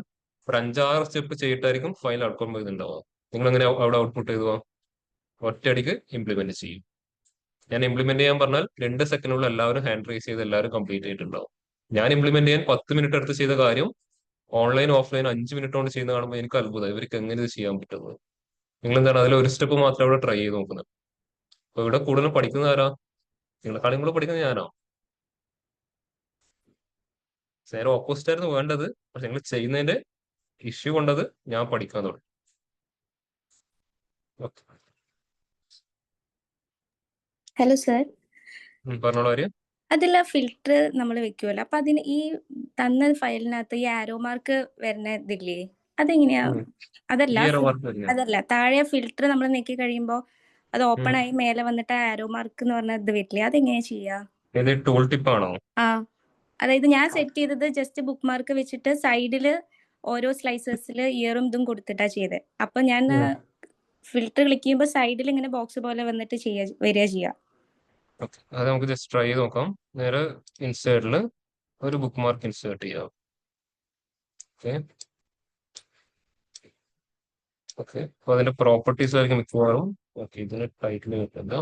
ഒരു 5-6 സ്റ്റെപ്പ് ചെയ്തിട്ടായിരിക്കും ഫൈനൽ ഔട്ട്കം ഇതുണ്ടാവുക. നിങ്ങൾ എങ്ങനെ അവിടെ ഔട്ട്പുട്ട് എഴുതുക? ഒറ്റയടിക്ക് ഇംപ്ലിമെന്റ് ചെയ്യും. ഞാൻ ഇംപ്ലിമെന്റ് ചെയ്യാൻ പറഞ്ഞാൽ 2 സെക്കൻഡിനുള്ളിൽ എല്ലാവരും ഹാൻഡ് റൈസ് ചെയ്ത് എല്ലാവരും കംപ്ലീറ്റ് ചെയ്തിട്ടുണ്ടാവും. ഞാൻ ഇംപ്ലിമെന്റ് ചെയ്യാൻ 10 മിനിറ്റ് എടുത്ത് ചെയ്ത കാര്യം ഓൺലൈൻ ഓഫ്ലൈൻ 5 മിനിറ്റ് കൊണ്ട് ചെയ്യുന്ന കാണുമ്പോൾ എനിക്ക് അത്ഭുതം, ഇവർക്ക് എങ്ങനെ ഇത് ചെയ്യാൻ പറ്റുന്നത്. നിങ്ങൾ എന്താണ് അതിൽ ഒരു സ്റ്റെപ്പ് മാത്രം ഇവിടെ ട്രൈ ചെയ്ത് നോക്കുന്നത്. അപ്പൊ ഇവിടെ കൂടുതലും പഠിക്കുന്നത് ആരാ? നിങ്ങളെക്കാളും കൂടെ പഠിക്കുന്നത് ഞാനോ? നേരെ ഓപ്പോസിറ്റ് ആയിരുന്നു വേണ്ടത്, പക്ഷെ നിങ്ങൾ ചെയ്യുന്നതിന്റെ ഇഷ്യൂ കൊണ്ടത് ഞാൻ പഠിക്കാൻ തുടങ്ങി. Okay, hello sir. പറഞ്ഞോളൂ ആര്യ. അതിൽ ഫിൽറ്റർ നമ്മൾ വെക്കുമല്ലോ, അപ്പൊ അതിന് ഈ തന്ന ഫയലിനകത്ത് ഈ ആരോ മാർക്ക് വരുന്നതില്ലേ, അതെങ്ങനെയാ? അതല്ല അതല്ല താഴെ ഫിൽറ്റർ നമ്മൾ നീക്കി കഴിയുമ്പോ അത് ഓപ്പൺ ആയി മേലെ വന്നിട്ട് ആരോ മാർക്ക് എന്ന് പറഞ്ഞ ഇത് വരില്ലേ, അതെങ്ങനെയാ ചെയ്യാ? ടൂൾ ടിപ്പ് ആണോ? ആ, അതായത് ഞാൻ സെറ്റ് ചെയ്തത് ജസ്റ്റ് ബുക്ക് മാർക്ക് വെച്ചിട്ട് സൈഡില് ഓരോ സ്ലൈസസിൽ ഇയറും ഇതും കൊടുത്തിട്ടാ ചെയ്തത്. അപ്പൊ ഞാൻ ഫിൽറ്റർ ക്ലിക്ക് ചെയ്യുമ്പോൾ സൈഡിൽ ഇങ്ങനെ ബോക്സ് പോലെ വന്നിട്ട് വരിക ചെയ്യാ. അത് നമുക്ക് ജസ്റ്റ് ട്രൈ ചെയ്ത് നോക്കാം. നേരെ ഇൻസേർട്ടിൽ ഒരു ബുക്ക് മാർക്ക് ഇൻസേർട്ട് ചെയ്യാം. ഓക്കെ ഓക്കെ, അപ്പൊ അതിന്റെ പ്രോപ്പർട്ടീസ് ആയിരിക്കും മിക്കവാറും. ഓക്കെ, ഇതിന് ടൈറ്റിൽ കിട്ടില്ല.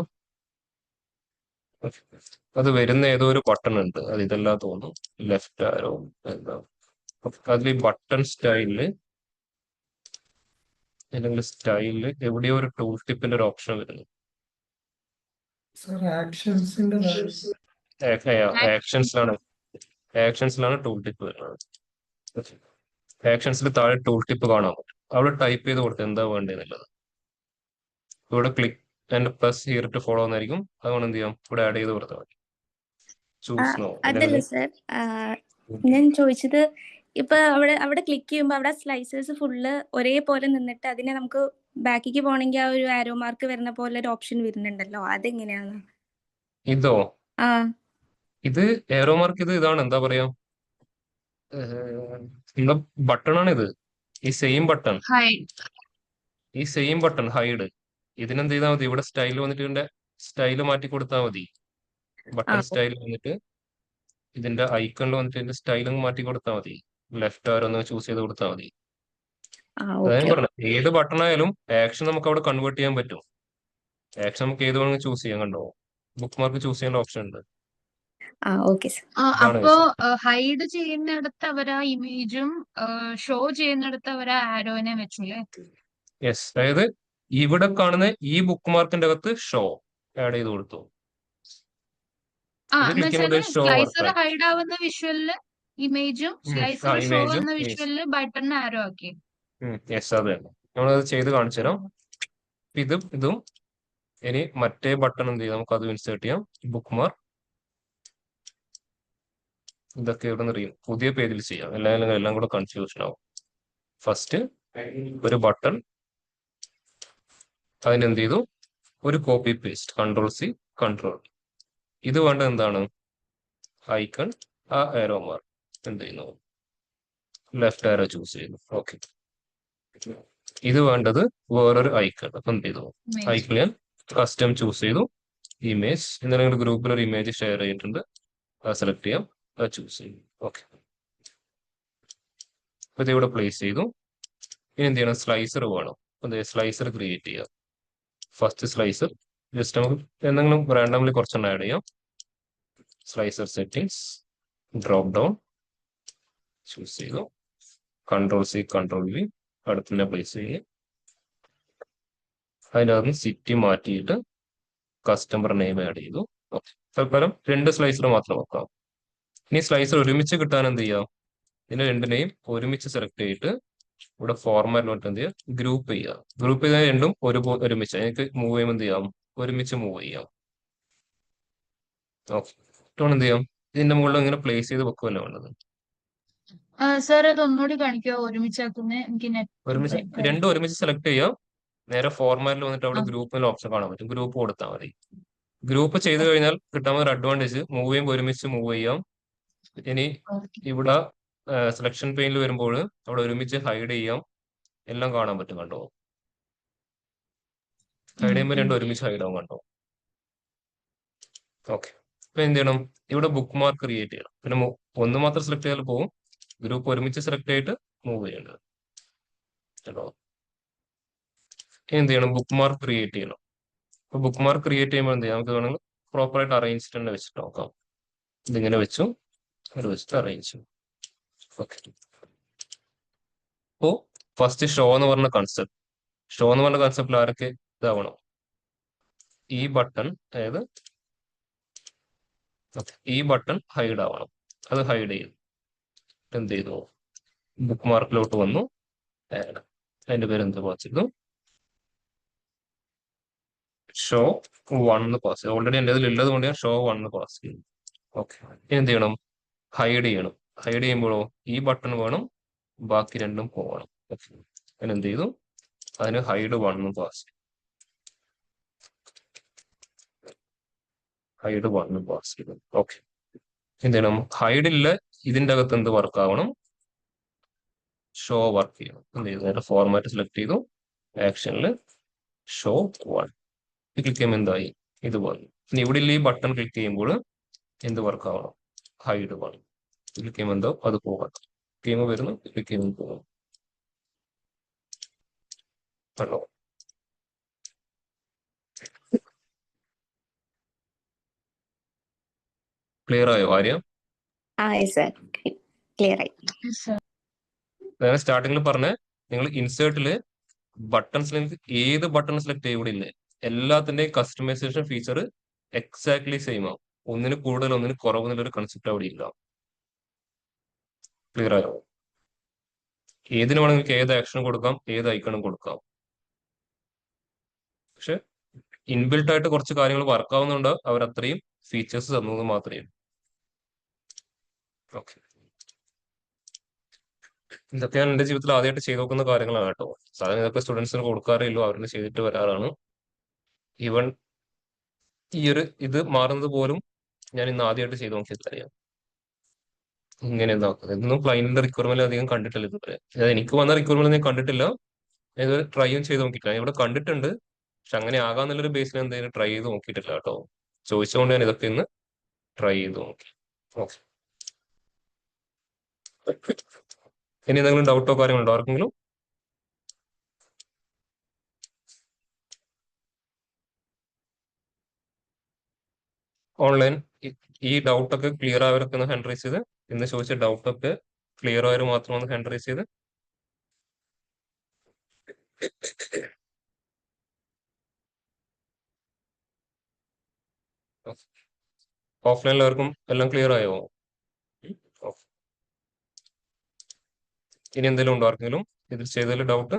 അത് വരുന്ന ഏതോ ഒരു ബട്ടൺ ഉണ്ട്, അത് ഇതെല്ലാം തോന്നും, ലെഫ്റ്റ് ആരോ എന്താ. അതിൽ ഈ ബട്ടൺ സ്റ്റൈലില് അല്ലെങ്കിൽ സ്റ്റൈലില് എവിടെയോ ഒരു ടൂൾ ടിപ്പിന്റെ ഒരു ഓപ്ഷൻ വരുന്നു. ആക്ഷൻസിലാണ് ടൂൾ ടിപ്പ് വരുന്നത്. ആക്ഷൻസിൽ താഴെ ടൂൾ ടിപ്പ് കാണാൻ പറ്റും. അവിടെ ടൈപ്പ് ചെയ്ത് കൊടുത്ത് എന്താ വേണ്ടതെന്നുള്ളത്. ഇവിടെ click and plus here to follow എന്നായിരിക്കും. അതുകൊണ്ട് എന്ത് ചെയ്യാം, ഇവിടെ ആഡ് ചെയ്ത് കൊടുത്താൽ മതി. അതല്ല സർ, ഞാൻ ചോദിച്ചത് ഇപ്പൊ അവിടെ ക്ലിക്ക് ചെയ്യുമ്പോൾ അവിടെ സ്ലൈസേഴ്സ് ഫുള്ള് ഒരേപോലെ നിന്നിട്ട് അതിനെ നമുക്ക് ബാക്കിക്ക് പോകണമെങ്കിൽ ആ ഒരു ആരോ മാർക്ക് വരുന്ന പോലെ ഒരു ഓപ്ഷൻ വരുന്നുണ്ടല്ലോ, അതെങ്ങനെയാണ്? ഇതോ? ആ, ഇത് ഏറോ മാർക്ക്, ഇതാണ് എന്താ പറയാ, നമ്മുടെ ബട്ടൺ ആണ് ഇത്. ഈ സെയിം ബട്ടൺ ഹൈഡ്, ഇതിനെന്ത് ചെയ്താൽ മതി, ഇവിടെ സ്റ്റൈൽ വന്നിട്ട് ഇതിന്റെ സ്റ്റൈല് മാറ്റി കൊടുത്താൽ മതി. ബട്ടൺ സ്റ്റൈൽ വന്നിട്ട് ഇതിന്റെ ഐക്കണിൽ വന്നിട്ട് ഇതിന്റെ സ്റ്റൈലും മാറ്റി കൊടുത്താൽ മതി. ലെഫ്റ്റ് ആരോ ഒന്ന് ചൂസ് ചെയ്ത് കൊടുത്താൽ മതി. അതായത് പറഞ്ഞത്, ഏത് ബട്ടൺ ആയാലും ആക്ഷൻ നമുക്ക് അവിടെ കൺവേർട്ട് ചെയ്യാൻ പറ്റും. ആക്ഷൻ നമുക്ക് ഏത് വേണമെങ്കിൽ ചൂസ് ചെയ്യാൻ. കണ്ടോ, ബുക്ക് മാർക്ക് ചൂസ് ചെയ്യേണ്ട ഓപ്ഷൻ ഉണ്ട്. അപ്പോ ഹൈഡ് ചെയ്യുന്നിടത്ത് അവരാ ഇമേജും ഷോ ചെയ്യുന്നിടത്ത് അവരാ ആരോനെ വെച്ചില്ലേ? യെസ്, അതായത് ഇവിടെ കാണുന്ന ഈ ബുക്ക് മാർക്കിന്റെ അകത്ത് ഷോ ആഡ് ചെയ്ത് കൊടുത്തു. സ്ലൈസർ ഹൈഡ് ആവുന്ന വിഷ്വലില് ഇമേജും സ്ലൈസർ ഷോ ആവുന്ന വിഷ്വലില് ബട്ടൺ ആരോ ആക്കി. യെസ്, അത് തന്നെ. നമ്മളത് ചെയ്ത് കാണിച്ചു തരാം. ഇതും ഇനി മറ്റേ ബട്ടൺ എന്ത് ചെയ്യാം, നമുക്ക് അത് ഇൻസേർട്ട് ചെയ്യാം. ബുക്ക് മാർക്ക് ഇതൊക്കെ ഇവിടെ നിന്ന് അറിയും, പുതിയ പേജിൽ ചെയ്യാം. എല്ലാം കൂടെ കൺഫ്യൂഷൻ ആവും. ഫസ്റ്റ് ഒരു ബട്ടൺ, അതിനെന്ത് ചെയ്തു, ഒരു കോപ്പി പേസ്റ്റ്, Ctrl+C Ctrl. ഇത് വേണ്ട എന്താണ്, ഐക്കൺ, ആ ആരോ മാർക്ക് എന്ത് ചെയ്യുന്നു, ലെഫ്റ്റ് ആരോ ചൂസ് ചെയ്യുന്നു. ഓക്കെ, ഇത് വേണ്ടത് വേറൊരു ഐക്കൺ. അപ്പൊ എന്ത് ചെയ്തു, ഐക്കൺ ഞാൻ കസ്റ്റം ചൂസ് ചെയ്തു. ഇമേജ് ഇന്നലെ ഗ്രൂപ്പിൽ ഒരു ഇമേജ് ഷെയർ ചെയ്തിട്ടുണ്ട്, അത് സെലക്ട് ചെയ്യാം, അത് ചൂസ് ചെയ്യും. ഓക്കെ, അപ്പൊ ഇത് ഇവിടെ പ്ലേസ് ചെയ്തു. ഇനി എന്ത് ചെയ്യണം, സ്ലൈസർ വേണം. അതെ, സ്ലൈസർ ക്രിയേറ്റ് ചെയ്യാം. ഫസ്റ്റ് സ്ലൈസർ ജസ്റ്റ് നമുക്ക് എന്തെങ്കിലും റാൻഡംലി കുറച്ചെണ്ണം ആഡ് ചെയ്യാം. Slicer settings, drop down choose ചെയ്തു, കൺട്രോൾ-C കൺട്രോൾ-V അടുത്തന്നെ പ്ലേസ് ചെയ്യുക. അതിനകത്ത് സിറ്റി മാറ്റിയിട്ട് കസ്റ്റമർ നെയിം ആഡ് ചെയ്തു. ഓക്കെ, തൽക്കാലം 2 സ്ലൈസർ മാത്രം വെക്കാം. ഇനി സ്ലൈസർ ഒരുമിച്ച് കിട്ടാൻ എന്ത് ചെയ്യാം, ഇതിന്റെ രണ്ടിനെയും ഒരുമിച്ച് സെലക്ട് ചെയ്തിട്ട് ഇവിടെ ഫോർമാറ്റ് നോട്ട് എന്ത് ചെയ്യുക, ഗ്രൂപ്പ് ചെയ്യുക. ഗ്രൂപ്പ് ചെയ്താൽ രണ്ടും ഒരുമിച്ച് എനിക്ക് മൂവ് ചെയ്യുമ്പോൾ എന്ത് ചെയ്യാം, ഒരുമിച്ച് മൂവ് ചെയ്യാം. ഓക്കെ, എന്ത് ചെയ്യാം, ഇതിന്റെ മുകളിൽ ഇങ്ങനെ പ്ലേസ് ചെയ്ത് വെക്കുമല്ലോ വേണ്ടത്. സാർ അത് ഒന്നുകൂടി കാണിക്കോ, ഒരുമിച്ചാക്കുന്നത് എനിക്ക് ഒരുമിച്ച് രണ്ടും ഒരുമിച്ച് സെലക്ട് ചെയ്യാം. നേരെ ഫോർമാറ്റിൽ വന്നിട്ട് അവിടെ ഗ്രൂപ്പിൽ ഓപ്ഷൻ കാണാൻ പറ്റും, ഗ്രൂപ്പ് കൊടുത്താൽ മതി. ഗ്രൂപ്പ് ചെയ്ത് കഴിഞ്ഞാൽ കിട്ടാൻ ഒരു അഡ്വാൻറ്റേജ്, മൂവ് ചെയ്യുമ്പോൾ ഒരുമിച്ച് മൂവ് ചെയ്യാം. ഇനി ഇവിടെ സെലക്ഷൻ പെയിനിൽ വരുമ്പോൾ അവിടെ ഒരുമിച്ച് ഹൈഡ് ചെയ്യാം, എല്ലാം കാണാൻ പറ്റും. കണ്ടോ, ഹൈഡ് ചെയ്യുമ്പോൾ രണ്ടും ഒരുമിച്ച് ഹൈഡ് ആവും. കണ്ടോ. ഓക്കെ, അപ്പൊ എന്ത് ചെയ്യണം, ഇവിടെ ബുക്ക് മാർക്ക് ക്രിയേറ്റ് ചെയ്യണം. പിന്നെ ഒന്ന് മാത്രം സെലക്ട് ചെയ്താൽ പോകും, ഗ്രൂപ്പ് ഒരുമിച്ച് സെലക്ട് ചെയ്തിട്ട് മൂവ് ചെയ്യേണ്ടത്. കേട്ടോ, എന്ത് ചെയ്യണം, ബുക്ക് മാർക്ക് ക്രിയേറ്റ് ചെയ്യണം. അപ്പൊ ബുക്ക് മാർക്ക് ക്രിയേറ്റ് ചെയ്യുമ്പോൾ എന്ത് ചെയ്യാം, നമുക്ക് വേണമെങ്കിൽ പ്രോപ്പറായിട്ട് അറേഞ്ച് തന്നെ വെച്ചിട്ട് നോക്കാം. ഇതിങ്ങനെ വെച്ചു, അത് വെച്ചിട്ട് അറേഞ്ച് ചെയ്യും. ഓക്കെ, അപ്പോ ഫസ്റ്റ് ഷോ എന്ന് പറഞ്ഞ കൺസെപ്റ്റ്, ഷോ എന്ന് പറഞ്ഞ കൺസെപ്റ്റിൽ ആരൊക്കെ ഇതാവണം, ഈ ബട്ടൺ, അതായത് ഈ ബട്ടൺ ഹൈഡ് ആവണം. അത് ഹൈഡ് ചെയ്തു. എന്ത് ചെയ്തു, ബുക്ക് മാർക്കിലോട്ട് വന്നു, അതിന്റെ പേര് എന്ത് പാസ് ചെയ്തു, ഷോ 1 പാസ് ചെയ്തു. ഓൾറെഡി എൻ്റെ ഇതിൽ ഉള്ളത് കൊണ്ട് ഞാൻ ഷോ 1 പാസ് ചെയ്തു. ഓക്കെ, എന്ത് ചെയ്യണം, ഹൈഡ് ചെയ്യണം. ഹൈഡ് ചെയ്യുമ്പോഴോ ഈ ബട്ടൺ വേണം, ബാക്കി രണ്ടും പോകണം. ഓക്കെ, ഞാൻ എന്ത് ചെയ്തു, അതിന് ഹൈഡ് 1 പാസ് ചെയ്തു. ഹൈഡ് 1 പാസ് ചെയ്തു. ഓക്കെ, എന്ത് ചെയ്യണം, ഹൈഡില്ല ഇതിന്റെ അകത്ത് എന്ത് വർക്ക് ആവണം, ഷോ വർക്ക് ചെയ്യണം. എന്ത് ചെയ്തു, അതിന്റെ ഫോർമാറ്റ് സെലക്ട് ചെയ്തു, ആക്ഷനിൽ ഷോ 1 ക്ലിക്ക് ചെയ്യുമ്പോൾ എന്തായി, ഇത് വന്നു. ഇനി ഇവിടെ ഈ ബട്ടൺ ക്ലിക്ക് ചെയ്യുമ്പോൾ എന്ത് വർക്ക് ആവണം, ഹൈഡ് 1 ക്ലിക്ക് ചെയ്യുമ്പോൾ എന്തോ അത് പോകണം. ക്ലിക്ക് ചെയ്യുമ്പോൾ വരുന്നു, ക്ലിക്ക് ചെയ്യുമ്പോൾ പോകും. ഹലോ, ക്ലിയർ ആയോ ആര്യ? ക്ലിയർ ആയി. ഞാൻ സ്റ്റാർട്ടിങ്ങിൽ പറഞ്ഞ, നിങ്ങൾ ഇൻസേർട്ടില് ബട്ടൺസ് ഏത് ബട്ടൺ സെലക്ട് ചെയ്യും, ഇവിടെ ഇല്ലേ എല്ലാത്തിന്റെയും കസ്റ്റമൈസേഷൻ ഫീച്ചർ എക്സാക്ട്ലി സെയിം ആവും. ഒന്നിന് കൂടുതൽ ഒന്നിന് കുറവ് എന്നുള്ളൊരു കൺസെപ്റ്റ് അവിടെ ഇല്ല. ക്ലിയർ ആയോ? ഏതിന് വേണമെങ്കിൽ ഏത് ആക്ഷനും കൊടുക്കാം, ഏത് ഐക്കണും കൊടുക്കാം. പക്ഷെ ഇൻബിൽട്ട് ആയിട്ട് കുറച്ച് കാര്യങ്ങൾ വർക്ക് ആവുന്നുണ്ട്, അവർ അത്രയും ഫീച്ചേഴ്സ് തന്നത് മാത്രമേ. ഓക്കെ, ഇതൊക്കെ ഞാൻ എന്റെ ജീവിതത്തിൽ ആദ്യമായിട്ട് ചെയ്ത് നോക്കുന്ന കാര്യങ്ങളാണ് കേട്ടോ. സാധാരണ ഇതൊക്കെ സ്റ്റുഡൻസിന് കൊടുക്കാറില്ലോ, അവരിന് ചെയ്തിട്ട് വരാറാണ്. ഈവൻ ഇത് മാറുന്നത് പോലും ഞാൻ ഇന്ന് ആദ്യമായിട്ട് ചെയ്ത് നോക്കിയത് അറിയാം. ഇങ്ങനെ എന്താക്കുന്നത്, ഇതൊന്നും ക്ലൈന്റിന്റെ റിക്വയർമെന്റ് അധികം കണ്ടിട്ടില്ല ഇതുവരെ. എനിക്ക് വന്ന റിക്വയർമെന്റ് ഞാൻ കണ്ടിട്ടില്ല, ഞാൻ ഇതുവരെ ട്രൈയും ചെയ്ത് നോക്കിയിട്ടില്ല. ഇവിടെ കണ്ടിട്ടുണ്ട്, പക്ഷെ അങ്ങനെ ആകാന്നുള്ളൊരു ബേസിൽ എന്തെങ്കിലും ട്രൈ ചെയ്ത് നോക്കിയിട്ടില്ല കേട്ടോ. ചോദിച്ചുകൊണ്ട് ഞാൻ ഇതൊക്കെ ഇന്ന് ട്രൈ ചെയ്ത് നോക്കി. ഓക്കെ, ഇനി എന്തെങ്കിലും ഡൗട്ടോ കാര്യങ്ങളുണ്ടോ ആർക്കെങ്കിലും? ഓൺലൈൻ ഈ ഡൗട്ടൊക്കെ ക്ലിയർ ആയവരൊക്കെ ഒന്ന് ഹാൻഡ് റൈസ് ചെയ്ത്, ഇന്ന് ചോദിച്ച ഡൗട്ടൊക്കെ ക്ലിയർ ആയവർ മാത്രം ഒന്ന് ഹാൻഡ് റൈസ് ചെയ്ത്. ഓഫ്ലൈനിലാവർക്കും എല്ലാം ക്ലിയർ ആയോ? ഇനി എന്തെങ്കിലും ഉണ്ടോ ആർക്കെങ്കിലും ഇതിൽ ചെയ്തതിൽ ഡൗട്ട്?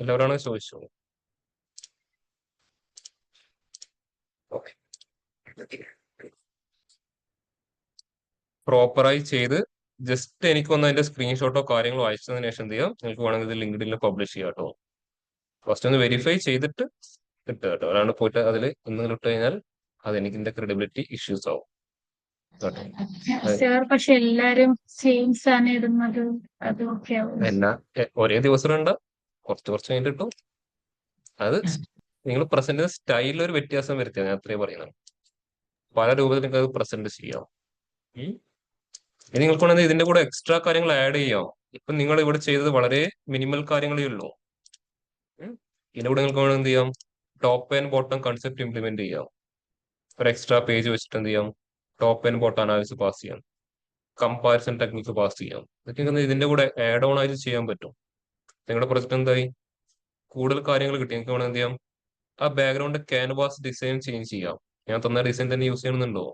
എല്ലാവരാണോ ചോദിച്ചോ? ഓക്കെ, പ്രോപ്പറായി ചെയ്ത് ജസ്റ്റ് എനിക്ക് വന്ന അതിന്റെ സ്ക്രീൻഷോട്ടോ കാര്യങ്ങളോ അയച്ചതിന് ശേഷം എന്ത് ചെയ്യാം, നിങ്ങൾക്ക് വേണമെങ്കിൽ ഇത് ലിങ്ക്ഡിനിൽ പബ്ലിഷ് ചെയ്യാം കേട്ടോ. ഫസ്റ്റ് ഒന്ന് വെരിഫൈ ചെയ്തിട്ട് ഇട്ട് കേട്ടോ. അല്ലാണ്ട് പോയിട്ട് അതിൽ ഒന്നും ഇട്ട് കഴിഞ്ഞാൽ അത് എനിക്ക് ഇതിന്റെ ക്രെഡിബിലിറ്റി ഇഷ്യൂസ് ആവും. കേട്ടോ. സാർ പക്ഷെ എല്ലാരും സെയിം സാധനം ഇടുന്നത് അത് ഓക്കെ ആവും. എന്നാ ഒരേ ദിവസം ഇടണ്ട, കുറച്ച് കുറച്ച് കഴിഞ്ഞിട്ട് ഇട്ടു. അത് നിങ്ങൾ പ്രസന്റ് സ്റ്റൈലിൽ ഒരു വ്യത്യാസം വരുത്തിയാൽ, ഞാൻ അത്രേ പറയുന്നത്. പല രൂപത്തിൽ നിങ്ങൾക്ക് അത് പ്രസന്റ് ചെയ്യാം. ഇനി നിങ്ങൾക്ക് വേണമെങ്കിൽ ഇതിന്റെ കൂടെ എക്സ്ട്രാ കാര്യങ്ങൾ ആഡ് ചെയ്യാം. ഇപ്പൊ നിങ്ങൾ ഇവിടെ ചെയ്തത് വളരെ മിനിമൽ കാര്യങ്ങളേ ഉള്ളൂ. ഇതിന്റെ കൂടെ നിങ്ങൾക്ക് വേണമെങ്കിൽ എന്ത് ചെയ്യാം, top and bottom concept implement ചെയ്യാം. ഒരു എക്സ്ട്രാ പേജ് വെച്ചിട്ട് എന്ത് ചെയ്യാം, top and bottom analysis pass ചെയ്യാം, കമ്പാരിസൺ ടെക്നിക്ക് പാസ് ചെയ്യാം. ഇതൊക്കെ നിങ്ങൾക്ക് ഇതിന്റെ കൂടെ ആഡ് ഓൺ ആയിട്ട് ചെയ്യാൻ പറ്റും. നിങ്ങളുടെ പ്രൊജക്ട് എന്തായി, കൂടുതൽ കാര്യങ്ങൾ കിട്ടി. നിങ്ങൾക്ക് വേണമെങ്കിൽ എന്ത് ചെയ്യാം, ആ ബാക്ക്ഗ്രൗണ്ട് ക്യാൻവാസ് ഡിസൈൻ ചേഞ്ച് ചെയ്യാം. ഞാൻ തന്ന ഡിസൈൻ തന്നെ യൂസ് ചെയ്യണമെന്നുണ്ടോ?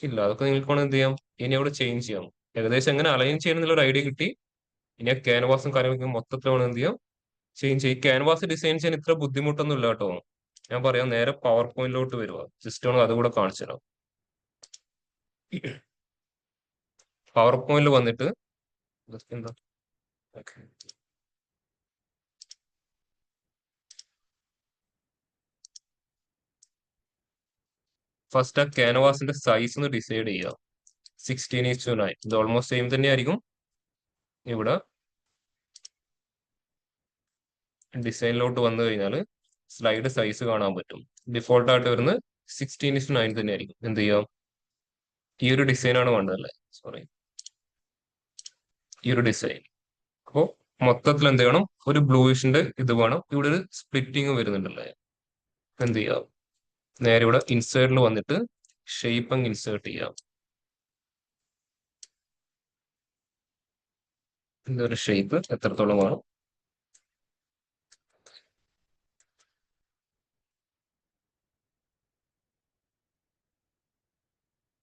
ഇല്ല. അതൊക്കെ നിങ്ങൾക്ക് വേണമെങ്കിൽ എന്ത് ചെയ്യാം, ഇനി അവിടെ ചേഞ്ച് ചെയ്യാം. ഏകദേശം എങ്ങനെ അലൈൻ ചെയ്യണം എന്നുള്ള ഒരു ഐഡിയ കിട്ടി. ഇനി ആ ക്യാൻവാസും കാര്യങ്ങളൊക്കെ മൊത്തത്തിൽ വേണം എന്ത് ചെയ്യാം, ചേഞ്ച് ചെയ്യും. ക്യാൻവാസ് ഡിസൈൻ ചെയ്യാൻ ഇത്ര ബുദ്ധിമുട്ടൊന്നും ഇല്ല കേട്ടോ. ഞാൻ പറയാം, നേരെ പവർ പോയിന്റിലോട്ട് വരിക. സിസ്റ്റം അതുകൂടെ കാണിച്ചു തരാം. പവർ പോയിന്റിൽ വന്നിട്ട് എന്താ, ഫസ്റ്റ് ആ ക്യാൻവാസിന്റെ സൈസ് ഒന്ന് ഡിസൈഡ് ചെയ്യുക. 16:9. ഇത് ഓൾമോസ്റ്റ് സെയിം തന്നെയായിരിക്കും. ഇവിടെ ഡിസൈനിലോട്ട് വന്നു കഴിഞ്ഞാൽ സ്ലൈഡ് സൈസ് കാണാൻ പറ്റും. ഡിഫോൾട്ട് ആയിട്ട് വരുന്നത് 16:9 തന്നെയായിരിക്കും. എന്ത് ചെയ്യാം, ഈ ഒരു ഡിസൈനാണ് വേണ്ടതല്ലേ, സോറി, ഈ ഒരു ഡിസൈൻ. അപ്പോൾ മൊത്തത്തിൽ എന്ത് ചെയ്യണം, ഒരു ബ്ലൂയിഷിന്റെ ഇത് വേണം. ഇവിടെ ഒരു സ്പ്ലിറ്റിങ് വരുന്നുണ്ടല്ലേ, എന്ത് ചെയ്യാം, നേരെ ഇവിടെ ഇൻസേർട്ടിൽ വന്നിട്ട് ഷേപ്പ് അങ്ങ് ഇൻസേർട്ട് ചെയ്യാം. ഇതൊരു ഷേപ്പ് എത്രത്തോളം വേണം,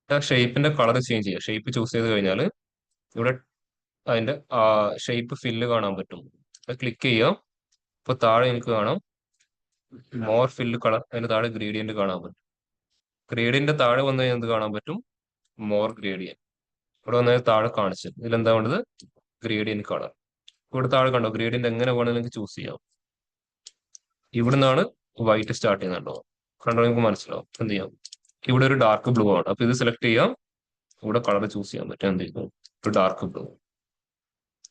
ആ ഷേപ്പിന്റെ കളർ ചേഞ്ച് ചെയ്യുക. ഷേപ്പ് ചൂസ് ചെയ്ത് കഴിഞ്ഞാൽ ഇവിടെ അതിന്റെ ഷേപ്പ് ഫില്ല് കാണാൻ പറ്റും. അത് ക്ലിക്ക് ചെയ്യാം. ഇപ്പൊ താഴെ എനിക്ക് കാണാം മോർ ഫില്ല് കളർ, അതിന്റെ താഴെ ഗ്രേഡിയന്റ് കാണാൻ പറ്റും. ഗ്രേഡിയന്റ് താഴെ വന്നു കഴിഞ്ഞാൽ എന്ത് കാണാൻ പറ്റും, മോർ ഗ്രേഡിയന്റ്. ഇവിടെ വന്നാൽ താഴെ കാണിച്ചു. ഇതിലെന്താ വേണ്ടത്, ഗ്രേഡിയന്റ് കളർ. ഇവിടെ താഴെ കണ്ടോ, ഗ്രേഡിയന്റ് എങ്ങനെ വേണമെങ്കിൽ ചൂസ് ചെയ്യാം. ഇവിടെ നിന്നാണ് വൈറ്റ് സ്റ്റാർട്ട് ചെയ്യുന്നുണ്ടോ, കണ്ടോ, നിങ്ങൾക്ക് മനസ്സിലാവും. എന്ത് ചെയ്യാം, ഇവിടെ ഒരു ഡാർക്ക് ബ്ലൂ ആണ്. അപ്പൊ ഇത് സെലക്ട് ചെയ്യാം, ഇവിടെ കളർ ചൂസ് ചെയ്യാൻ പറ്റും. എന്ത് ചെയ്യും, ഒരു ഡാർക്ക് ബ്ലൂ.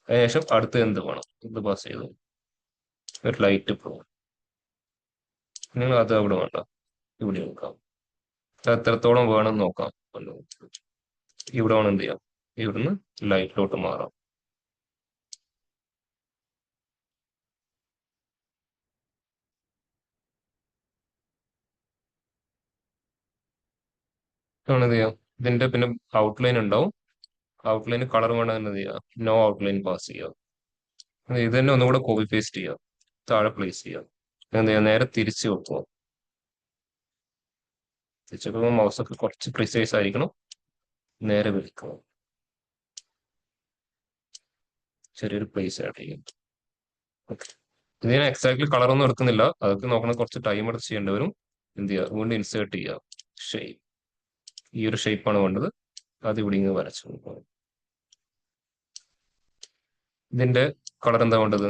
അതിനുശേഷം അടുത്ത് എന്ത് വേണം, ഇത് പാസ് ചെയ്തു, ഒരു ലൈറ്റ് ബ്ലൂ. നിങ്ങൾ അത് അവിടെ വേണ്ട, ഇവിടെ നോക്കാം. എത്രത്തോളം വേണം നോക്കാം. ഇവിടെ വേണം എന്ത് ചെയ്യാം, ഇവിടുന്ന് ലൈറ്റിലോട്ട് മാറാം. എന്ത് ചെയ്യാം, ഇതിന്റെ പിന്നെ ഔട്ട്ലൈൻ ഉണ്ടാവും. ഔട്ട്ലൈൻ കളർ വേണം എന്ത് ചെയ്യാം, നോ ഔട്ട്ലൈൻ പാസ് ചെയ്യാം. ഇത് തന്നെ ഒന്നുകൂടെ കോപ്പി പേസ്റ്റ് ചെയ്യാം, താഴെ പ്ലേസ് ചെയ്യാം. എന്ത് ചെയ്യാം, നേരെ തിരിച്ചു വെക്കുക. തിരിച്ചു വെക്കുമ്പോൾ മൗസൊക്കെ കുറച്ച് പ്രിസൈസ് ആയിരിക്കണം. നേരെ വിളിക്കുക, ചെറിയൊരു പ്ലേസ് ആഡ് ചെയ്യും. ഓക്കെ, ഇതിന് എക്സാക്ട്ലി കളറൊന്നും എടുക്കുന്നില്ല. അതൊക്കെ നോക്കണം, കുറച്ച് ടൈം എടുത്ത് ചെയ്യേണ്ടി വരും. എന്ത് ചെയ്യുക, വീണ്ടും ഇൻസേർട്ട് ചെയ്യുക, ഷേപ്പ്. ഈ ഒരു ഷേപ്പാണ് വേണ്ടത്. അത് ഇവിടെ ഇങ്ങ് വരച്ചു. ഇതിന്റെ കളർ എന്താ വേണ്ടത്,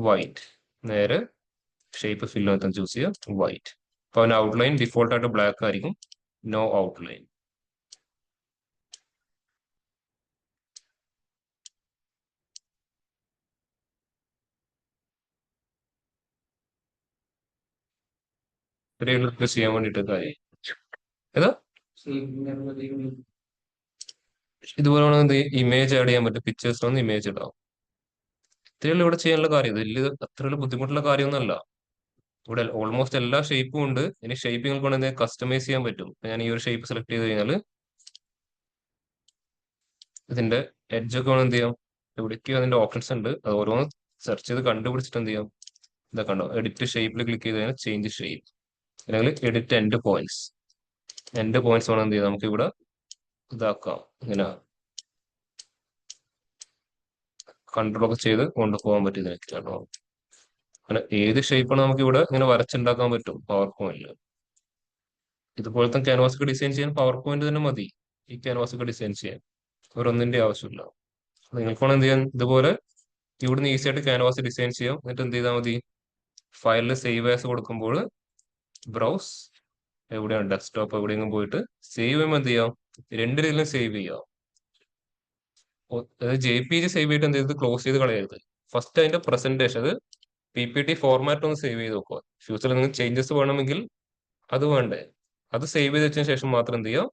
വൈറ്റ്. നേരെ ഷേപ്പ് ഫില്ല് മൊത്തം ചൂസ് ചെയ്യുക, വൈറ്റ്. അപ്പൊ അവന് ഔട്ട്ലൈൻ ഡിഫോൾട്ട് ആയിട്ട് ബ്ലാക്ക് ആയിരിക്കും, നോ ഔട്ട്ലൈൻ. ഇത്രയുള്ള ചെയ്യാൻ വേണ്ടിട്ട് കാര്യം ഏതാ, ഇതുപോലെ ഇമേജ് ആഡ് ചെയ്യാൻ പറ്റും. പിക്ചേഴ്സിലൊന്ന് ഇമേജ് ഇടാം. ഇത്രയുള്ള ഇവിടെ ചെയ്യാനുള്ള കാര്യം. ഇതിൽ അത്രയുള്ള ബുദ്ധിമുട്ടുള്ള കാര്യമൊന്നുമല്ല. ഇവിടെ ഓൾമോസ്റ്റ് എല്ലാ ഷേപ്പും ഉണ്ട്. ഇനി ഷേപ്പിംഗ് കൊണ്ട് കസ്റ്റമൈസ് ചെയ്യാൻ പറ്റും. ഞാൻ ഈ ഒരു ഷേപ്പ് സെലക്ട് ചെയ്ത് കഴിഞ്ഞാൽ ഇതിന്റെ എഡ്ജ് ഒക്കെ വേണം എന്ത് ചെയ്യാം, ഇവിടേക്ക് അതിന്റെ ഓപ്ഷൻസ് ഉണ്ട്. അത് ഓരോന്ന് സെർച്ച് ചെയ്ത് കണ്ടുപിടിച്ചിട്ട് എന്ത് ചെയ്യാം, ഇതൊക്കെ ഉണ്ടോ, എഡിറ്റ് ഷേപ്പിൽ ക്ലിക്ക് ചെയ്ത് കഴിഞ്ഞാൽ ചേഞ്ച് ഷേപ്പ്, അല്ലെങ്കിൽ edit end points. End points വേണം എന്ത് ചെയ്യാം, നമുക്ക് ഇവിടെ ഇതാക്കാം. ഇങ്ങനെ കൺട്രോൾ ഒക്കെ ചെയ്ത് കൊണ്ടുപോകാൻ പറ്റും ഇതിനൊക്കെ കേട്ടോ. അങ്ങനെ ഏത് ഷേപ്പാണ് നമുക്ക് ഇവിടെ ഇങ്ങനെ വരച്ചുണ്ടാക്കാൻ പറ്റും പവർ പോയിന്റിൽ. ഇതുപോലത്തെ ക്യാൻവാസ് ഒക്കെ ഡിസൈൻ ചെയ്യാൻ പവർ പോയിന്റ് തന്നെ മതി. ഈ ക്യാൻവാസ് ഒക്കെ ഡിസൈൻ ചെയ്യാൻ ഒരൊന്നിന്റെ ആവശ്യമില്ല. നിങ്ങൾക്ക് വേണം എന്ത് ചെയ്യാൻ, ഇതുപോലെ ഇവിടുന്ന് ഈസി ആയിട്ട് ക്യാൻവാസ് ഡിസൈൻ ചെയ്യാം. എന്നിട്ട് എന്ത് ചെയ്താൽ മതി, ഫയലിൽ സേവ് ആസ് കൊടുക്കുമ്പോൾ ബ്രൗസ് എവിടെയാണ്, ഡെസ്ക്ടോപ്പ് എവിടെയെങ്കിലും പോയിട്ട് സേവ് ചെയ്യുമ്പോൾ എന്ത് ചെയ്യാം, രണ്ട് രീതിയിലും സേവ് ചെയ്യാം. അതായത് JPG സേവ് ചെയ്തിട്ട് എന്ത് ചെയ്ത് ക്ലോസ് ചെയ്ത് കളയരുത്. ഫസ്റ്റ് അതിന്റെ പ്രസന്റേഷൻ, അത് PPT ഫോർമാറ്റ് ഒന്ന് സേവ് ചെയ്ത് നോക്കുക. ഫ്യൂച്ചറിൽ നിങ്ങൾക്ക് ചേഞ്ചസ് വേണമെങ്കിൽ അത് വേണ്ടേ, അത് സേവ് ചെയ്ത് വെച്ചതിന് ശേഷം മാത്രം എന്ത് ചെയ്യാം,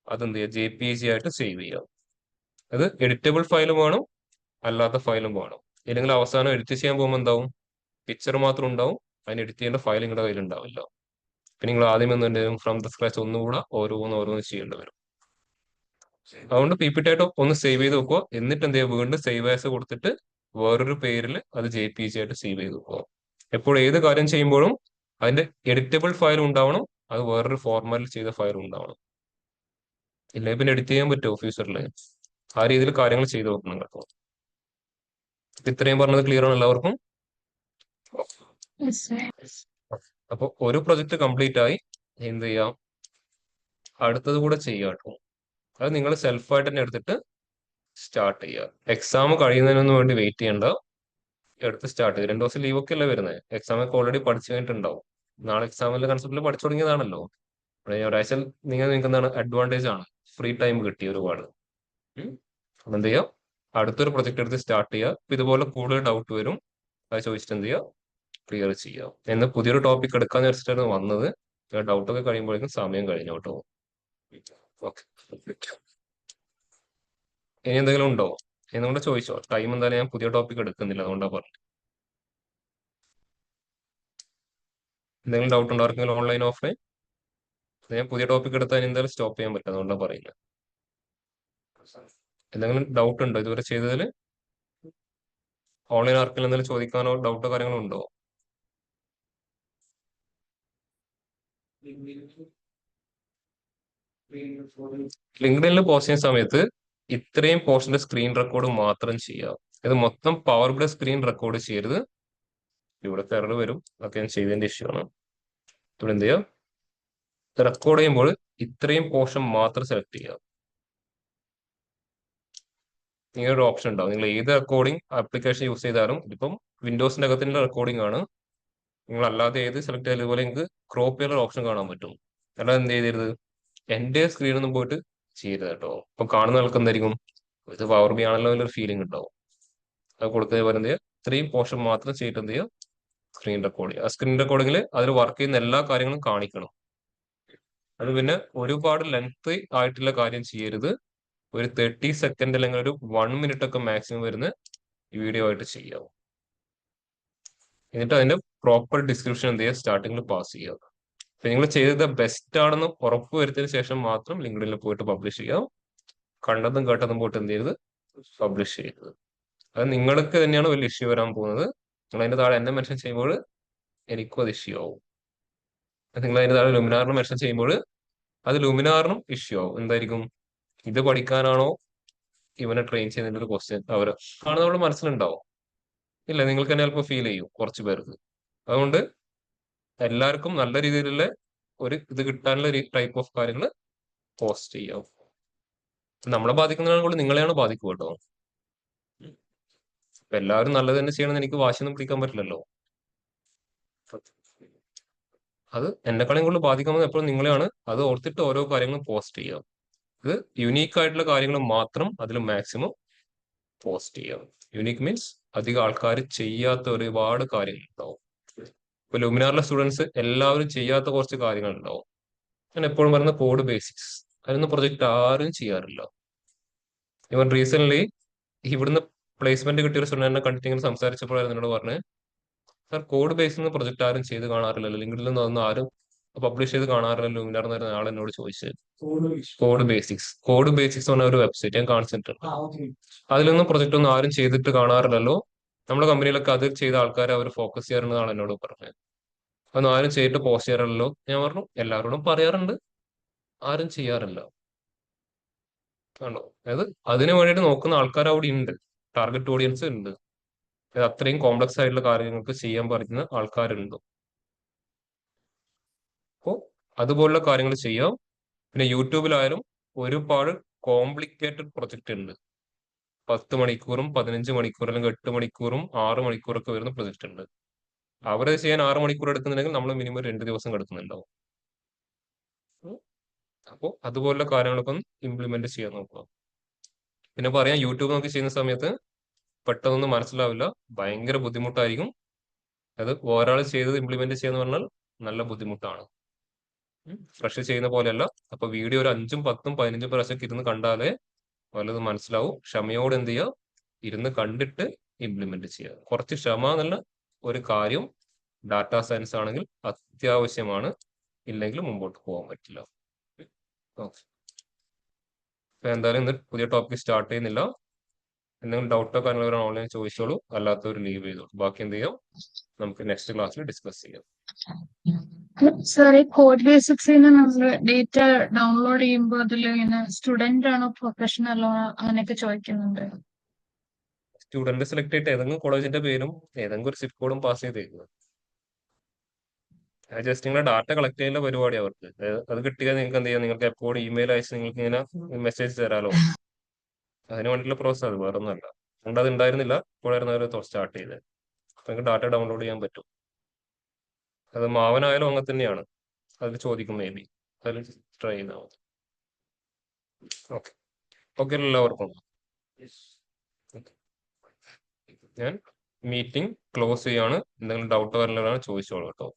അതെന്ത് ചെയ്യാം JPG ആയിട്ട് സേവ് ചെയ്യാം. അത് എഡിറ്റബിൾ ഫയലും വേണം, അല്ലാത്ത ഫയലും വേണം. ഇല്ലെങ്കിൽ അവസാനം എഡിറ്റ് ചെയ്യാൻ പോകുമ്പോൾ എന്താവും, പിക്ചർ മാത്രം ഉണ്ടാവും, അതിന് എഡിറ്റ് ചെയ്യേണ്ട ഫയൽ നിങ്ങളുടെ കയ്യിൽ ഉണ്ടാവില്ല. പിന്നെ നിങ്ങൾ ആദ്യം എന്തുണ്ടാവും, ഫ്രം ദ സ്ക്രാച്ച് ഒന്നുകൂടെ ഓരോന്ന് ചെയ്യേണ്ടി വരും. അതുകൊണ്ട് PPT ആയിട്ട് ഒന്ന് സേവ് ചെയ്ത് വെക്കുക. എന്നിട്ട് എന്ത് ചെയ്യുക, വീണ്ടും സേവ് ആസ് കൊടുത്തിട്ട് വേറൊരു പേരിൽ അത് JPG ആയിട്ട് സേവ് ചെയ്ത് വെക്കുക. എപ്പോഴും ഏത് കാര്യം ചെയ്യുമ്പോഴും അതിന്റെ എഡിറ്റബിൾ ഫയൽ ഉണ്ടാവണം, അത് വേറൊരു ഫോർമാറ്റിൽ ചെയ്ത ഫയൽ ഉണ്ടാവണം. ഇല്ലെങ്കിൽ പിന്നെ എഡിറ്റ് ചെയ്യാൻ പറ്റുമോ ഫ്യൂച്ചറിൽ? ആ രീതിയിൽ കാര്യങ്ങൾ ചെയ്തു വെക്കണം കേട്ടോ. ഇത്രയും പറഞ്ഞത് ക്ലിയർ ആണ് എല്ലാവർക്കും? അപ്പൊ ഒരു പ്രൊജക്ട് കംപ്ലീറ്റ് ആയി, എന്ത് ചെയ്യാം, അടുത്തത് കൂടെ ചെയ്യാം കേട്ടോ. അത് നിങ്ങൾ സെൽഫായിട്ട് തന്നെ എടുത്തിട്ട് സ്റ്റാർട്ട് ചെയ്യുക. എക്സാം കഴിയുന്നതിനൊന്നും വേണ്ടി വെയിറ്റ് ചെയ്യണ്ട, എടുത്ത് സ്റ്റാർട്ട് ചെയ്യുക. 2 ദിവസം ലീവൊക്കെ അല്ലേ വരുന്നത്, എക്സാം ഒക്കെ ഓൾറെഡി പഠിച്ചു കഴിഞ്ഞിട്ടുണ്ടാവും. നാളെ എക്സാമിന്റെ കൺസെപ്റ്റിൽ പഠിച്ചു തുടങ്ങിയതാണല്ലോ. ഒരാഴ്ച നിങ്ങൾക്ക് എന്താണ് അഡ്വാൻറ്റേജ് ആണ്, ഫ്രീ ടൈം കിട്ടി ഒരുപാട്. അപ്പൊ എന്ത് ചെയ്യാം, അടുത്തൊരു പ്രൊജക്ട് എടുത്ത് സ്റ്റാർട്ട് ചെയ്യുക. ഇതുപോലെ കൂടുതൽ ഡൗട്ട് വരും, അത് ചോദിച്ചിട്ട് എന്ത് ചെയ്യുക, ക്ലിയർ ചെയ്യാം. എന്ന് പുതിയൊരു ടോപ്പിക് എടുക്കാന്ന് വെച്ചിട്ടാണ് വന്നത്. ഡൗട്ടൊക്കെ കഴിയുമ്പോഴേക്കും സമയം കഴിഞ്ഞു കേട്ടോ. ഓക്കെ, ഇനി എന്തെങ്കിലും ഉണ്ടോ എന്നുകൊണ്ട് ചോദിച്ചോ. ടൈം എന്തായാലും ഞാൻ പുതിയ ടോപ്പിക് എടുക്കുന്നില്ല, അതുകൊണ്ടാണ് പറഞ്ഞത്. എന്തെങ്കിലും ഡൗട്ട് ഉണ്ടോ ആർക്കെങ്കിലും, ഓൺലൈൻ ഓഫ്ലൈൻ? ഞാൻ പുതിയ ടോപ്പിക് എടുത്താൽ എന്തായാലും സ്റ്റോപ്പ് ചെയ്യാൻ പറ്റും, അതുകൊണ്ടാണ് പറയുന്നത്. എന്തെങ്കിലും ഡൗട്ട് ഉണ്ടോ ഇതുവരെ ചെയ്തതിൽ? ഓൺലൈൻ ആർക്കെങ്കിലും എന്തെങ്കിലും ചോദിക്കാനോ ഡൗട്ടോ കാര്യങ്ങളോ ഉണ്ടോ? ലിങ്ക്ഡിനിൽ പോസ്റ്റ് ചെയ്യുന്ന സമയത്ത് ഇത്രയും പോർഷന്റെ സ്ക്രീൻ റെക്കോർഡ് മാത്രം ചെയ്യുക. ഇത് മൊത്തം പവർ ബി സ്ക്രീൻ റെക്കോർഡ് ചെയ്യരുത്. ഇവിടെ എറർ വരും, അതൊക്കെ ഞാൻ ചെയ്തതിന്റെ ഇഷ്യൂ ആണ്. ഇവിടെ എന്ത് ചെയ്യുക, റെക്കോർഡ് ചെയ്യുമ്പോൾ ഇത്രയും പോർഷൻ മാത്രം സെലക്ട് ചെയ്യുക. ഇങ്ങനെ ഒരു ഓപ്ഷൻ ഉണ്ടാവും. നിങ്ങൾ ഏത് റെക്കോർഡിംഗ് ആപ്ലിക്കേഷൻ യൂസ് ചെയ്താലും, ഇതിപ്പം വിൻഡോസിന്റെ അകത്തിന്റെ റെക്കോർഡിംഗ് ആണ്, നിങ്ങൾ അല്ലാതെ ഏത് സെലക്ട് ചെയ്താലും ഇതുപോലെ നിങ്ങൾക്ക് ക്രോപ്പ് ചെയ്യാനുള്ള ഓപ്ഷൻ കാണാൻ പറ്റും. അല്ലാതെ എന്ത് ചെയ്തരുത്, എന്റെ സ്ക്രീനൊന്നും പോയിട്ട് ചെയ്യരുത് കേട്ടോ. ഇപ്പൊ കാണുന്ന ആൾക്ക് എന്തായിരിക്കും, ഇത് പവർ ബി ആണല്ലോ എന്നൊരു ഫീലിംഗ് ഉണ്ടാവും. അത് കൊടുത്തത് പോലെ എന്ത് ചെയ്യുക, ഇത്രയും പോർഷൻ മാത്രം ചെയ്തിട്ട് എന്ത് ചെയ്യുക, സ്ക്രീൻ റെക്കോർഡ് ചെയ്യുക. ആ സ്ക്രീൻ റെക്കോർഡിങ്ങിൽ അതിൽ വർക്ക് ചെയ്യുന്ന എല്ലാ കാര്യങ്ങളും കാണിക്കണം. അത് പിന്നെ ഒരുപാട് ലെങ്ത് ആയിട്ടുള്ള കാര്യം ചെയ്യരുത്. ഒരു 30 സെക്കൻഡ് അല്ലെങ്കിൽ ഒരു 1 മിനിറ്റ് ഒക്കെ മാക്സിമം വരുന്ന വീഡിയോ ആയിട്ട് ചെയ്യാവും. എന്നിട്ട് അതിന്റെ പ്രോപ്പർ ഡിസ്ക്രിപ്ഷൻ എന്ത് ചെയ്യുക, സ്റ്റാർട്ടിങ്ങിൽ പാസ് ചെയ്യുക. അപ്പൊ നിങ്ങൾ ചെയ്തത് ബെസ്റ്റ് ആണെന്ന് ഉറപ്പ് വരുത്തിയതിനു ശേഷം മാത്രം ലിങ്ക്ഡിനിൽ പോയിട്ട് പബ്ലിഷ് ചെയ്യാം. കണ്ടതും കേട്ടതും പോയിട്ട് എന്ത് ചെയ്യരുത്, പബ്ലിഷ് ചെയ്യരുത്. അത് നിങ്ങൾക്ക് തന്നെയാണ് വലിയ ഇഷ്യൂ വരാൻ പോകുന്നത്. നിങ്ങൾ അതിന്റെ താഴെ എന്നെ മെൻഷൻ ചെയ്യുമ്പോൾ എനിക്കും അത് ഇഷ്യൂ ആവും. നിങ്ങൾ അതിന്റെ താഴെ ലുമിനാറിന് മെൻഷൻ ചെയ്യുമ്പോൾ അത് ലുമിനാറിനും ഇഷ്യൂ ആവും. എന്തായിരിക്കും, ഇത് പഠിക്കാനാണോ ഇവനെ ട്രെയിൻ ചെയ്യുന്നതിന്റെ ഒരു ക്വസ്റ്റ്യൻ അവർ കാണുന്നവരുടെ മനസ്സിലുണ്ടാവും. ഇല്ല, നിങ്ങൾക്ക് തന്നെ ചിലപ്പോൾ ഫീൽ ചെയ്യും കുറച്ച് പേർക്ക്. അതുകൊണ്ട് എല്ലാവർക്കും നല്ല രീതിയിലുള്ള ഒരു ഇത് കിട്ടാനുള്ള ഒരു ടൈപ്പ് ഓഫ് കാര്യങ്ങൾ പോസ്റ്റ് ചെയ്യാം. നമ്മളെ ബാധിക്കുന്നതിനെ കൊണ്ട് നിങ്ങളെയാണ് ബാധിക്കുക കേട്ടോ. അപ്പൊ എല്ലാവരും നല്ലത് തന്നെ ചെയ്യണമെന്ന് എനിക്ക് വാശിയൊന്നും പിടിക്കാൻ പറ്റില്ലല്ലോ. അത് എന്നെക്കാളും കൂടുതൽ ബാധിക്കുന്നത് എപ്പോഴും നിങ്ങളെയാണ്. അത് ഓർത്തിട്ട് ഓരോ കാര്യങ്ങളും പോസ്റ്റ് ചെയ്യാം. ഇത് യുണീക്ക് ആയിട്ടുള്ള കാര്യങ്ങൾ മാത്രം അതിൽ മാക്സിമം പോസ്റ്റ് ചെയ്യാം. യുണീക്ക് മീൻസ് അധികം ആൾക്കാർ ചെയ്യാത്ത ഒരുപാട് കാര്യങ്ങൾ ഉണ്ടാവും. ഇപ്പൊ ലുമിനാറിലെ സ്റ്റുഡൻസ് എല്ലാവരും ചെയ്യാത്ത കുറച്ച് കാര്യങ്ങൾ ഉണ്ടാവും. ഞാൻ എപ്പോഴും പറയുന്ന കോഡ് ബേസിക്സ്, അതിനൊന്നും പ്രൊജക്ട് ആരും ചെയ്യാറില്ല. ഇവൻ റീസെന്റ് ഇവിടുന്ന് പ്ലേസ്മെന്റ് കിട്ടിയ ഒരു സ്റ്റുഡന്റിനെ കണ്ടിട്ട് ഇങ്ങനെ സംസാരിച്ചപ്പോഴായിരുന്നു എന്നോട് പറഞ്ഞത്, സാർ കോഡ് ബേസിൽ പ്രൊജക്ട് ആരും ചെയ്ത് കാണാറില്ലല്ലോ, ലിങ്ക്ഡിൽ നിന്ന് അതൊന്നും ആരും പബ്ലിഷ് ചെയ്ത് കാണാറില്ലല്ലോ ലുമിനാർ എന്ന് പറഞ്ഞ ആൾ എന്നോട് ചോദിച്ചത്. കോഡ് ബേസിക്സ് പറഞ്ഞ ഒരു വെബ്സൈറ്റ് ഞാൻ കാണിച്ചിട്ടുണ്ട്. അതിലൊന്നും പ്രൊജക്ട് ഒന്നും ആരും ചെയ്തിട്ട് കാണാറില്ലല്ലോ, നമ്മുടെ കമ്പനിയിലൊക്കെ അത് ചെയ്ത ആൾക്കാരെ അവർ ഫോക്കസ് ചെയ്യാറുണ്ടെന്നാണ് എന്നോട് പറഞ്ഞത്. അതൊന്നും ആരും ചെയ്തിട്ട് പോസ്റ്റ് ചെയ്യാറില്ലല്ലോ. ഞാൻ പറഞ്ഞു, എല്ലാവരോടും പറയാറുണ്ട്, ആരും ചെയ്യാറില്ല. ആണോ, അതായത് അതിനു വേണ്ടിയിട്ട് നോക്കുന്ന ആൾക്കാർ അവിടെ ഉണ്ട്, ടാർഗറ്റ് ഓഡിയൻസ് ഉണ്ട്. അത് അത്രയും കോംപ്ലക്സ് ആയിട്ടുള്ള കാര്യങ്ങൾക്ക് ചെയ്യാൻ പറ്റുന്ന ആൾക്കാരുണ്ട്. അപ്പോൾ അതുപോലുള്ള കാര്യങ്ങൾ ചെയ്യാം. പിന്നെ യൂട്യൂബിലായാലും ഒരുപാട് കോംപ്ലിക്കേറ്റഡ് പ്രൊജക്റ്റ് ഉണ്ട്. 10 മണിക്കൂറും 15 മണിക്കൂറും അല്ലെങ്കിൽ 8 മണിക്കൂറും 6 മണിക്കൂറൊക്കെ വരുന്ന പ്രൊജക്റ്റ് ഉണ്ട്. അവരത് ചെയ്യാൻ 6 മണിക്കൂർ എടുക്കുന്നുണ്ടെങ്കിൽ നമ്മൾ മിനിമം 2 ദിവസം എടുക്കുന്നുണ്ടാവും. അപ്പോൾ അതുപോലുള്ള കാര്യങ്ങളൊക്കെ ഒന്ന് ഇംപ്ലിമെന്റ് ചെയ്യാൻ നോക്കുക. പിന്നെ പറയാം, യൂട്യൂബ് നോക്കി ചെയ്യുന്ന സമയത്ത് പെട്ടെന്നൊന്നും മനസ്സിലാവില്ല, ഭയങ്കര ബുദ്ധിമുട്ടായിരിക്കും. അത് ഒരാൾ ചെയ്തത് ഇംപ്ലിമെന്റ് ചെയ്യാന്ന് പറഞ്ഞാൽ നല്ല ബുദ്ധിമുട്ടാണ്. ഫ്രഷ് ചെയ്യുന്ന പോലെയല്ല. അപ്പൊ വീഡിയോ ഒരു 5ഉം 10ഉം 15ഉം പ്രാവശ്യം ഇരുന്ന് കണ്ടാലേ വല്ലതും മനസ്സിലാവും. ക്ഷമയോടെ എന്ത് ചെയ്യുക, ഇരുന്ന് കണ്ടിട്ട് ഇംപ്ലിമെന്റ് ചെയ്യുക. കുറച്ച് ക്ഷമ എന്നുള്ള ഒരു കാര്യം ഡാറ്റാ സയൻസ് ആണെങ്കിൽ അത്യാവശ്യമാണ്, ഇല്ലെങ്കിൽ മുമ്പോട്ട് പോകാൻ പറ്റില്ല. ഓക്കെ, അപ്പൊ എന്തായാലും ഇന്ന് പുതിയ ടോപ്പിക് സ്റ്റാർട്ട് ചെയ്യുന്നില്ല. എന്തെങ്കിലും ഡൗട്ടോ കാര്യങ്ങളോ ഓൺലൈൻ ചോദിച്ചോളൂ, അല്ലാത്തവർ ലീവ് ചെയ്തോളൂ. ബാക്കി എന്ത് ചെയ്യാം, നമുക്ക് നെക്സ്റ്റ് ക്ലാസ്സിൽ ഡിസ്കസ് ചെയ്യാം. സാർ, ഈ കോഡ് ബേസിക്സിന് നമ്മൾ ഡേറ്റ ഡൗൺലോഡ് ചെയ്യുമ്പോൾ അതിൽ ഇങ്ങനെ സ്റ്റുഡന്റ് ആണോ പ്രൊഫഷണലോ അങ്ങനെയൊക്കെ ചോദിക്കുന്നുണ്ട്. സ്റ്റുഡന്റ് സെലക്ട് ചെയ്തിട്ട് ഏതെങ്കിലും കോളേജിന്റെ പേരും ഏതെങ്കിലും ഒരു സിപ്പ് കോഡും പാസ് ചെയ്തേക്കുക. ജസ്റ്റ് നിങ്ങളുടെ ഡാറ്റ കളക്ട് ചെയ്യുന്ന പരിപാടി അവർക്ക്. അത് കിട്ടിയാൽ നിങ്ങൾക്ക് എന്ത് ചെയ്യാം, നിങ്ങൾക്ക് എപ്പോഴും ഇമെയിൽ അയച്ച് നിങ്ങൾക്ക് ഇങ്ങനെ മെസ്സേജ് തരാലോ. അതിന് വേണ്ടിയിട്ടുള്ള പ്രോസസ് അത്, വേറെ ഒന്നുമല്ല. അതുകൊണ്ട് അത് ഉണ്ടായിരുന്നില്ല, ഇപ്പോഴായിരുന്നു അവർ സ്റ്റാർട്ട് ചെയ്തത്. നിങ്ങൾക്ക് ഡാറ്റ ഡൗൺലോഡ് ചെയ്യാൻ പറ്റും. അത് മാവനായാലും അങ്ങനെ തന്നെയാണ്, അതിൽ ചോദിക്കും മേ ബി. അതിൽ ട്രൈ ചെയ്താൽ മതി. ഓക്കെ ഓക്കെ എല്ലാവർക്കും. ഞാൻ മീറ്റിംഗ് ക്ലോസ് ചെയ്യാണ്. എന്തെങ്കിലും ഡൗട്ടോ വരലാണ് ചോദിച്ചോളൂ കേട്ടോ.